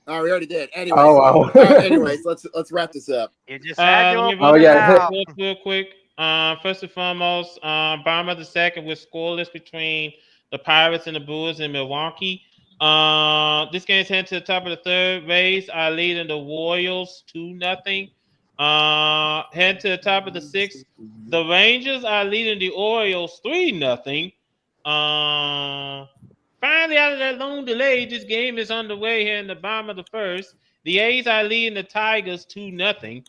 Oh, we already did. Anyways, Oh, wow. anyways, let's wrap this up. You just had to Let me open run it down out. the scores real quick. First and foremost, bottom of the second was scoreless between the Pirates and the Brewers in Milwaukee. This game's heading to the top of the third. Rays are leading the Royals 2-0. Heading to the top of the sixth. The Rangers are leading the Orioles 3-0. Finally, out of that long delay, this game is underway here in the bottom of the first. The A's are leading the Tigers 2-0.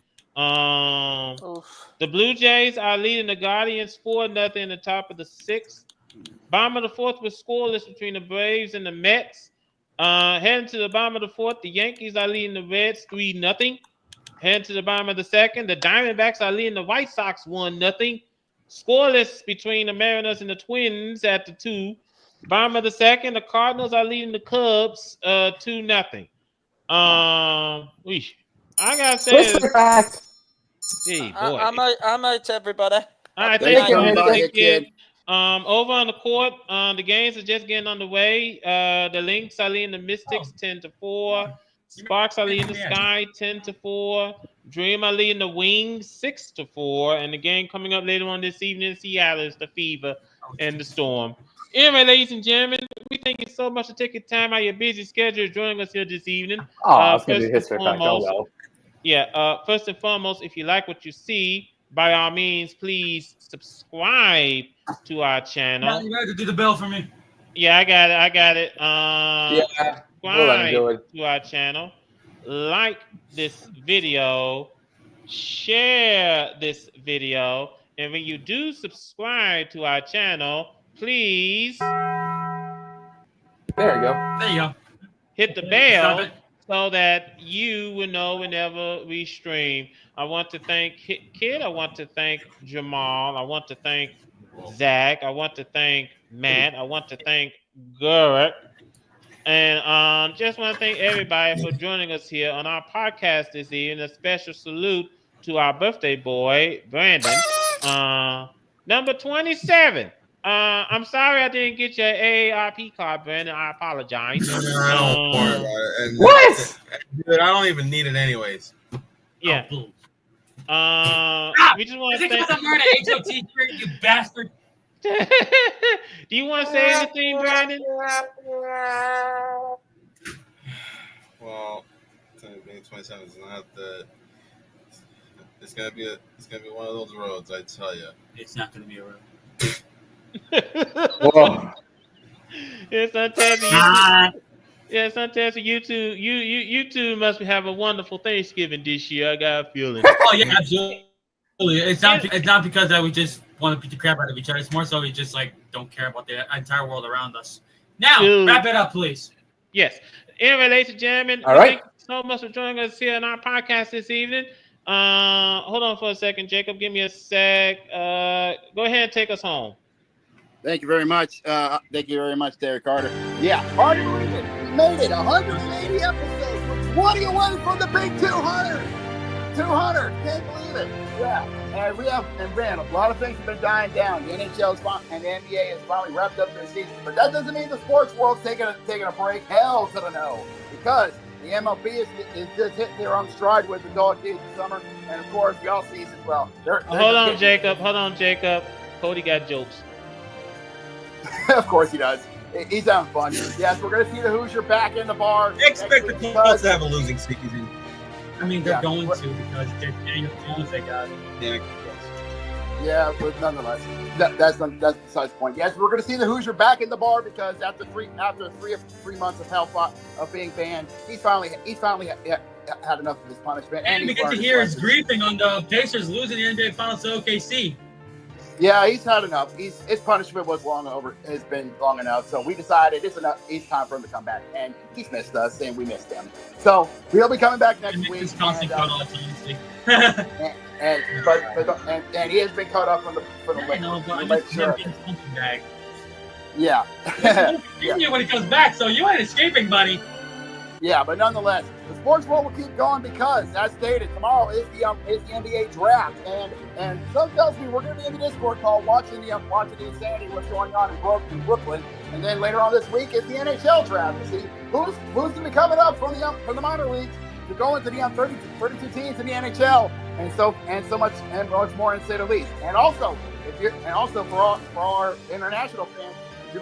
The Blue Jays are leading the Guardians 4-0 in the top of the sixth. Bottom of the fourth was scoreless between the Braves and the Mets. Heading to the bottom of the fourth, the Yankees are leading the Reds 3-0. Heading to the bottom of the second, the Diamondbacks are leading the White Sox 1-0. Scoreless between the Mariners and the Twins at the 2. Bottom of the second, the Cardinals are leading the Cubs 2-0. I gotta say, hey boy, I'm out, everybody. All right, Have a good thank night. you, kid. Over on the court, the games are just getting underway. The Lynx are leading the Mystics 10-4. Sparks are leading the Sky 10-4. Dream are leading the Wings 6-4. And the game coming up later on this evening in Seattle is the Fever and the Storm. Anyway, ladies and gentlemen, we thank you so much for taking time out of your busy schedule joining us here this evening. I was going to do history fact. Oh, well. Yeah, first and foremost, if you like what you see, by all means, please subscribe to our channel. Now you have to do the bell for me. Yeah, I got it. Subscribe to our channel. Like this video. Share this video. And when you do subscribe to our channel, please... There you go. There you go. Hit the bell so that you will know whenever we stream. I want to thank Kid. I want to thank Jamal. I want to thank Zach. I want to thank Matt. I want to thank Garrett. And just want to thank everybody for joining us here on our podcast this evening. A special salute to our birthday boy, Brandon. Number 27. I'm sorry I didn't get your AARP card, Brandon. I apologize. No, don't worry about it. And What? Dude, I don't even need it anyways. Yeah. We just want to thank thank... HOT shirt, you bastard. Do you want to say anything, Brandon? Well, being 27 is not the. It's gonna be one of those roads, I tell you. It's not gonna be a road. Whoa. Yes, Fantastic. You two must have a wonderful Thanksgiving this year. I got a feeling. Oh yeah, absolutely. It's not because that we just want to beat the crap out of each other. It's more so we just like don't care about the entire world around us. Now, wrap it up, please. Yes. Anyway, ladies and gentlemen, all right. Thank you so much for joining us here on our podcast this evening. Hold on for a second, Jacob. Give me a sec. Go ahead and take us home. Thank you very much. Thank you very much, Terry Carter. Yeah, hard to believe it. We made it 180 episodes. We're 20 away from the big 200. 200. Can't believe it. Yeah. And man, a lot of things have been dying down. The NHL and the NBA has finally wrapped up their season. But that doesn't mean the sports world's taking a break. Hell to the no. Because the MLB is just hitting their own stride with the dog days this summer. And of course, the all season as well. Hold on, Jacob. Cody got jokes. Of course he does. He's having fun. Yes, we're going to see the Hoosier back in the bar. Expect the Colts to have a losing season. I mean, they're going to because they're Daniel Jones they got. Yeah, but nonetheless, that's besides the point. Yes, we're going to see the Hoosier back in the bar because after three months of being banned, he's finally had enough of his punishment. And we he's get to learned hear his lessons. grieving on the Pacers losing the NBA Finals to OKC. Yeah, he's had enough. His punishment was has been long enough. So we decided it's enough. It's time for him to come back, and he's missed us, and we missed him. So he'll be coming back next week. And he has been cut off from the Yeah. Continue when he comes back, so you ain't escaping, buddy. Yeah, but nonetheless, the sports world will keep going because, as stated, tomorrow is the NBA draft, and some tells me we're going to be in the Discord call watching the insanity what's going on in Brooklyn, and then later on this week is the NHL draft to see who's going to be coming up from the minor leagues to go into the 32 teams in the NHL, and so much more, to say the least. And also for our international fans. If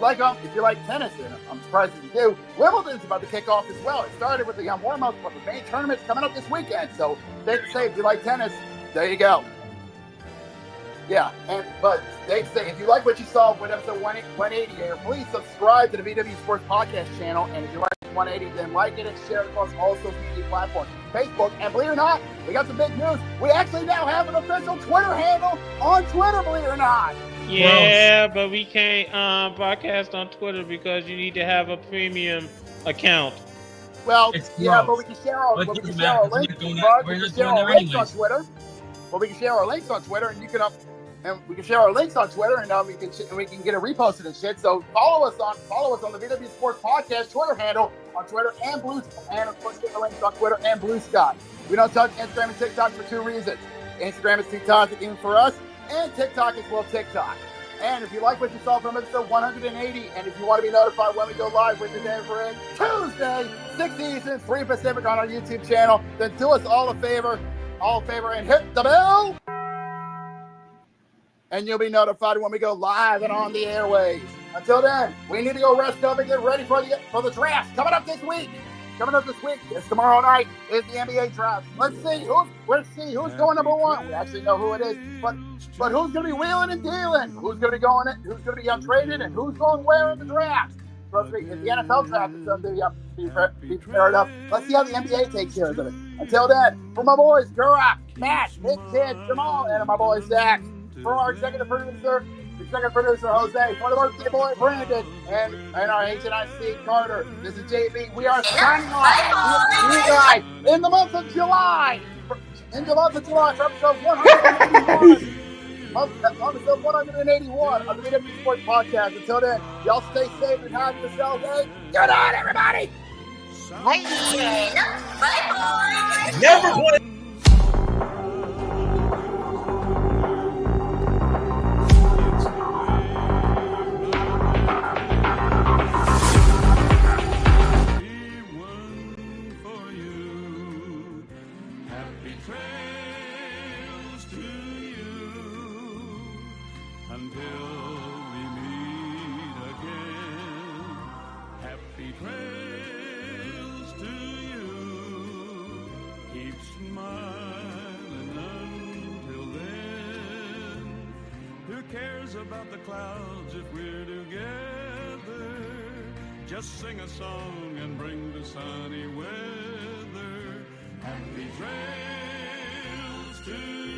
you like tennis, and I'm surprised if you do, Wimbledon's about to kick off as well. It started with the warm-up, but the main tournament's coming up this weekend. So they say if you like tennis, there you go. Yeah, but they say if you like what you saw with episode 180 here, please subscribe to the VWU Sports Podcast channel. And if you like 180, then like it and share it across all social media platforms, Facebook. And believe it or not, we got some big news. We actually now have an official Twitter handle on Twitter. Believe it or not. Yeah, but we can't broadcast on Twitter because you need to have a premium account. Well, yeah, but we can share our links. We can share our links on Twitter. But we can share our links on Twitter, and you can we can share our links on Twitter, and we can get it reposted and shit. So follow us on the VW Sports Podcast Twitter handle on Twitter and of course get the links on Twitter and Blue Sky. We don't touch Instagram and TikTok for two reasons. Instagram is too toxic even for us, and TikTok is TikTok. And if you like what you saw from episode 180, and if you want to be notified when we go live with the Denver Tuesday, 6 Eastern, 3 Pacific on our YouTube channel, then do us all a favor, and hit the bell, and you'll be notified when we go live and on the airways. Until then, we need to go rest up and get ready for the draft coming up this week. It's tomorrow night. Is the NBA draft. Let's see who's going number one. We actually know who it is, but who's going to be wheeling and dealing? Who's going to be going in? Who's going to be untraded? And who's going where in the draft? Trust me, if the NFL draft is something you have to be prepared up. Let's see how the NBA takes care of it. Until then, for my boys, Gurak, Matt, Nick, Kid, Jamal, and my boy Zach, for our executive producer, Jose, for the birthday boy, Brandon, and our HNIC, Carter. This is JB. We are signing off you guys in the month of July. For episode 181. Episode 181 of the VW Sports Podcast. Until then, y'all stay safe and have yourselves a good night, everybody. Bye. Never play. About the clouds if we're together. Just sing a song and bring the sunny weather. Happy trails to